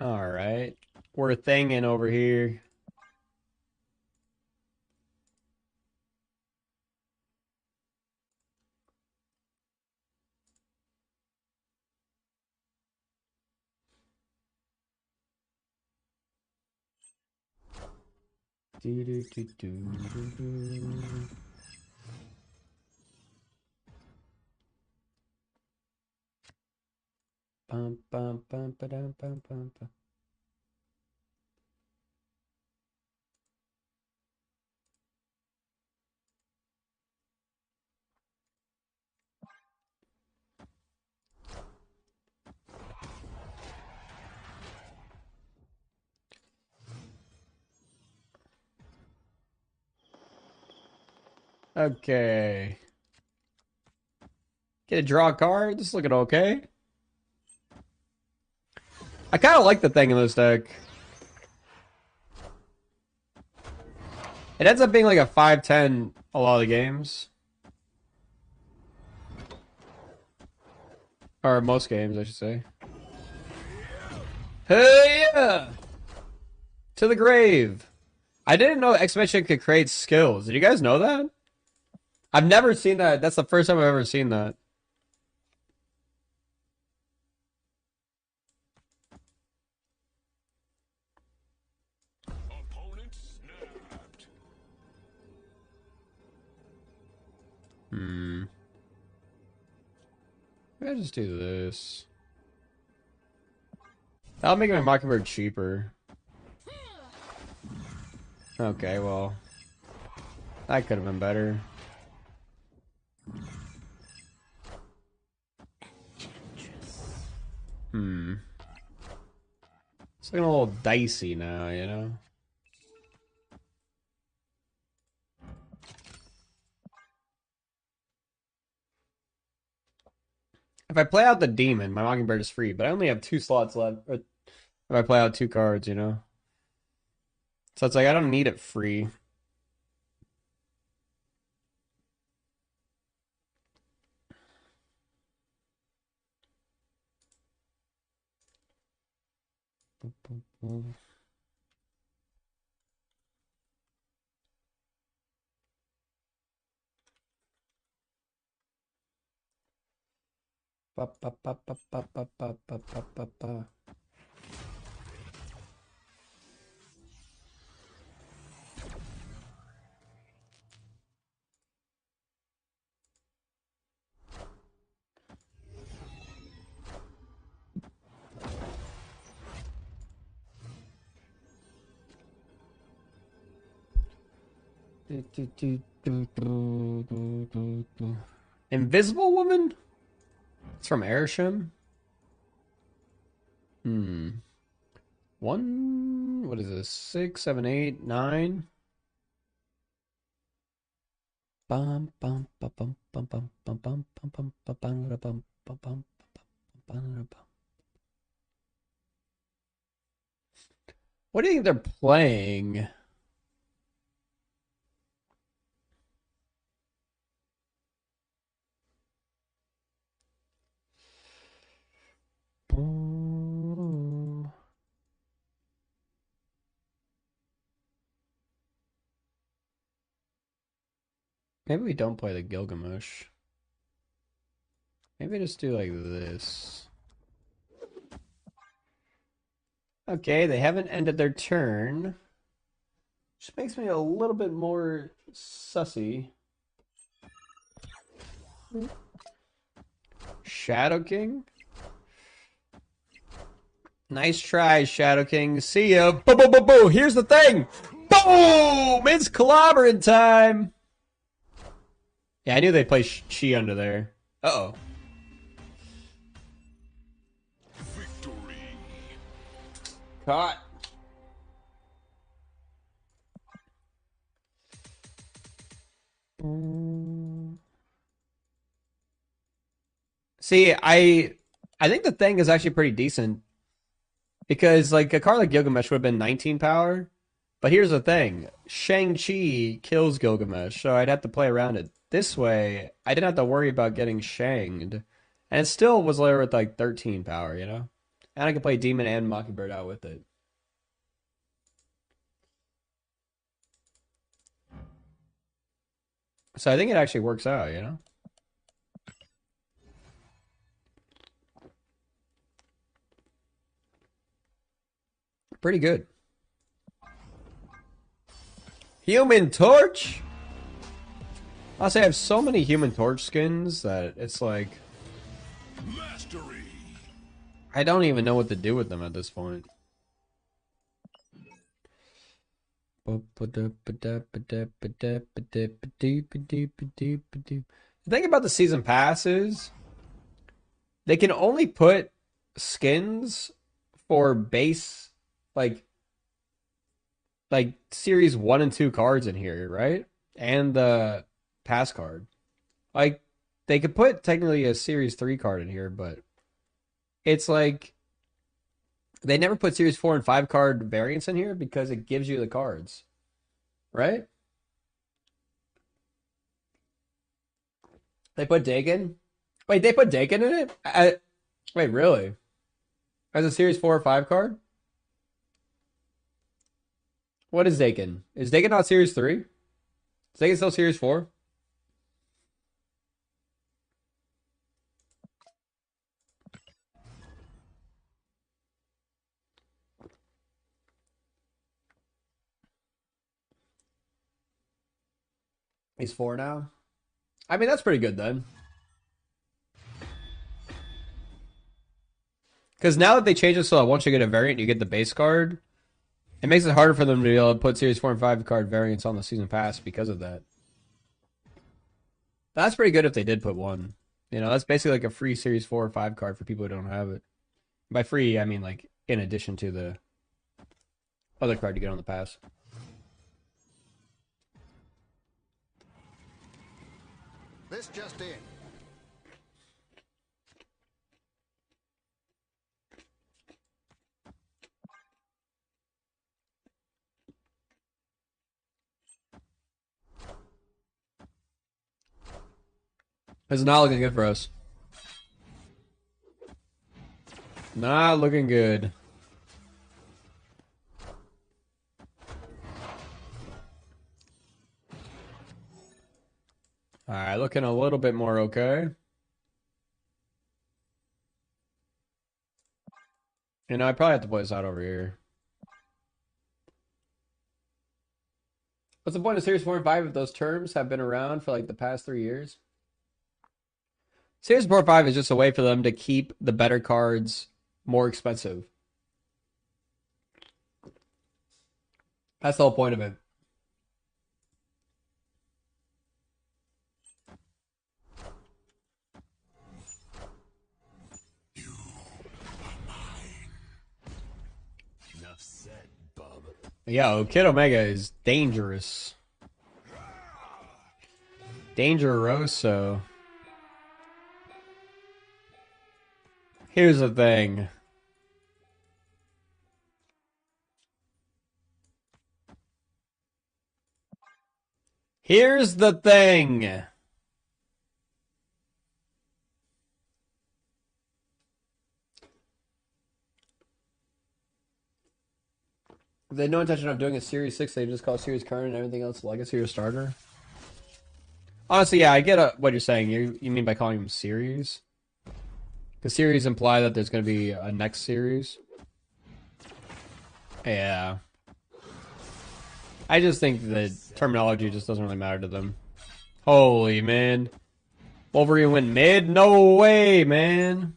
All right. We're thinging over here. Do, do, do, do, do, do. Bum, bum, bum, ba-dum, bum, bum, bum. Okay. Get a draw card. This is looking okay. I kind of like the thing in this deck. It ends up being like a 5-10 a lot of the games. Or most games, I should say. Hey, yeah! To the grave. I didn't know X-Mission could create skills. Did you guys know that? I've never seen that. That's the first time I've ever seen that. Maybe I just do this. That'll make my Mockingbird cheaper. Okay, well. That could have been better. It's looking a little dicey now, you know? If I play out the demon, my Mockingbird is free, but I only have 2 slots left. If I play out 2 cards, you know? So it's like, I don't need it free. Invisible Woman? It's from Airsham? What is this? 6, 7, 8, 9? Bum bum bum bum bum bum bum bum bum bum bum bum bum bum bum bum. What do you think they're playing? Maybe we don't play the Gilgamesh. Maybe just do like this. Okay, they haven't ended their turn. Which makes me a little bit more sussy. Shadow King? Nice try, Shadow King. See ya. Boo, boo, boo, boo. Here's the thing. Boom! It's clobbering time. Yeah, I knew they'd play Chi under there. Uh-oh. Victory. Caught. See, I think the thing is actually pretty decent. Because, like, a card like Gilgamesh would have been 19 power. But here's the thing. Shang-Chi kills Gilgamesh, so I'd have to play around it. This way, I didn't have to worry about getting shanged. And it still was later with, like, 13 power, you know? And I could play Demon and Mockingbird out with it. So I think it actually works out, you know? Pretty good. Human Torch? I'll say I have so many Human Torch skins that it's like... Mastery. I don't even know what to do with them at this point. The thing about the season pass is they can only put skins for base like series 1 and 2 cards in here, right? And the pass card. Like they could put technically a series 3 card in here, but it's like they never put series 4 and 5 card variants in here because it gives you the cards. Right? They put Dagon? Wait, they put Dagon in it? Wait, really? As a series 4 or 5 card? What is Dagon? Is Dagon not series 3? Is Dagon still series 4? He's 4 now? I mean, that's pretty good then. Because now that they changed it so that once you get a variant, you get the base card, it makes it harder for them to be able to put Series 4 and 5 card variants on the Season Pass because of that. That's pretty good if they did put one. You know, that's basically like a free Series 4 or 5 card for people who don't have it. By free, I mean like in addition to the other card you get on the pass. This just in. It's not looking good for us. Not looking good. Alright, looking a little bit more okay. You know, I probably have to play this out over here. What's the point of Series 4 and 5 if those terms have been around for like the past 3 years? Series 4 and 5 is just a way for them to keep the better cards more expensive. That's the whole point of it. Yo, Kid Omega is dangerous. Dangeroso. Here's the thing. Here's the thing. They had no intention of doing a Series 6. They just call it Series Current and everything else Legacy or Starter. Honestly, yeah, I get what you're saying. You mean by calling them Series? Because Series imply that there's going to be a next series. Yeah. I just think the terminology just doesn't really matter to them. Holy man. Wolverine went mid? No way, man.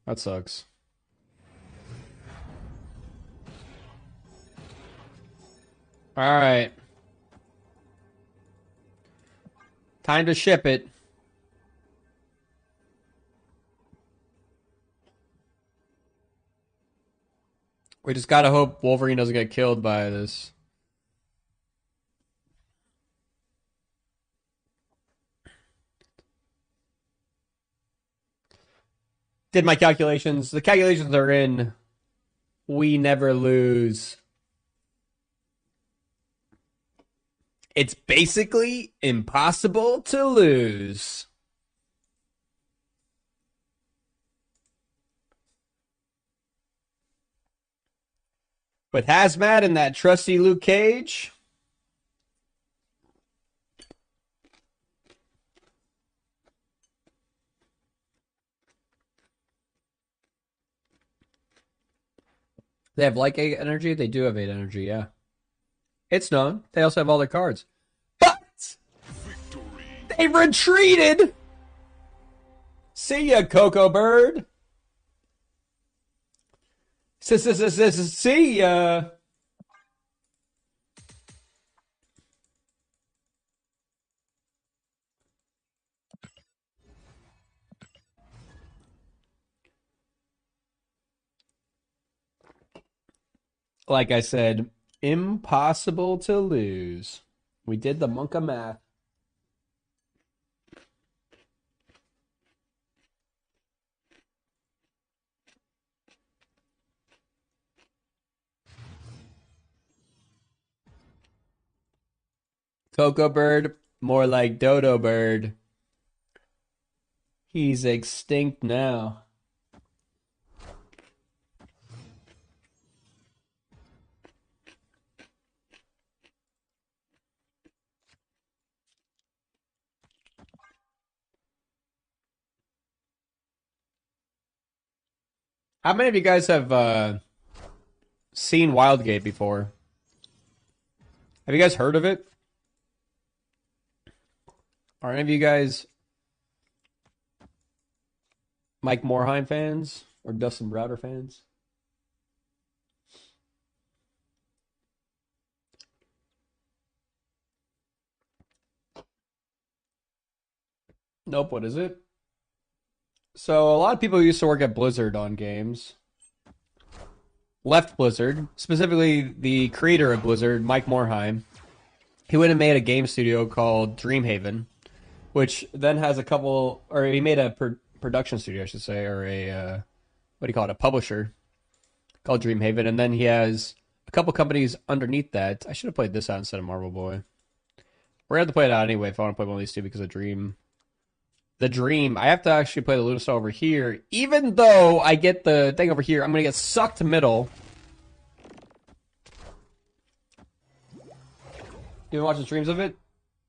That sucks. Alright. Time to ship it. We just gotta hope Wolverine doesn't get killed by this. Did my calculations. The calculations are in. We never lose. It's basically impossible to lose. With Hazmat and that trusty Luke Cage. They have like 8 energy? They do have 8 energy, yeah. It's known. They also have all their cards. But they retreated! See ya, Coco Bird. See ya. Like I said, impossible to lose. We did the monka math. Coco Bird, more like Dodo Bird. He's extinct now. How many of you guys have seen Wildgate before? Have you guys heard of it? Are any of you guys Mike Morhaime fans or Dustin Browder fans? Nope, what is it? So a lot of people used to work at Blizzard on games. Left Blizzard, specifically the creator of Blizzard, Mike Morhaime. He went and made a game studio called Dreamhaven, which then has a couple, or he made a production studio, I should say, or a, what do you call it, a publisher called Dreamhaven, and then he has a couple companies underneath that. I should have played this out instead of Marble Boy. We're going to have to play it out anyway if I want to play one of these two because of Dream. The Dream. I have to actually play the Luna Star over here. Even though I get the thing over here, I'm going to get sucked to middle. You been watching streams of it?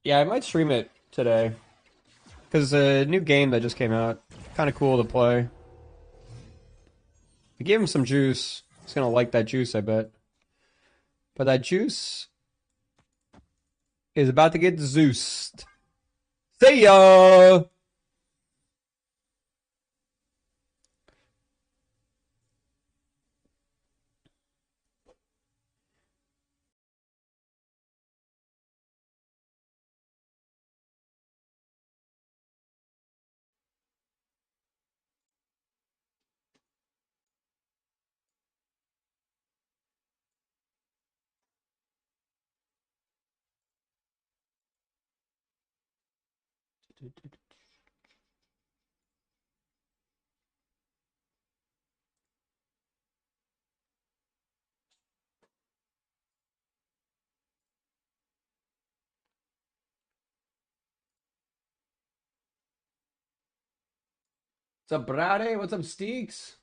Yeah, I might stream it today. Because a new game that just came out. Kind of cool to play. I gave him some juice. He's going to like that juice, I bet. But that juice is about to get Zeused. See ya! What's up, Brade? What's up, Steeks?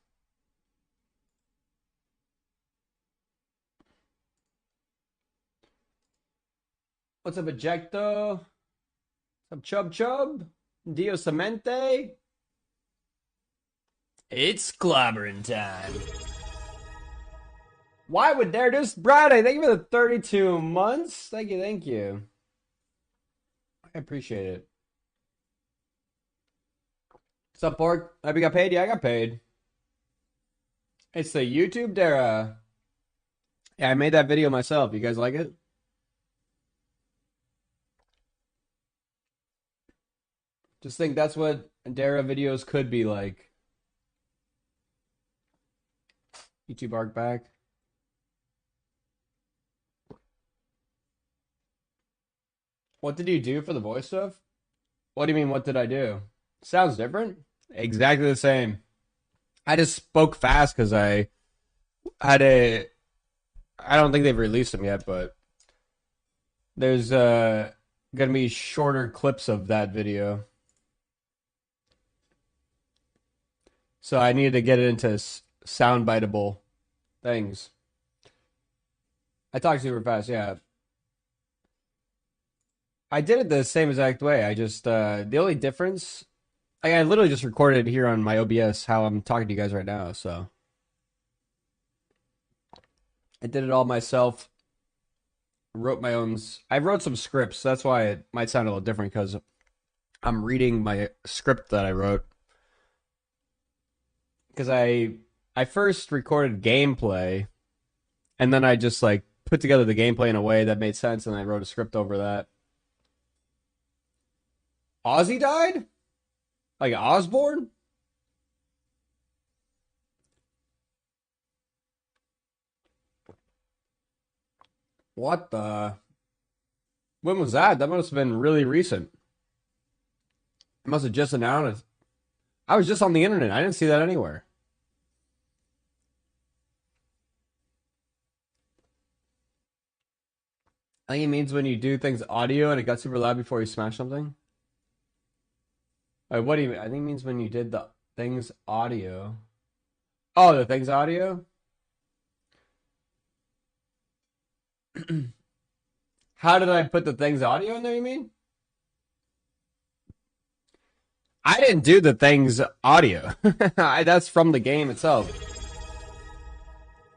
What's up, Ejecto? What's up, Chub Chub? Dio Cemente? It's clobbering time. Why would Dare do this? Friday, thank you for the 32 months. Thank you, thank you. I appreciate it. What's up, Borg? Have you got paid? Yeah, I got paid. It's the YouTube Dara. Yeah, I made that video myself. You guys like it? Just think that's what Dara videos could be like. YouTube arc back. What did you do for the voice stuff? What do you mean, what did I do? Sounds different? Exactly the same. I just spoke fast because I had a... I don't think they've released them yet, but there's going to be shorter clips of that video. So I needed to get it into soundbiteable things. I talk super fast, yeah. I did it the same exact way. I just, the only difference, I literally just recorded it here on my OBS how I'm talking to you guys right now, so. I did it all myself. Wrote my own, I wrote some scripts. That's why it might sound a little different because I'm reading my script that I wrote. Because I first recorded gameplay, and then I just like put together the gameplay in a way that made sense, and I wrote a script over that. Ozzy died? Like Osborne? What the? When was that? That must have been really recent. It must have just announced. I was just on the internet. I didn't see that anywhere. I think it means when you do things audio and it got super loud before you smash something. What do you mean? I think it means when you did the things audio. Oh, the things audio? How did I put the things audio in there, you mean? I didn't do the things audio. That's from the game itself.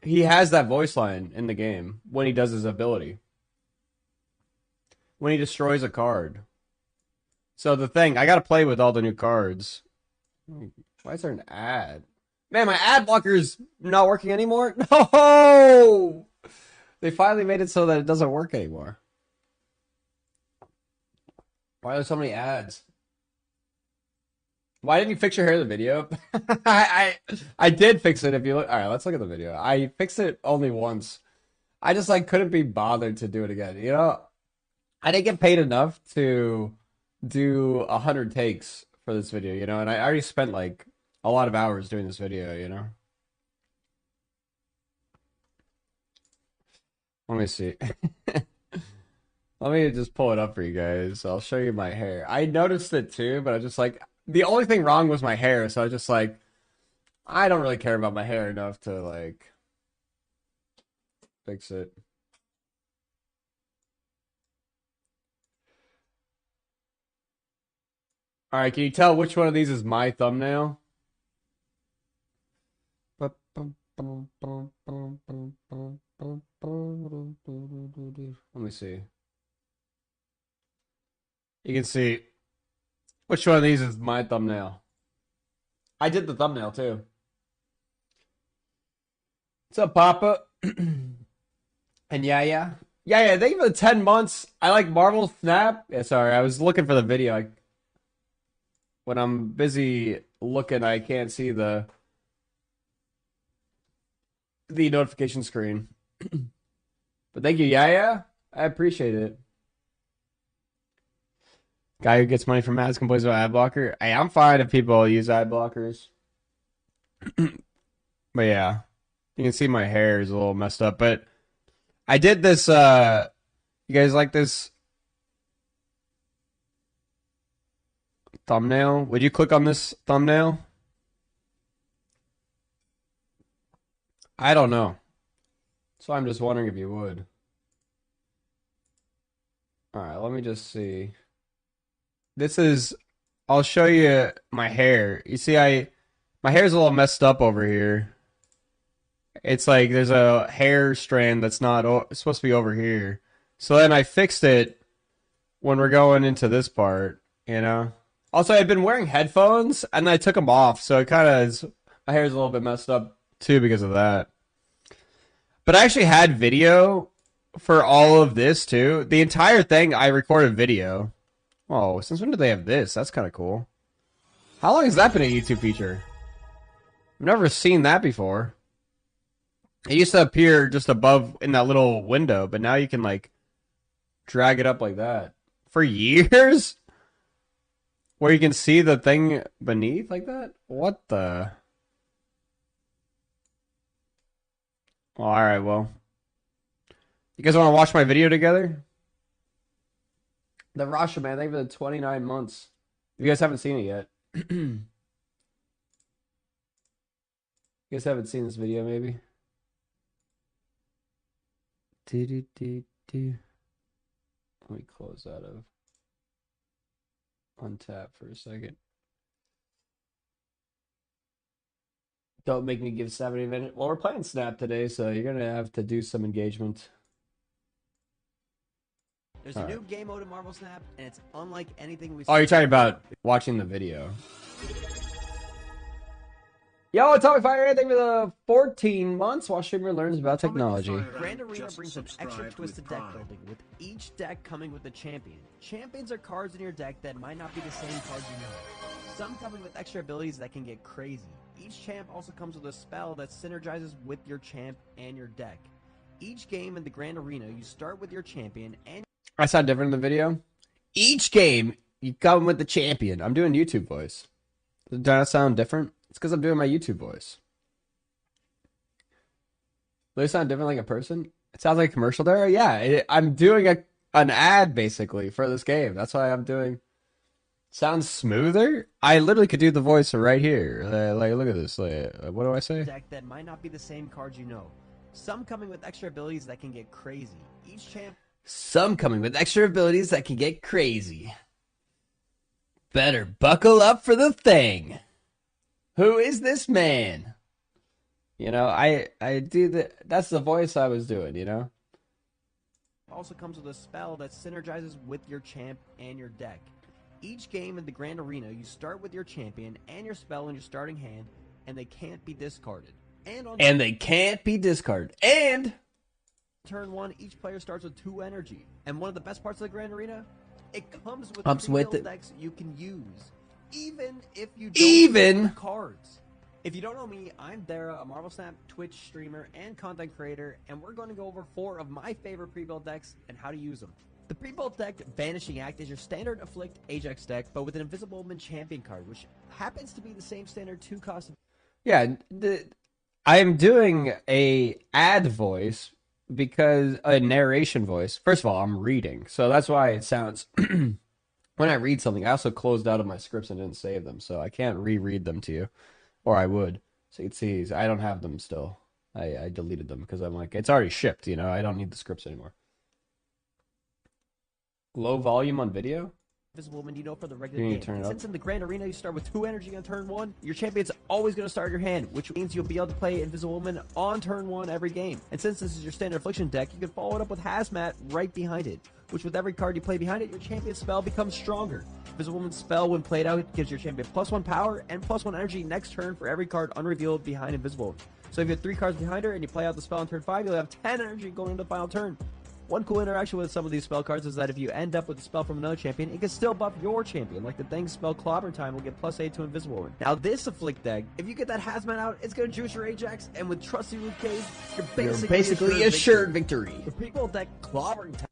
He has that voice line in the game when he does his ability. When he destroys a card. So the thing, I gotta play with all the new cards. Why is there an ad? Man, my ad blocker's not working anymore? No! They finally made it so that it doesn't work anymore. Why are there so many ads? Why didn't you fix your hair in the video? I did fix it if you look. Alright, let's look at the video. I fixed it only once. I just like couldn't be bothered to do it again. You know, I didn't get paid enough to do 100 takes for this video, you know, and I already spent like a lot of hours doing this video, you know. Let me see. Let me just pull it up for you guys. I'll show you my hair. I noticed it too, but I was just like, the only thing wrong was my hair, so I was just like, I don't really care about my hair enough to like fix it. Alright, can you tell which one of these is my thumbnail? Let me see. You can see which one of these is my thumbnail. I did the thumbnail too. What's up, Papa? And yeah, thank you for the 10 months. I like Marvel Snap. Yeah, sorry, I was looking for the video. When I'm busy looking, I can't see the notification screen. But thank you, Yaya. I appreciate it. Guy who gets money from ads complains about ad blocker. Hey, I'm fine if people use ad blockers. But yeah, you can see my hair is a little messed up. But I did this. You guys like this thumbnail? Would you click on this thumbnail? I don't know. So I'm just wondering if you would. Alright, let me just see. This is... I'll show you my hair. You see, my hair's a little messed up over here. It's like there's a hair strand that's not supposed to be over here. So then I fixed it when we're going into this part, you know? Also, I'd been wearing headphones, and I took them off, so it kind of is... My hair's a little bit messed up, too, because of that. But I actually had video for all of this, too. The entire thing, I recorded video. Oh, since when did they have this? That's kind of cool. How long has that been a YouTube feature? I've never seen that before. It used to appear just above in that little window, but now you can, like, drag it up like that. For years? Where you can see the thing beneath like that? What the... Well, alright, well. You guys want to watch my video together? The Rasha, man, they've been 29 months. You guys haven't seen it yet. You guys haven't seen this video, maybe? Let me close out of untap for a second. Don't make me give 70 minutes. Well, we're playing Snap today, so you're going to have to do some engagement. There's a new game mode in Marvel Snap, and it's unlike anything we've Oh, you're talking about watching the video. Yo, Atomic Fire, thank you for the 14 months while streamer learns about technology. Grand Arena brings an extra twist to deck building, with each deck coming with a champion. Champions are cards in your deck that might not be the same cards you know. Some coming with extra abilities that can get crazy. Each champ also comes with a spell that synergizes with your champ and your deck. Each game in the Grand Arena, you start with your champion and... I sound different in the video. Each game, you come with the champion. I'm doing YouTube voice. Does that sound different? It's because I'm doing my YouTube voice. Do I sound different like a person? It sounds like a commercial there? Yeah, I'm doing an ad, basically, for this game. That's why I'm doing... Sounds smoother? I literally could do the voice right here. Like, look at this. Like, what do I say? Deck that might not be the same cards you know. Some coming with extra abilities that can get crazy. Each champ... Some coming with extra abilities that can get crazy. Better buckle up for the thing. Who is this man? You know, I do that's the voice I was doing, you know? Also comes with a spell that synergizes with your champ and your deck. Each game in the Grand Arena, you start with your champion and your spell in your starting hand, and they can't be discarded. And they can't be discarded. And turn 1, each player starts with 2 energy. And one of the best parts of the Grand Arena, it comes with pre-built decks you can use, even if you don't have the cards. If you don't know me, I'm Dara, a Marvel Snap Twitch streamer and content creator, and we're going to go over 4 of my favorite pre-built decks and how to use them. The pre-built deck, Vanishing Act, is your standard Afflict Ajax deck, but with an Invisible Woman champion card, which happens to be the same standard 2 cost. yeah, I'm doing a ad voice because a narration voice. First of all, I'm reading, so that's why it sounds when I read something. I also closed out of my scripts and didn't save them, so I can't reread them to you, or I would. So you can see I don't have them still. I deleted them because I'm like, it's already shipped, you know. I don't need the scripts anymore. Low volume on video? Invisible Woman, you know, for the regular game. Turn it Since in the Grand Arena you start with 2 energy on turn 1, your champion's always going to start your hand, which means you'll be able to play Invisible Woman on turn 1 every game. And since this is your standard Affliction deck, you can follow it up with Hazmat right behind it, which with every card you play behind it, your champion's spell becomes stronger. Invisible Woman's spell, when played out, gives your champion +1 power and +1 energy next turn for every card unrevealed behind Invisible Woman. So if you have 3 cards behind her and you play out the spell on turn 5, you'll have 10 energy going into the final turn. One cool interaction with some of these spell cards is that if you end up with a spell from another champion, it can still buff your champion, like the Thing spell Clobber Time will get +8 to Invisible Woman. Now this Afflict deck, if you get that Hazmat out, it's going to juice your Ajax, and with Trusty Luke Cage, you're basically assured victory. The prequel deck Clobbering Time.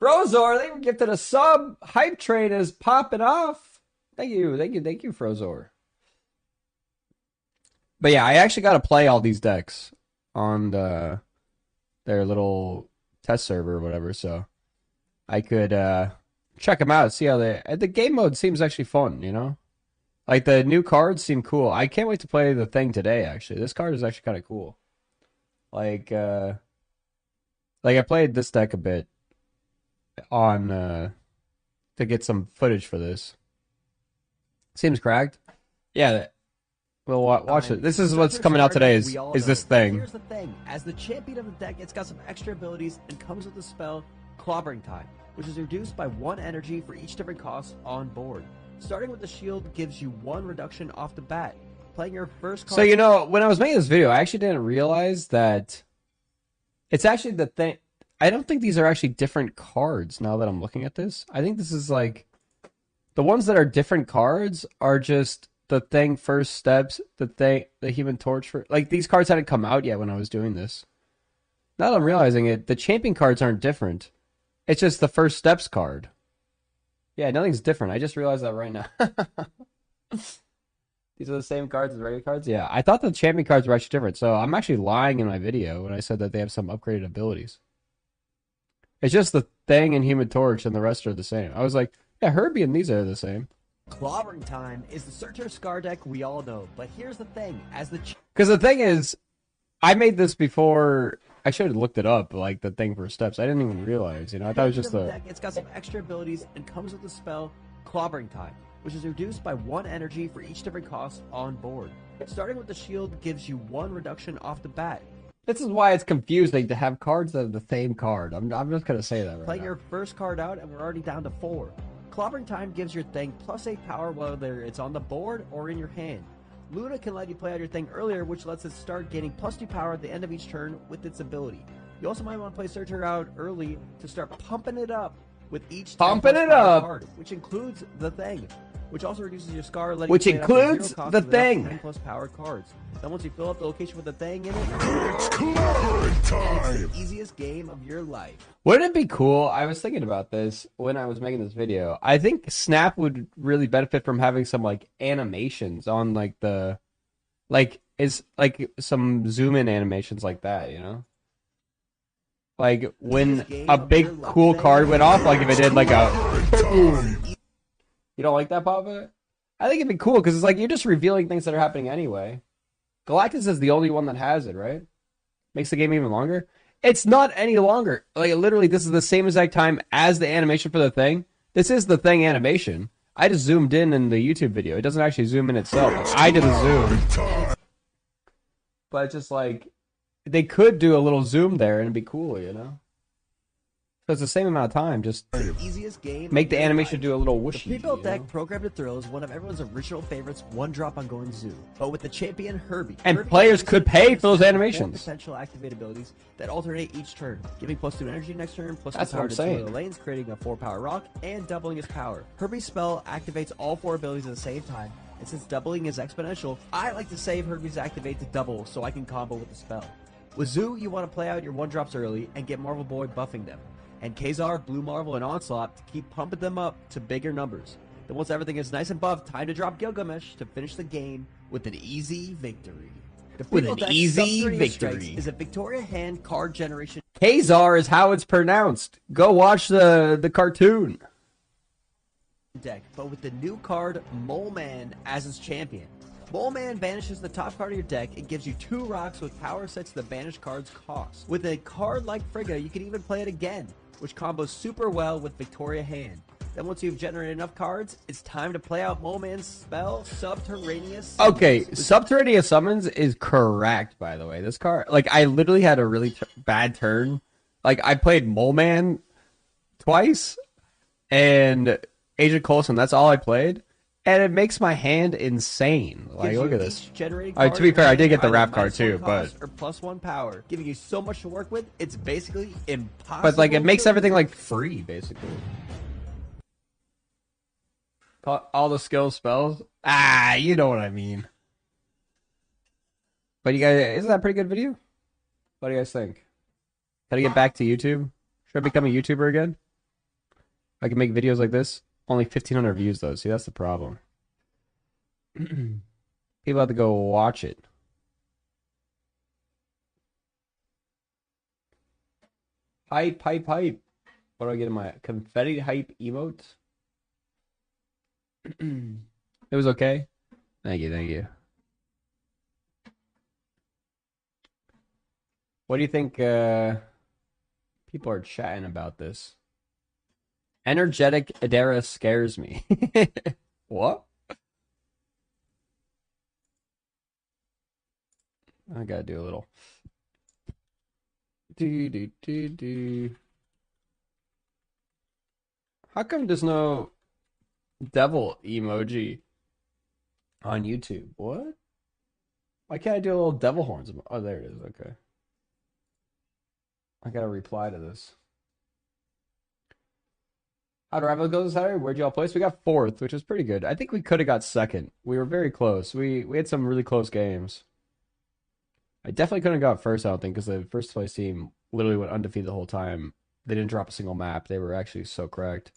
Frozor, they were gifted a sub. Hype train is popping off. Thank you, Frozor. But yeah, I actually got to play all these decks on their little test server or whatever, so I could check them out, see how the game mode seems actually fun, you know? Like, the new cards seem cool. I can't wait to play the thing today, actually. This card is actually kind of cool. Like I played this deck a bit on to get some footage for this. Seems cracked. Yeah, Well, watch it. This is what's coming out today. Is this thing? Here's the thing: as the champion of the deck, it's got some extra abilities and comes with the spell Clobbering Time, which is reduced by 1 energy for each different cost on board. Starting with the shield gives you 1 reduction off the bat. Playing your first card. So you know, when I was making this video, I actually didn't realize that it's actually the thing. I don't think these are actually different cards. Now that I'm looking at this, I think this is like the ones that are different cards are just the thing first steps, the Human Torch for like these cards hadn't come out yet when I was doing this. Now that I'm realizing it, the champion cards aren't different. It's just the first steps card. Yeah, nothing's different. I just realized that right now. These are the same cards as regular cards? Yeah, I thought the champion cards were actually different. So I'm actually lying in my video when I said that they have some upgraded abilities. It's just the thing and Human Torch and the rest are the same. I was like, yeah, Herbie and these are the same. Clobbering Time is the Searcher Scar deck we all know, but here's the thing: as the because the thing is, I made this before. I should have looked it up, like the thing for steps. I didn't even realize, you know. I thought it was just the. Deck, it's got some extra abilities and comes with the spell Clobbering Time, which is reduced by 1 energy for each different cost on board. Starting with the shield gives you 1 reduction off the bat. This is why it's confusing to have cards that are the same card. I'm just gonna say that right Play now. your first card out, and we're already down to 4. Clobbering Time gives your thing +8 power whether it's on the board or in your hand. Luna can let you play out your thing earlier, which lets it start gaining +2 power at the end of each turn with its ability. You also might want to play Searcher out early to start pumping it up with each Pumping it up! card, which includes the thing, which also reduces your scar, letting Which you play it up to includes 0 cost the without thing. 10+ power cards. Then once you fill up the location with the thing in it, It's clobbering time! it's the easiest game of your life. Wouldn't it be cool? I was thinking about this when I was making this video. I think Snap would really benefit from having some like animations on like the, like is like some zoom in animations like that, you know? Like when a big cool card went off, like if it did like a. You don't like that, Papa? I think it'd be cool because it's like you're just revealing things that are happening anyway. Galactus is the only one that has it, right? Makes the game even longer. It's not any longer. Like literally, this is the same exact time as the animation for the thing. This is the thing animation. I just zoomed in the YouTube video. It doesn't actually zoom in itself. Like, I did a zoom. But it's just like they could do a little zoom there and it'd be cool, you know? So it's the same amount of time, just Easiest game make the of your animation life. do a little The whooshy. pre-built you deck know? Programmed to Thrill is one of everyone's original favorites, one drop on Going Zoo. But with the champion Herbie. And Herbie players has could pay for those four animations. potential activate abilities that alternate each turn, giving +2 energy next turn, +2 That's what power I'm to 2 of saying. the lanes, creating a 4 power rock, and doubling his power. Herbie's spell activates all 4 abilities at the same time, and since doubling is exponential, I like to save Herbie's activate to double so I can combo with the spell. With Zoo, you want to play out your 1-drops early and get Marvel Boy buffing them. And Kazar, Blue Marvel, and Onslaught to keep pumping them up to bigger numbers. Then once everything is nice and buffed, time to drop Gilgamesh to finish the game with an easy victory. The With pre-built an deck easy Subterranean Strikes victory. is a Victoria hand card generation Kazar is how it's pronounced. Go watch the cartoon. deck, but with the new card Mole Man as its champion. Mole Man banishes the top card of your deck and gives you 2 rocks with power set to the banished card's cost. With a card like Frigga, you can even play it again, which combos super well with Victoria Hand. Then once you've generated enough cards, it's time to play out Mole Man's spell, Subterraneous Summons. Okay, Subterraneous Summons is correct, by the way. This card, like, I literally had a really bad turn. Like, I played Mole Man twice, and Agent Coulson, that's all I played. And it makes my hand insane. Like, Gives look you at this. each generated Alright, to be card fair, I did get the either rap card -1 too, but cost or +1 power, giving you so much to work with. It's basically impossible. like it makes to everything lose. like free, basically. All the skill spells. Ah, you know what I mean. But you guys, isn't that a pretty good video? What do you guys think? Can I get back to YouTube? Should I become a YouTuber again? I can make videos like this. Only 1,500 views though. See, that's the problem. People have to go watch it. Hype, hype, hype. What do I get in my confetti hype emote? It was okay. Thank you, thank you. What do you think people are chatting about this? Energetic Adara scares me. What? I gotta do a little. Do. How come there's no devil emoji on YouTube? What? Why can't I do a little devil horns? Oh, there it is. Okay. I gotta reply to this. How'd Rival go this Saturday? Where'd y'all place? We got 4th, which is pretty good. I think we could have got 2nd. We were very close. We had some really close games. I definitely couldn't have got 1st, I don't think, because the first place team literally went undefeated the whole time. They didn't drop a single map. They were actually so correct.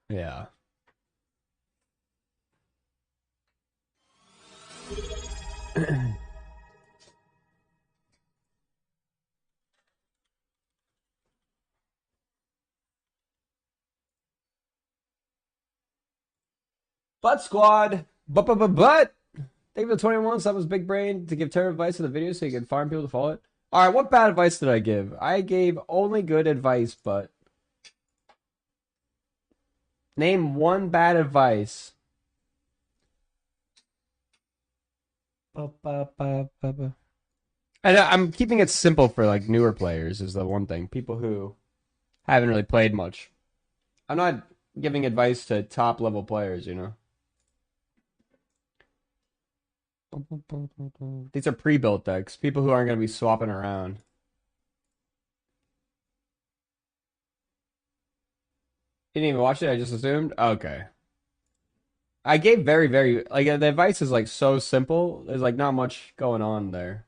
Yeah. Butt Squad! But! Thank you for the 21. So that was Big Brain to give terrible advice in the video so you can farm people to follow it. Alright, what bad advice did I give? I gave only good advice, but... Name one bad advice. And I'm keeping it simple for like newer players is the one thing. People who haven't really played much. I'm not giving advice to top level players, you know. These are pre-built decks. People who aren't going to be swapping around. You didn't even watch it? I just assumed? Okay. I gave very, like, the advice is, like, so simple. There's, like, not much going on there.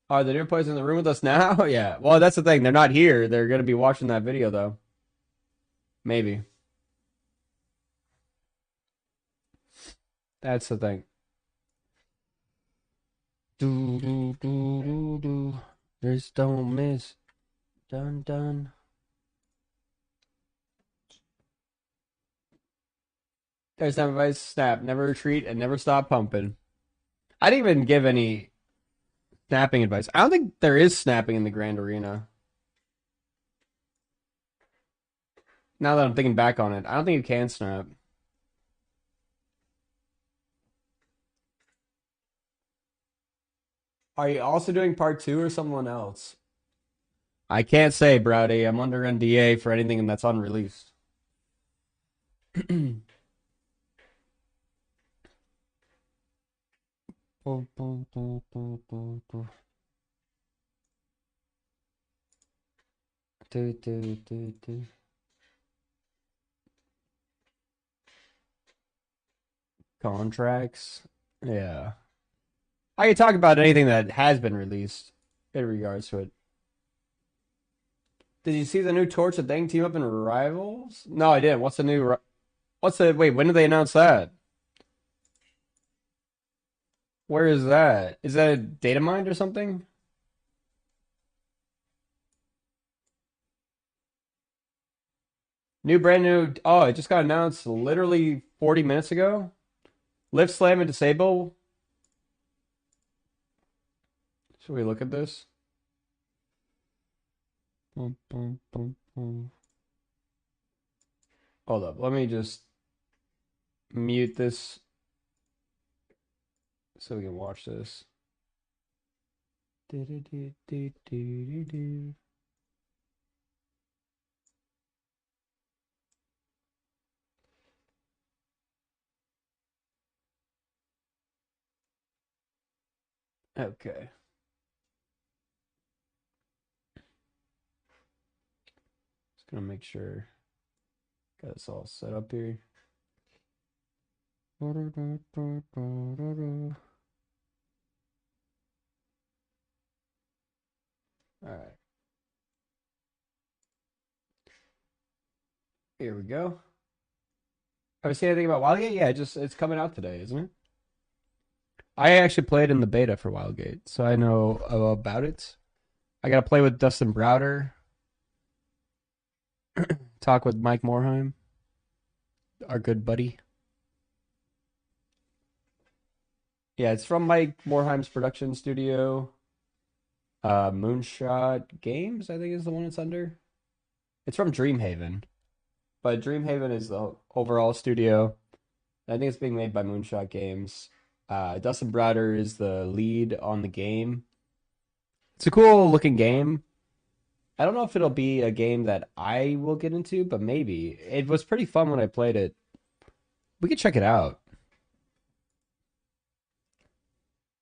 Are the new players in the room with us now? Yeah. Well, that's the thing. They're not here. They're going to be watching that video, though. Maybe. That's the thing. Do. Just don't miss. Dun. There's some advice. Snap. Never retreat and never stop pumping. I didn't even give any snapping advice. I don't think there is snapping in the Grand Arena. Now that I'm thinking back on it, I don't think you can snap. Are you also doing part 2 or someone else? I can't say, Browdy. I'm under NDA for anything that's unreleased. Contracts? Yeah. I can talk about anything that has been released in regards to it. Did you see the new Torch and Thing team up in Rivals? No, I didn't. What's the new... Wait, when did they announce that? Where is that? Is that a data mine or something? Brand new... Oh, it just got announced literally 40 minutes ago. Lift, slam, and disable. Should we look at this? Hold up. Let me just mute this so we can watch this. Okay. Just gonna make sure got this all set up here. All right. Here we go. Have you seen anything about Wildgate? Yeah, it's coming out today, isn't it? I actually played in the beta for Wildgate, so I know about it. I gotta play with Dustin Browder. Talk with Mike Morheim, our good buddy. Yeah, it's from Mike Morheim's production studio. Moonshot Games, I think is the one it's under. It's from Dreamhaven. But Dreamhaven is the overall studio. I think it's being made by Moonshot Games. Dustin Browder is the lead on the game. It's a cool looking game. I don't know if it'll be a game that I will get into, but maybe. It was pretty fun when I played it. We could check it out.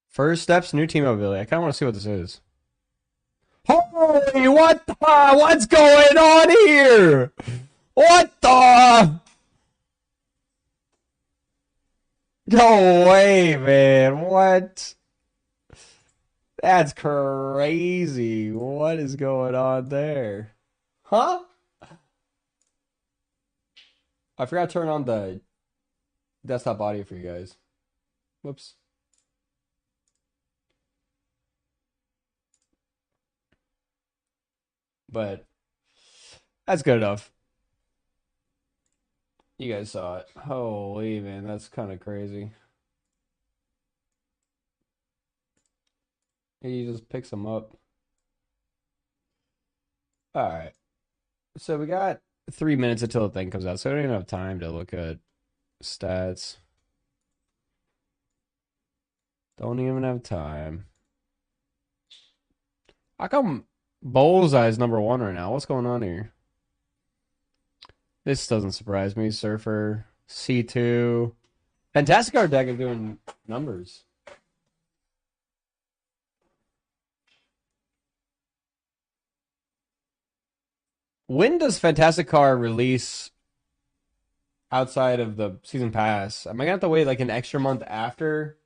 First steps, new team ability. I kind of want to see what this is. Holy, what's going on here? What the? No way, man. What? That's crazy. What is going on there? Huh? I forgot to turn on the desktop audio for you guys. Whoops. But that's good enough. You guys saw it. Holy man, that's kind of crazy. He just picks them up. Alright. So we got 3 minutes until the thing comes out, so I don't even have time to look at stats. Don't even have time. How come Bullseye's #1 right now? What's going on here? This doesn't surprise me. Surfer, C2. Fantastic Art deck is doing numbers. When does Fantastic Car release outside of the season pass? Am I gonna have to wait like an extra month after?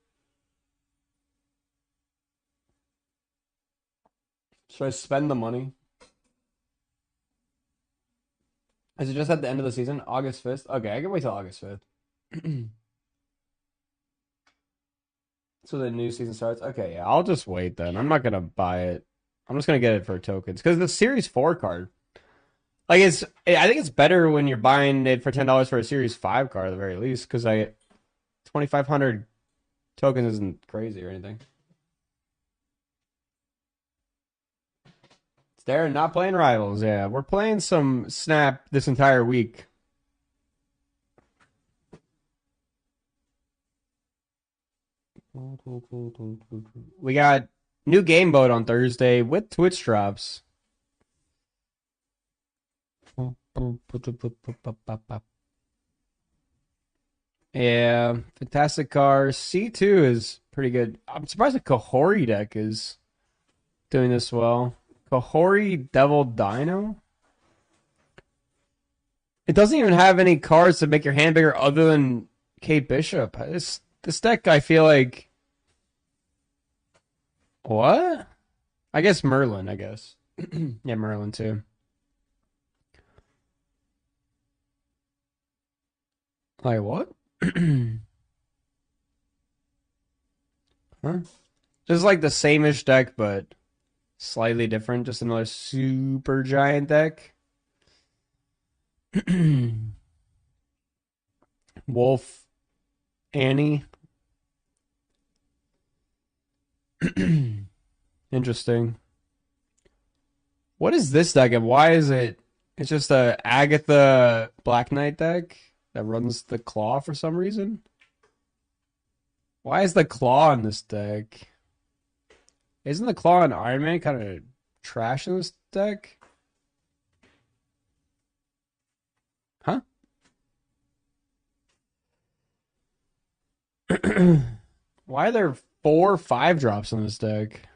Should I spend the money? Is it just at the end of the season? August 5th? Okay, I can wait till August 5th. So the new season starts? Okay, yeah, I'll just wait then. I'm not gonna buy it. I'm just gonna get it for tokens. Because the Series 4 card. Like, I think it's better when you're buying it for $10 for a Series 5 card at the very least. Because 2,500 tokens isn't crazy or anything. It's Darren not playing Rivals. Yeah, we're playing some Snap this entire week. We got new game mode on Thursday with Twitch drops. Yeah, Fantastic Car. C2 is pretty good. I'm surprised the Kahori deck is doing this well. Kahori Devil Dino? It doesn't even have any cards to make your hand bigger other than Kate Bishop. This deck, I feel like... What? I guess Merlin, I guess. Yeah, Merlin too. Like what? Huh? Just like the same-ish deck, but slightly different. Just another super giant deck. Wolf Annie. Interesting. What is this deck and why is it? It's just a Agatha Black Knight deck that runs the Claw for some reason. Why is the Claw in this deck? Isn't the Claw and Iron Man kind of trash in this deck? Huh? Why are there 4 5-drops in this deck?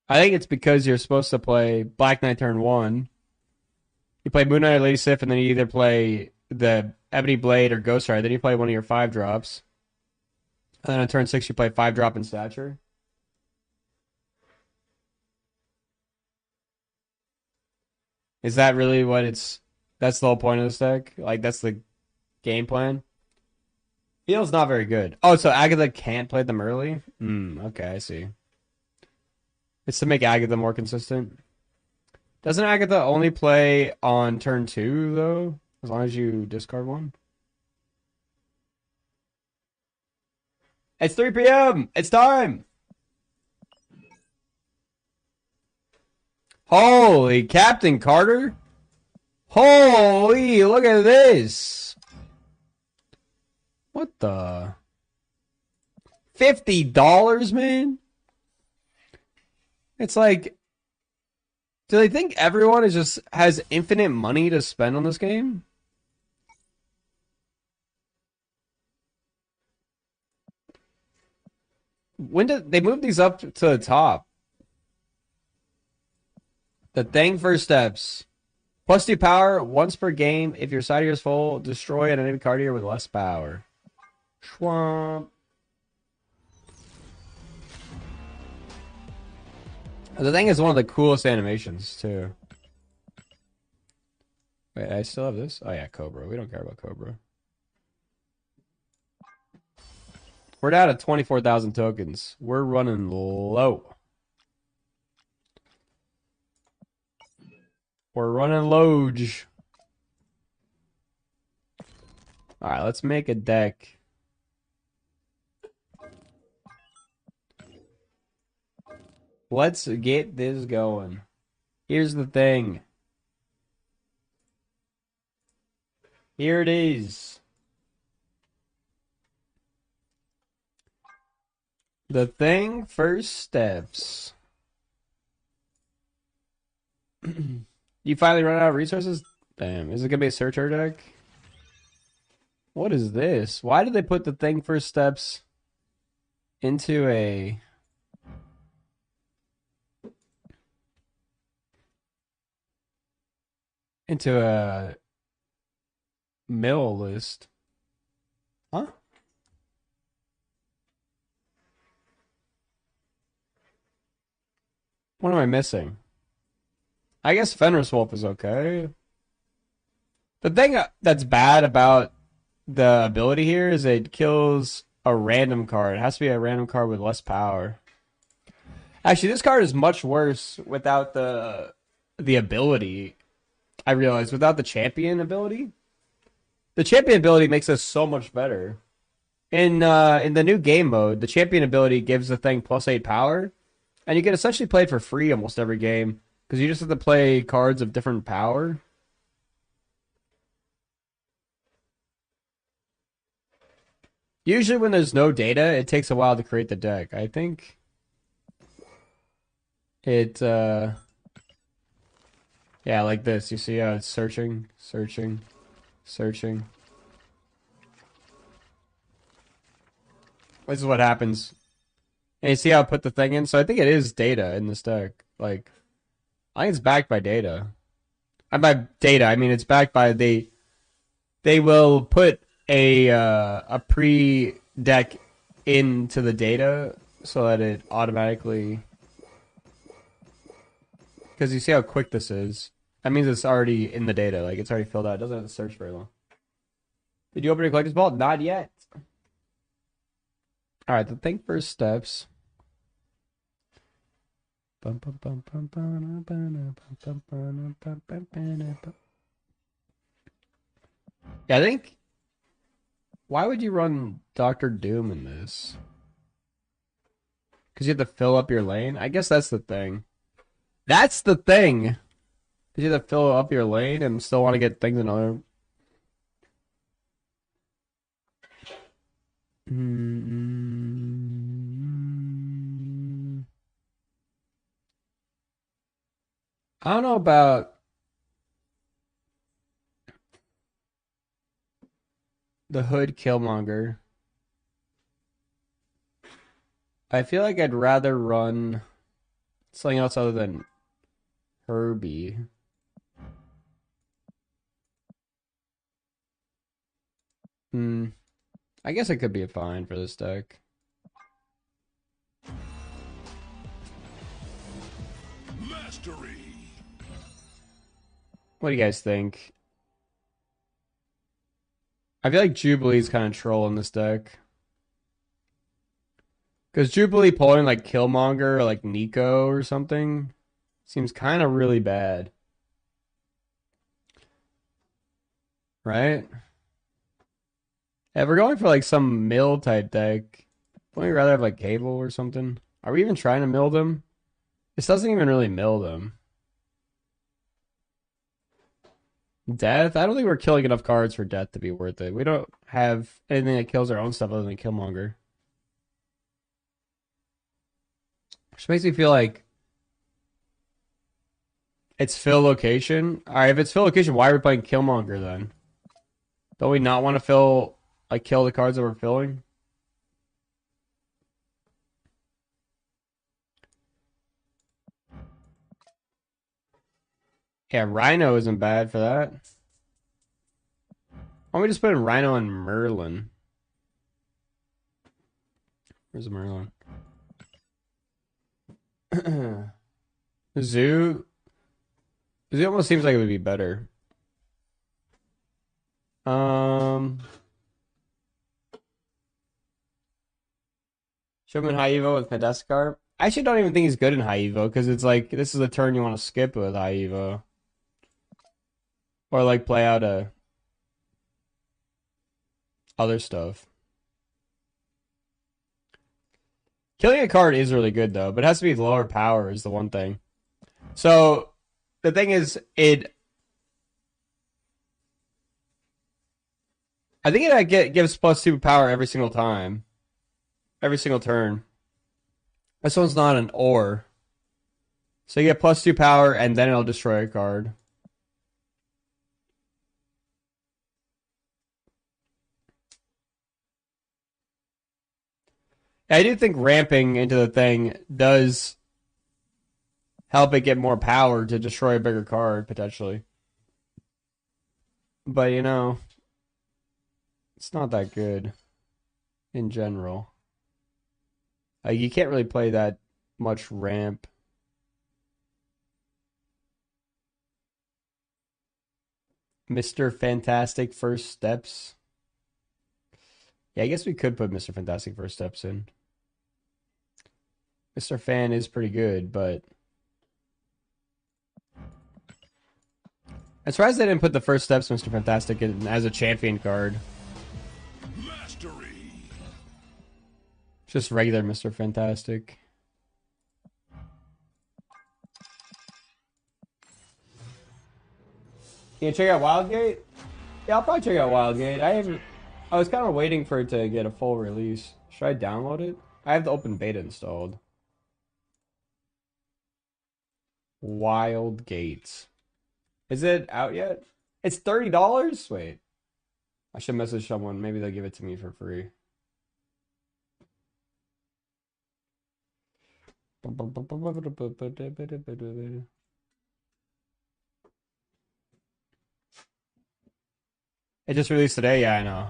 I think it's because you're supposed to play Black Knight turn 1. You play Moon Knight or Lady Sif, and then you either play the Ebony Blade or Ghost Rider. Then you play one of your 5-drops. And then on turn 6, you play 5-drop in Stature. Is that really what it's... That's the whole point of this deck? Like, that's the game plan? Feels not very good. Oh, so Agatha can't play them early? Okay, I see. It's to make Agatha more consistent. Doesn't Agatha only play on turn 2, though? As long as you discard one? It's 3 p.m. It's time! Holy Captain Carter. Holy, look at this. What the? $50, man? It's like, do they think everyone is just has infinite money to spend on this game? When did they move these up to the top? The thing first steps. +2 power once per game. If your side here is full, destroy an enemy card here with less power. Schwamp. The thing is one of the coolest animations, too. Wait, I still have this? Oh, yeah, Cobra. We don't care about Cobra. We're down to 24,000 tokens. We're running low. We're running loge. Alright, let's make a deck. Let's get this going. Here's the thing. Here it is. The thing first steps. You finally run out of resources? Damn, is it gonna be a searcher deck? What is this? Why did they put the thing first steps into a mill list? Huh? What am I missing? I guess Fenris Wolf is okay. The thing that's bad about the ability here is it kills a random card. It has to be a random card with less power. Actually, this card is much worse without the ability. I realized without the champion ability. The champion ability makes us so much better. In the new game mode, the champion ability gives the thing +8 power, and you can essentially play it for free almost every game because you just have to play cards of different power. Usually when there's no data, it takes a while to create the deck. I think it yeah, like this. You see how it's searching. This is what happens. And you see how I put the thing in? So I think it is data in this deck. Like, I think it's backed by data. And by data, I mean it's backed by they will put a pre-deck into the data so that it automatically... Because you see how quick this is. That means it's already in the data. Like, it's already filled out. It doesn't have to search very long. Did you open your collector's vault? Not yet. Alright, the thing first steps. Yeah, I think... Why would you run Dr. Doom in this? Because you have to fill up your lane? I guess that's the thing. That's the thing! You have to fill up your lane and still want to get things in other... I don't know about the Hood Killmonger. I feel like I'd rather run something else other than Herbie. I guess it could be fine for this deck. Mastery. What do you guys think? I feel like Jubilee's kind of trolling this deck. Because Jubilee pulling like Killmonger or like Nico or something seems kind of really bad. Right? If we're going for like some mill type deck, wouldn't we rather have like Cable or something? Are we even trying to mill them? This doesn't even really mill them. Death? I don't think we're killing enough cards for death to be worth it. We don't have anything that kills our own stuff other than Killmonger. Which makes me feel like it's fill location. Alright, if it's fill location, why are we playing Killmonger then? Don't we not want to fill, like, kill the cards that we're filling? Yeah, Rhino isn't bad for that. Why don't we just put in Rhino and Merlin? Where's Merlin? Zoo? Zoo almost seems like it would be better. Show him in high evo with Fantastic Car. I actually don't even think he's good in high evo because it's like this is a turn you want to skip with high evo, or like play out a other stuff. Killing a card is really good though, but it has to be lower power is the one thing. So the thing is, I think it gives +2 power every single time. Every single turn. This one's not an or. So you get +2 power and then it'll destroy a card. I do think ramping into the thing does help it get more power to destroy a bigger card, potentially. But, you know, it's not that good in general. You can't really play that much ramp. Mr. Fantastic First Steps. Yeah, I guess we could put Mr. Fantastic First Steps in. Mr. Fan is pretty good, but I'm surprised they didn't put the First Steps Mr. Fantastic in as a champion card. Mastery. Just regular Mr. Fantastic. Can you check out Wildgate? Yeah, I'll probably check out Wildgate. I was kind of waiting for it to get a full release. Should I download it? I have the open beta installed. Wildgate. Is it out yet? It's $30? Wait. I should message someone. Maybe they'll give it to me for free. It just released today? Yeah, I know.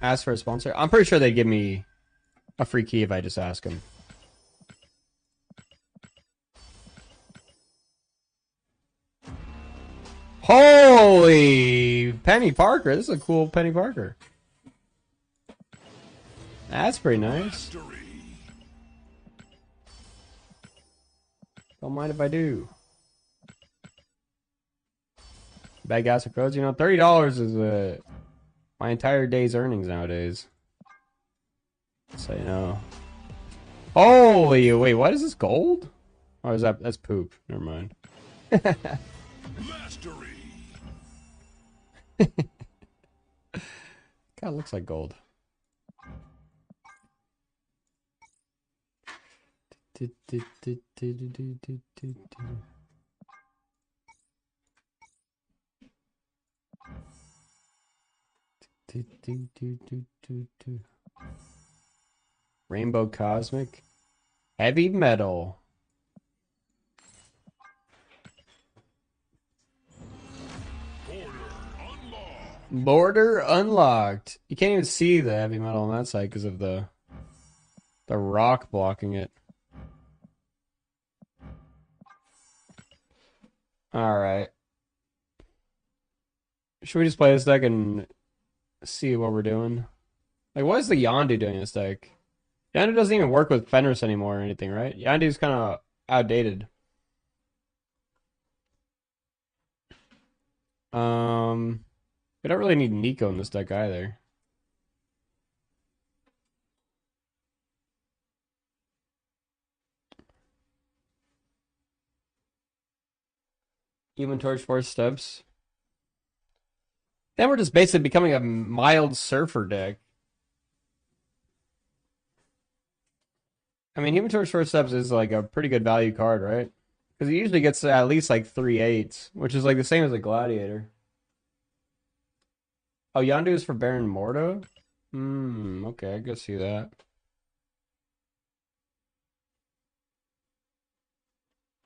Ask for a sponsor? I'm pretty sure they'd give me a free key if I just ask them. Holy Penny Parker. This is a cool Penny Parker. That's pretty nice. Don't mind if I do. Bad gas for codes. You know, $30 is my entire day's earnings nowadays. So, you know. Holy, wait, what is this, gold? Or is that's poop? Never mind. Mastery. God, looks like gold. Rainbow Cosmic. Heavy Metal. Border unlocked. You can't even see the heavy metal on that side because of the rock blocking it. Alright. Should we just play this deck and see what we're doing? Like, what is the Yondu doing in this deck? Yondu doesn't even work with Fenris anymore or anything, right? Yondu's kind of outdated. We don't really need Nico in this deck either. Human Torch 4 steps. Then we're just basically becoming a mild surfer deck. I mean, Human Torch 4 steps is like a pretty good value card, right? Because it usually gets at least like 3/8, which is like the same as a Gladiator. Oh, Yondu is for Baron Mordo? Okay, I can see that.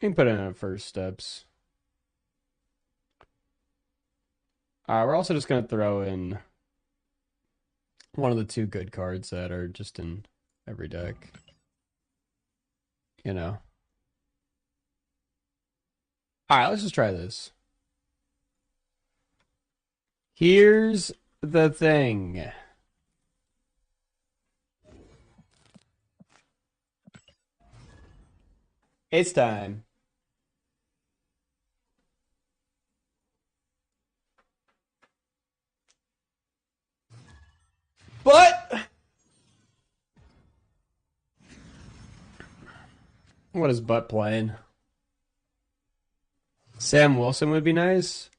You can put it in first steps. We're also just going to throw in one of the two good cards that are just in every deck. You know. Alright, let's just try this. Here's the thing. It's time. But what is Butt playing? Sam Wilson would be nice.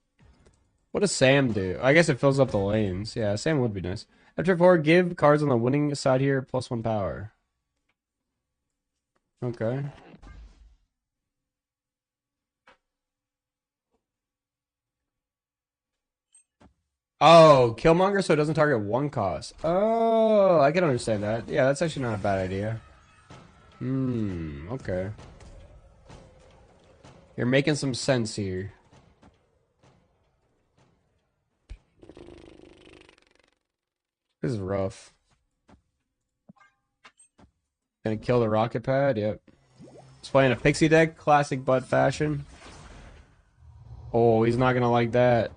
What does Sam do? I guess it fills up the lanes. Yeah, Sam would be nice. After 4, give cards on the winning side here +1 power. Okay. Oh, Killmonger so it doesn't target 1 cost. Oh, I can understand that. Yeah, that's actually not a bad idea. Okay. You're making some sense here. This is rough. Gonna kill the rocket pad? Yep. He's playing a pixie deck, classic Butt fashion. Oh, he's not gonna like that.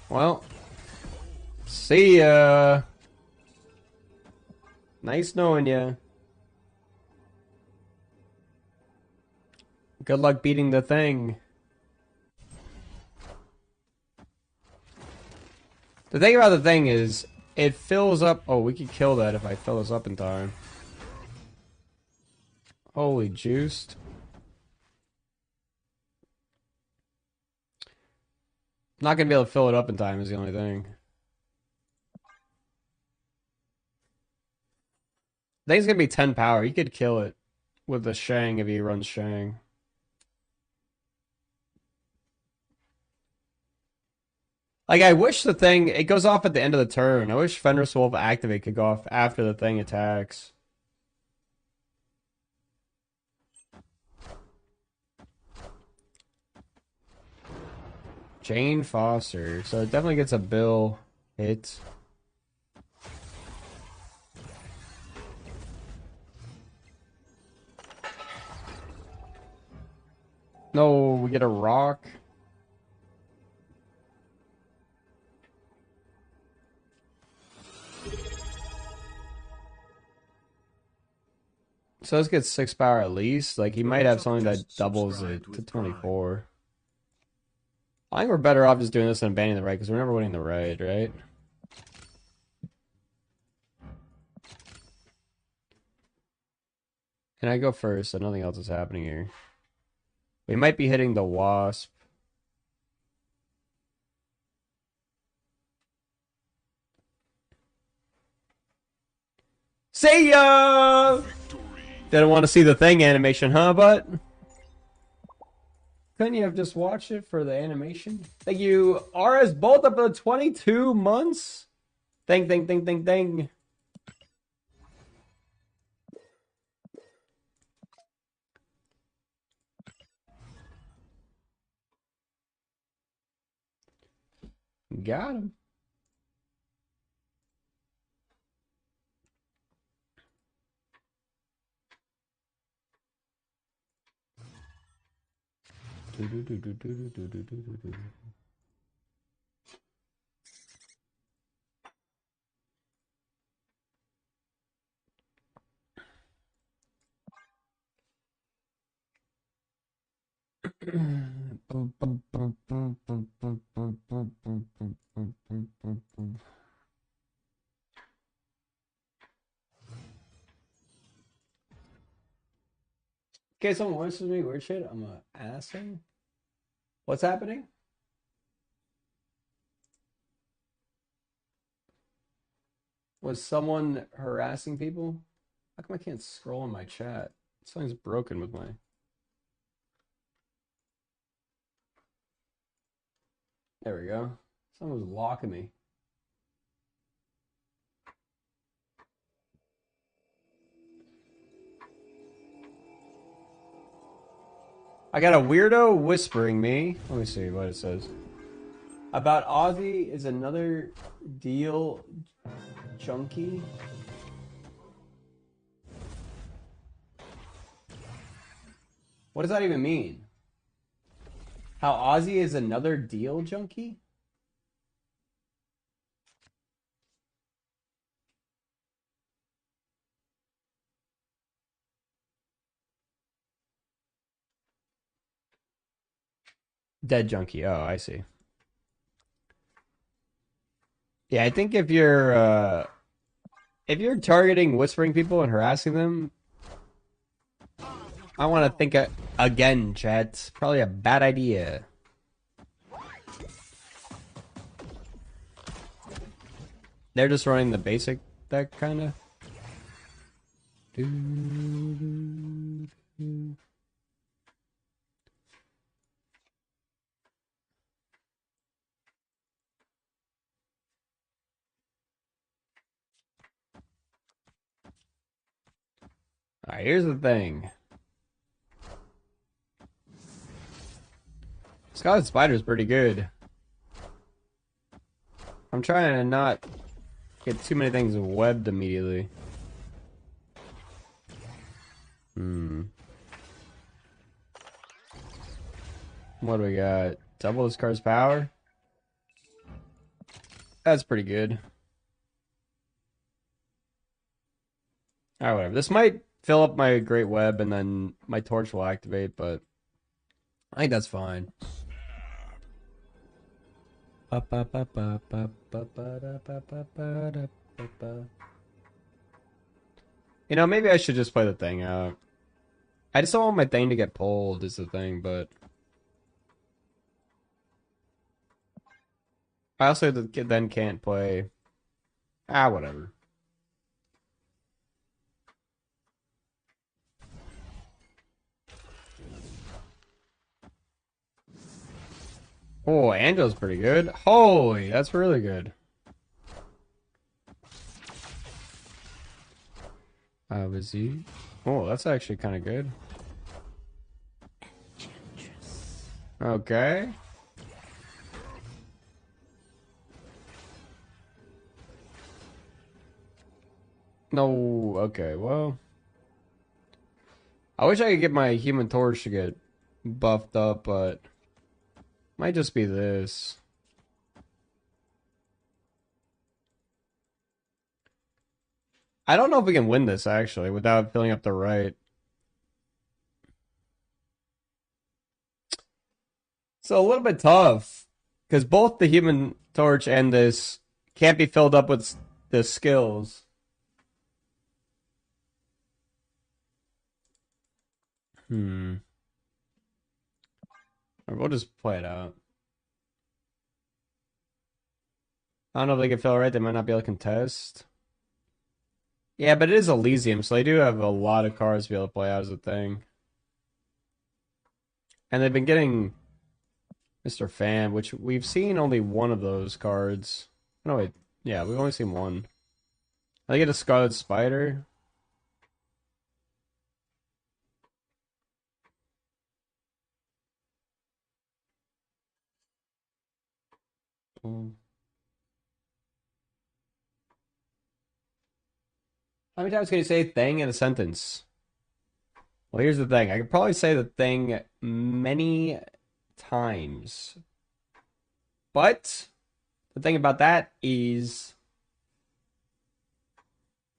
Well, see ya. Nice knowing ya. Good luck beating the thing. The thing about the thing is, it fills up. Oh, we could kill that if I fill this up in time. Holy juiced. Not gonna be able to fill it up in time is the only thing. I think it's gonna be 10 power. You could kill it with the Shang if he runs Shang. Like, I wish the thing, it goes off at the end of the turn. I wish Fenris Wolf Activate could go off after the thing attacks. Jane Foster. So it definitely gets a Bill hit. No, we get a rock. So let's get 6 power at least. Like, he might have something that doubles it to 24. I think we're better off just doing this than banning the right, because we're never winning the right, right? And I go first, so nothing else is happening here. We might be hitting the Wasp. See ya! Didn't want to see the thing animation, huh, but couldn't you have just watched it for the animation? Thank you, RS Bolt up for the 22 months. Dang. Got him. Okay, someone wants to me weird shit. I'm gonna ask him. What's happening? Was someone harassing people? How come I can't scroll in my chat? Something's broken with my... There we go. Someone was locking me. I got a weirdo whispering me. Let me see what it says. About Ozzy is another deal junkie. What does that even mean? How Ozzy is another deal junkie? Dead junkie. Oh, I see. Yeah, I think if you're targeting whispering people and harassing them, I want to think again, chat. It's probably a bad idea. They're just running the basic deck, kind of. Alright, here's the thing. Scarlet Spider's pretty good. I'm trying to not get too many things webbed immediately. What do we got? Double this card's power? That's pretty good. Alright, whatever. This might fill up my Great Web and then my torch will activate, but I think that's fine. You know, maybe I should just play the thing out. I just don't want my thing to get pulled is the thing, but... I also then can't play... whatever. Oh, Angel's pretty good. Holy, that's really good. Was he? Oh, that's actually kind of good. Okay. No, okay, well. I wish I could get my Human Torch to get buffed up, but... Might just be this. I don't know if we can win this, actually, without filling up the right. So a little bit tough. Because both the Human Torch and this can't be filled up with the skills. We'll just play it out. I don't know if they can fill it right. They might not be able to contest. Yeah, but it is Elysium, so they do have a lot of cards to be able to play out as a thing. And they've been getting Mr. Fan, which we've seen only one of those cards. No, wait. Yeah, we've only seen one. I get a Scarlet Spider. How many times can you say thing in a sentence? Well, here's the thing. I could probably say the thing many times. But the thing about that is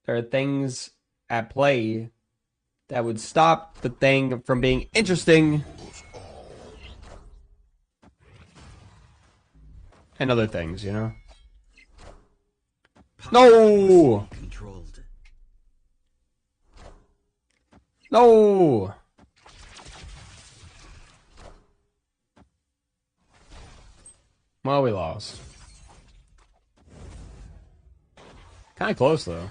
there are things at play that would stop the thing from being interesting. And other things, you know? No! Controlled. No! Well, we lost. Kind of close, though.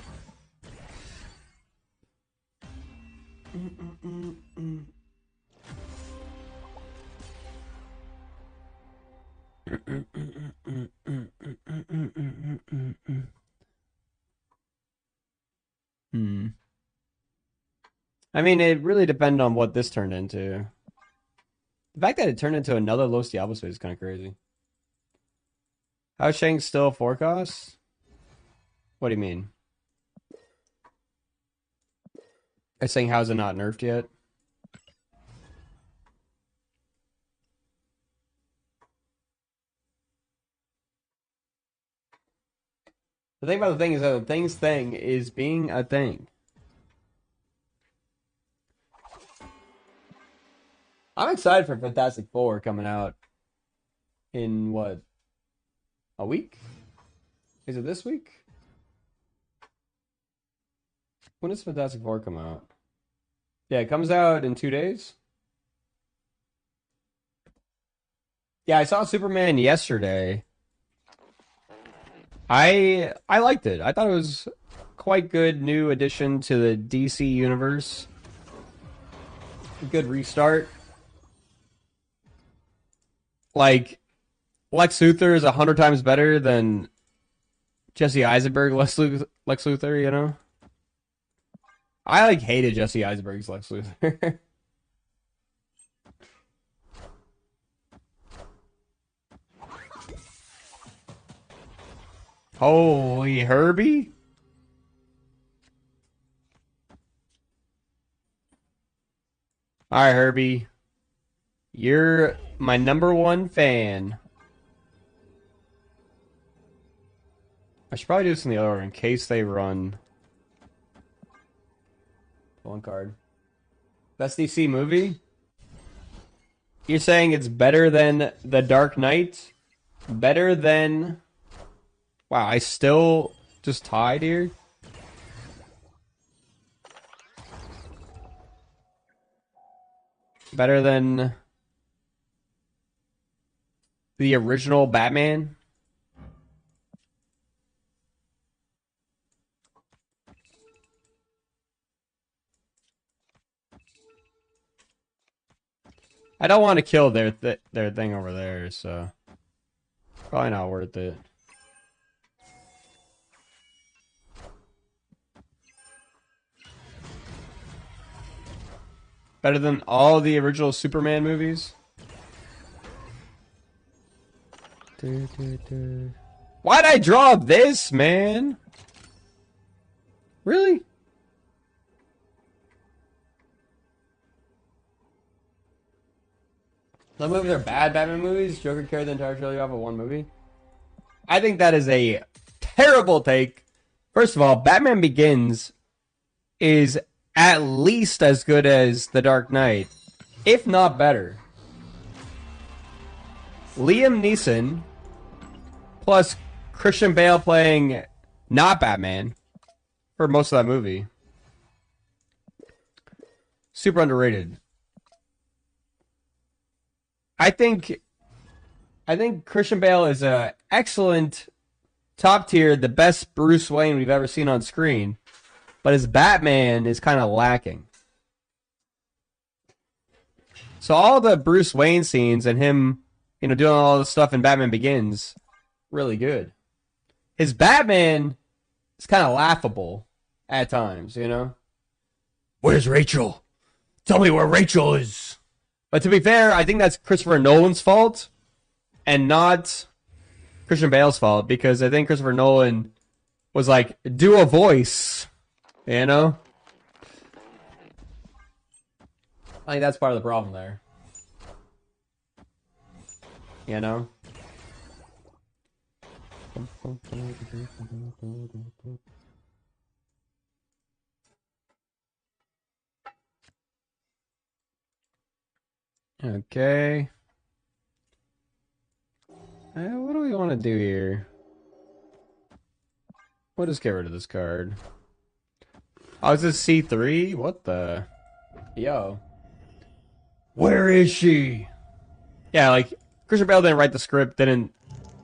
I mean, it really depended on what this turned into. The fact that it turned into another Los Diablos phase is kind of crazy. How's Shang still forecast? What do you mean? I'm saying how's it not nerfed yet? The thing about the thing is that the thing's thing is being a thing. I'm excited for Fantastic Four coming out in what? A week? Is it this week? When does Fantastic Four come out? Yeah, it comes out in 2 days. Yeah, I saw Superman yesterday. I liked it. I thought it was quite good new addition to the DC universe. A good restart. Like, Lex Luthor is 100 times better than Jesse Eisenberg Lex Luthor, you know? I, like, hated Jesse Eisenberg's Lex Luthor. Holy Herbie? Alright, Herbie. You're my #1 fan. I should probably do this in the other order in case they run. One card. Best DC movie? You're saying it's better than The Dark Knight? Better than... Wow, I still just tied here? Better than... the original Batman? I don't want to kill their thing over there, so probably not worth it. Better than all the original Superman movies? Why'd I draw this, man? Really? Some movies are bad Batman movies. Joker carried the entire trilogy off of one movie. I think that is a terrible take. First of all, Batman Begins is at least as good as The Dark Knight, if not better. Liam Neeson plus Christian Bale playing not Batman for most of that movie. Super underrated. I think Christian Bale is a excellent top tier, the best Bruce Wayne we've ever seen on screen, but his Batman is kind of lacking. So all the Bruce Wayne scenes and him, you know, doing all the stuff in Batman Begins, really good. His Batman is kind of laughable at times, you know? Where's Rachel? Tell me where Rachel is. But to be fair, I think that's Christopher Nolan's fault and not Christian Bale's fault, because I think Christopher Nolan was like, do a voice, you know? I think that's part of the problem there. You know? Okay. What do we want to do here? We'll just get rid of this card. Oh, is this C3? What the? Yo. Where is she? Yeah, like, Christian Bale didn't write the script, didn't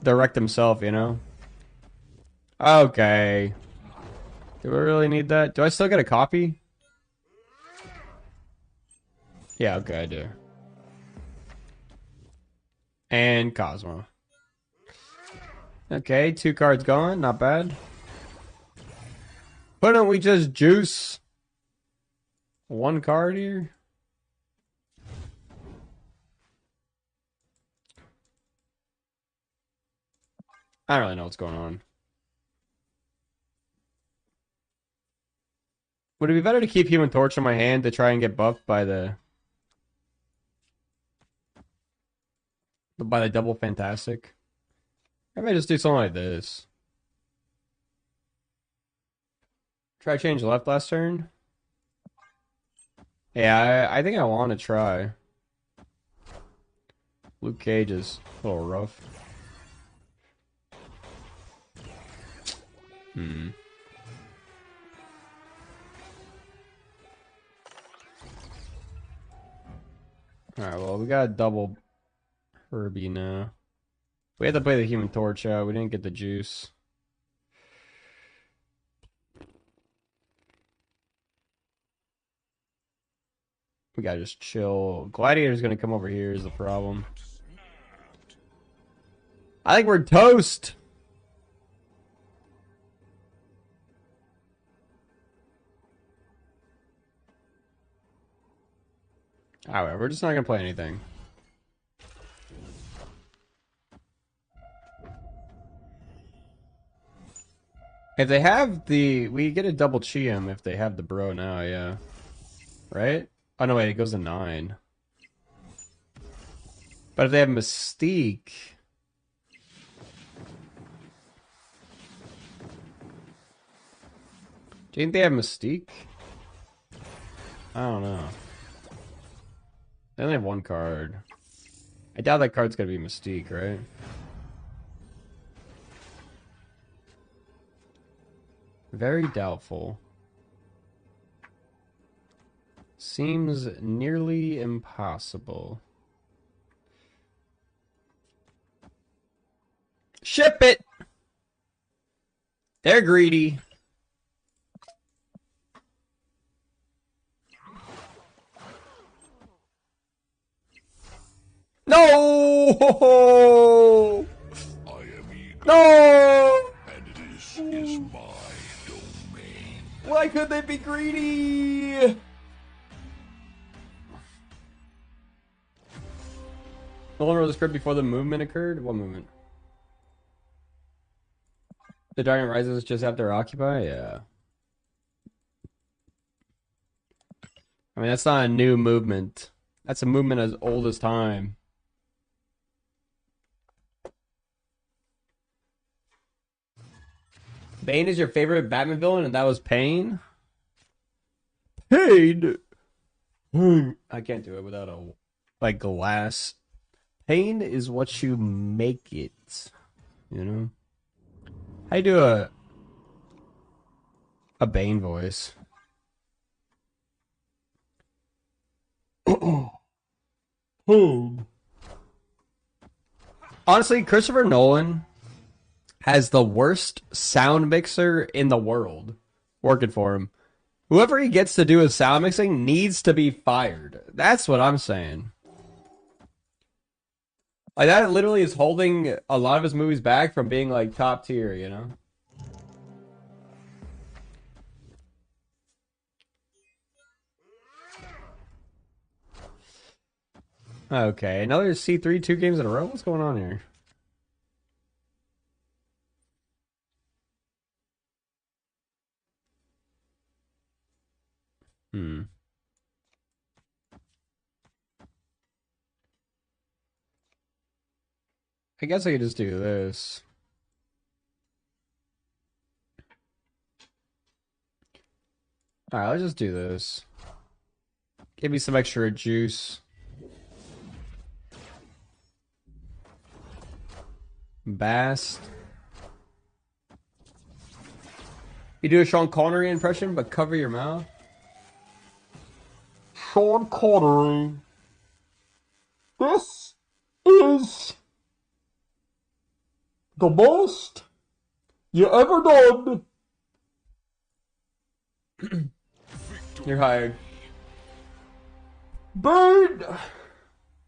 direct himself, you know? Okay. Do we really need that? Do I still get a copy? Yeah, okay, I do. And Cosmo. Okay, 2 cards gone. Not bad. Why don't we just juice 1 card here? I don't really know what's going on. Would it be better to keep Human Torch in my hand to try and get buffed by the double fantastic? I may just do something like this. Try change left last turn? Yeah, I think I want to try. Luke Cage is a little rough. Alright, well, we got a double Herbie now. We had to play the Human Torch out. We didn't get the juice. We gotta just chill. Gladiator's gonna come over here is the problem. I think we're toast! Alright, we're just not gonna play anything. If they have the... We get a double Chi-Em if they have the bro now, yeah. Right? Oh, no, wait, it goes to 9. But if they have Mystique... Do you think they have Mystique? I don't know. They only have 1 card. I doubt that card's gonna be Mystique, right? Very doubtful. Seems nearly impossible. Ship it! They're greedy. No! No! And this is my domain. Why could they be greedy? No one wrote the script before the movement occurred? What movement? The Dark Knight Rises just after Occupy? Yeah. I mean, that's not a new movement. That's a movement as old as time. Bane is your favorite Batman villain, and that was Pain? Pain? I can't do it without a, like, glass. Pain is what you make it. You know? How you do a Bane voice? Honestly, Christopher Nolan has the worst sound mixer in the world working for him. Whoever he gets to do his sound mixing needs to be fired. That's what I'm saying. Like, that literally is holding a lot of his movies back from being, like, top tier, you know? Okay, another C3 2 games in a row? What's going on here? I guess I could just do this. Alright, let's just do this. Give me some extra juice. Bast. You do a Sean Connery impression, but cover your mouth. Sean Connery. This is the most you ever done. You're hired. Bird!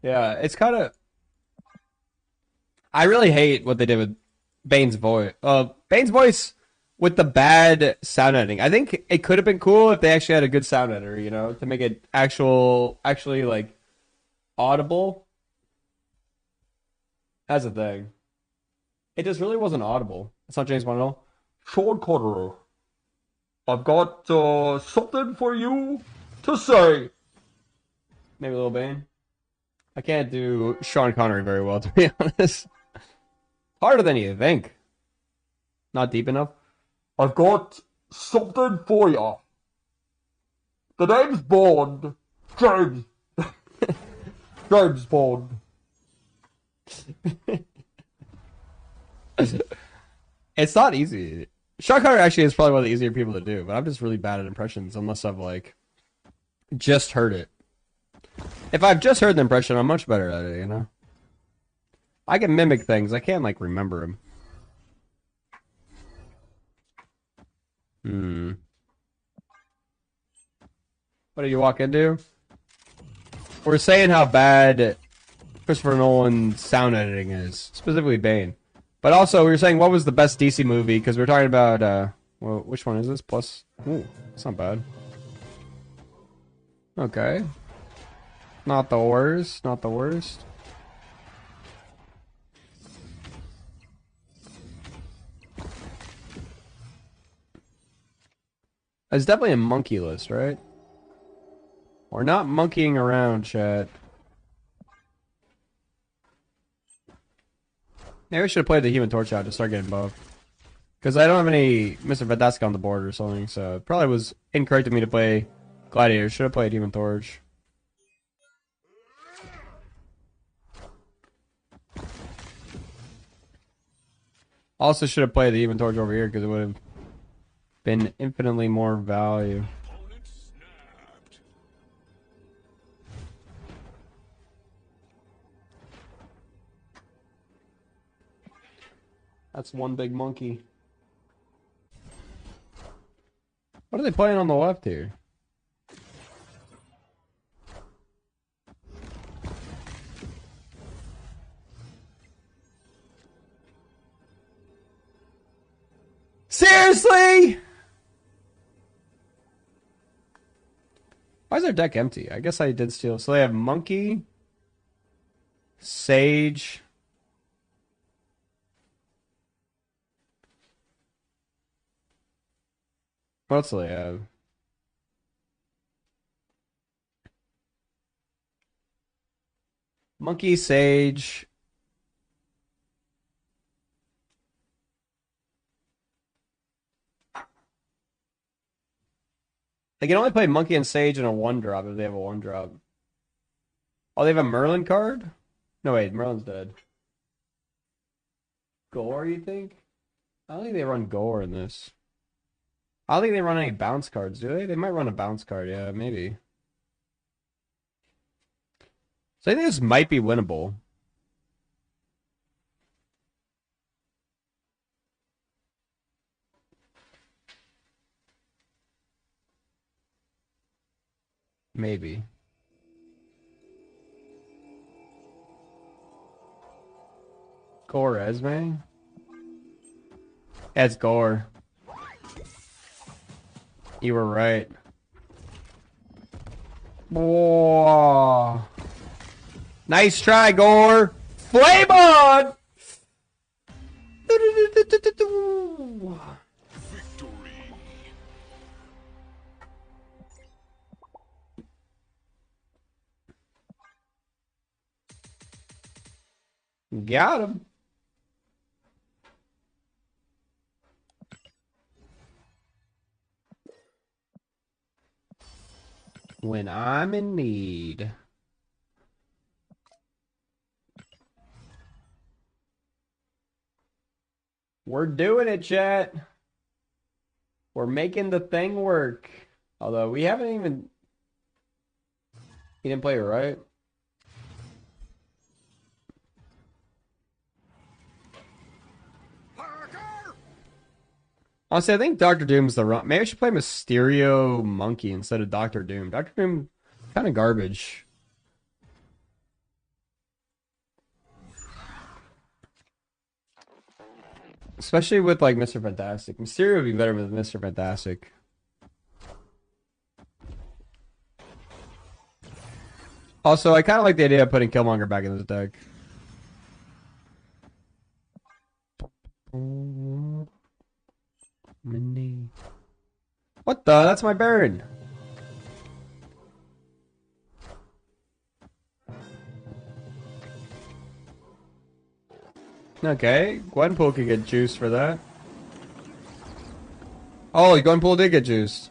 Yeah, it's kind of... I really hate what they did with Bane's voice. Bane's voice with the bad sound editing. I think it could have been cool if they actually had a good sound editor, you know, to make it actually, like, audible. That's the thing. It just really wasn't audible. It's not James Bond at all. Sean Connery, I've got something for you to say. Maybe a little Bane. I can't do Sean Connery very well, to be honest. Harder than you think. Not deep enough. I've got something for you. The name's Bond. James. James Bond. It's not easy. Sean Connery actually is probably one of the easier people to do, but I'm just really bad at impressions unless I've, like, just heard it. If I've just heard the impression, I'm much better at it, you know? I can mimic things. I can't, like, remember them. What did you walk into? We're saying how bad Christopher Nolan's sound editing is. Specifically Bane. But also, we were saying what was the best DC movie, because we were talking about, well, which one is this? Plus, ooh, that's not bad. Okay. Not the worst, not the worst. It's definitely a monkey list, right? We're not monkeying around, chat. Maybe we should have played the Human Torch out to start getting buffed. Because I don't have any Mr. Fantastic on the board or something, so it probably was incorrect of me to play Gladiator. Should have played Human Torch. Also should have played the Human Torch over here because it would have been infinitely more value. That's one big monkey. What are they playing on the left here? Seriously? Why is their deck empty? I guess I did steal. So they have Monkey, Sage. What else do they have? Monkey, Sage. They can only play Monkey and Sage in a 1-drop if they have a 1-drop. Oh, they have a Merlin card? No, wait, Merlin's dead. Gore, you think? I don't think they run Gore in this. I don't think they run any bounce cards, do they? They might run a bounce card, yeah, maybe. So I think this might be winnable. Maybe. Gore Esme? Yeah, it's Gore. You were right. Whoa. Nice try, Gore. Flame on! Got him. When I'm in need. We're doing it, chat. We're making the thing work. Although we haven't even... He didn't play it right. Honestly, I think Doctor Doom's the wrong. Maybe I should play Mysterio Monkey instead of Doctor Doom. Doctor Doom, kind of garbage. Especially with like Mr. Fantastic. Mysterio would be better with Mr. Fantastic. Also, I kind of like the idea of putting Killmonger back in this deck. What the? That's my Baron. Okay, Gwenpool could get juiced for that. Oh, Gwenpool did get juiced.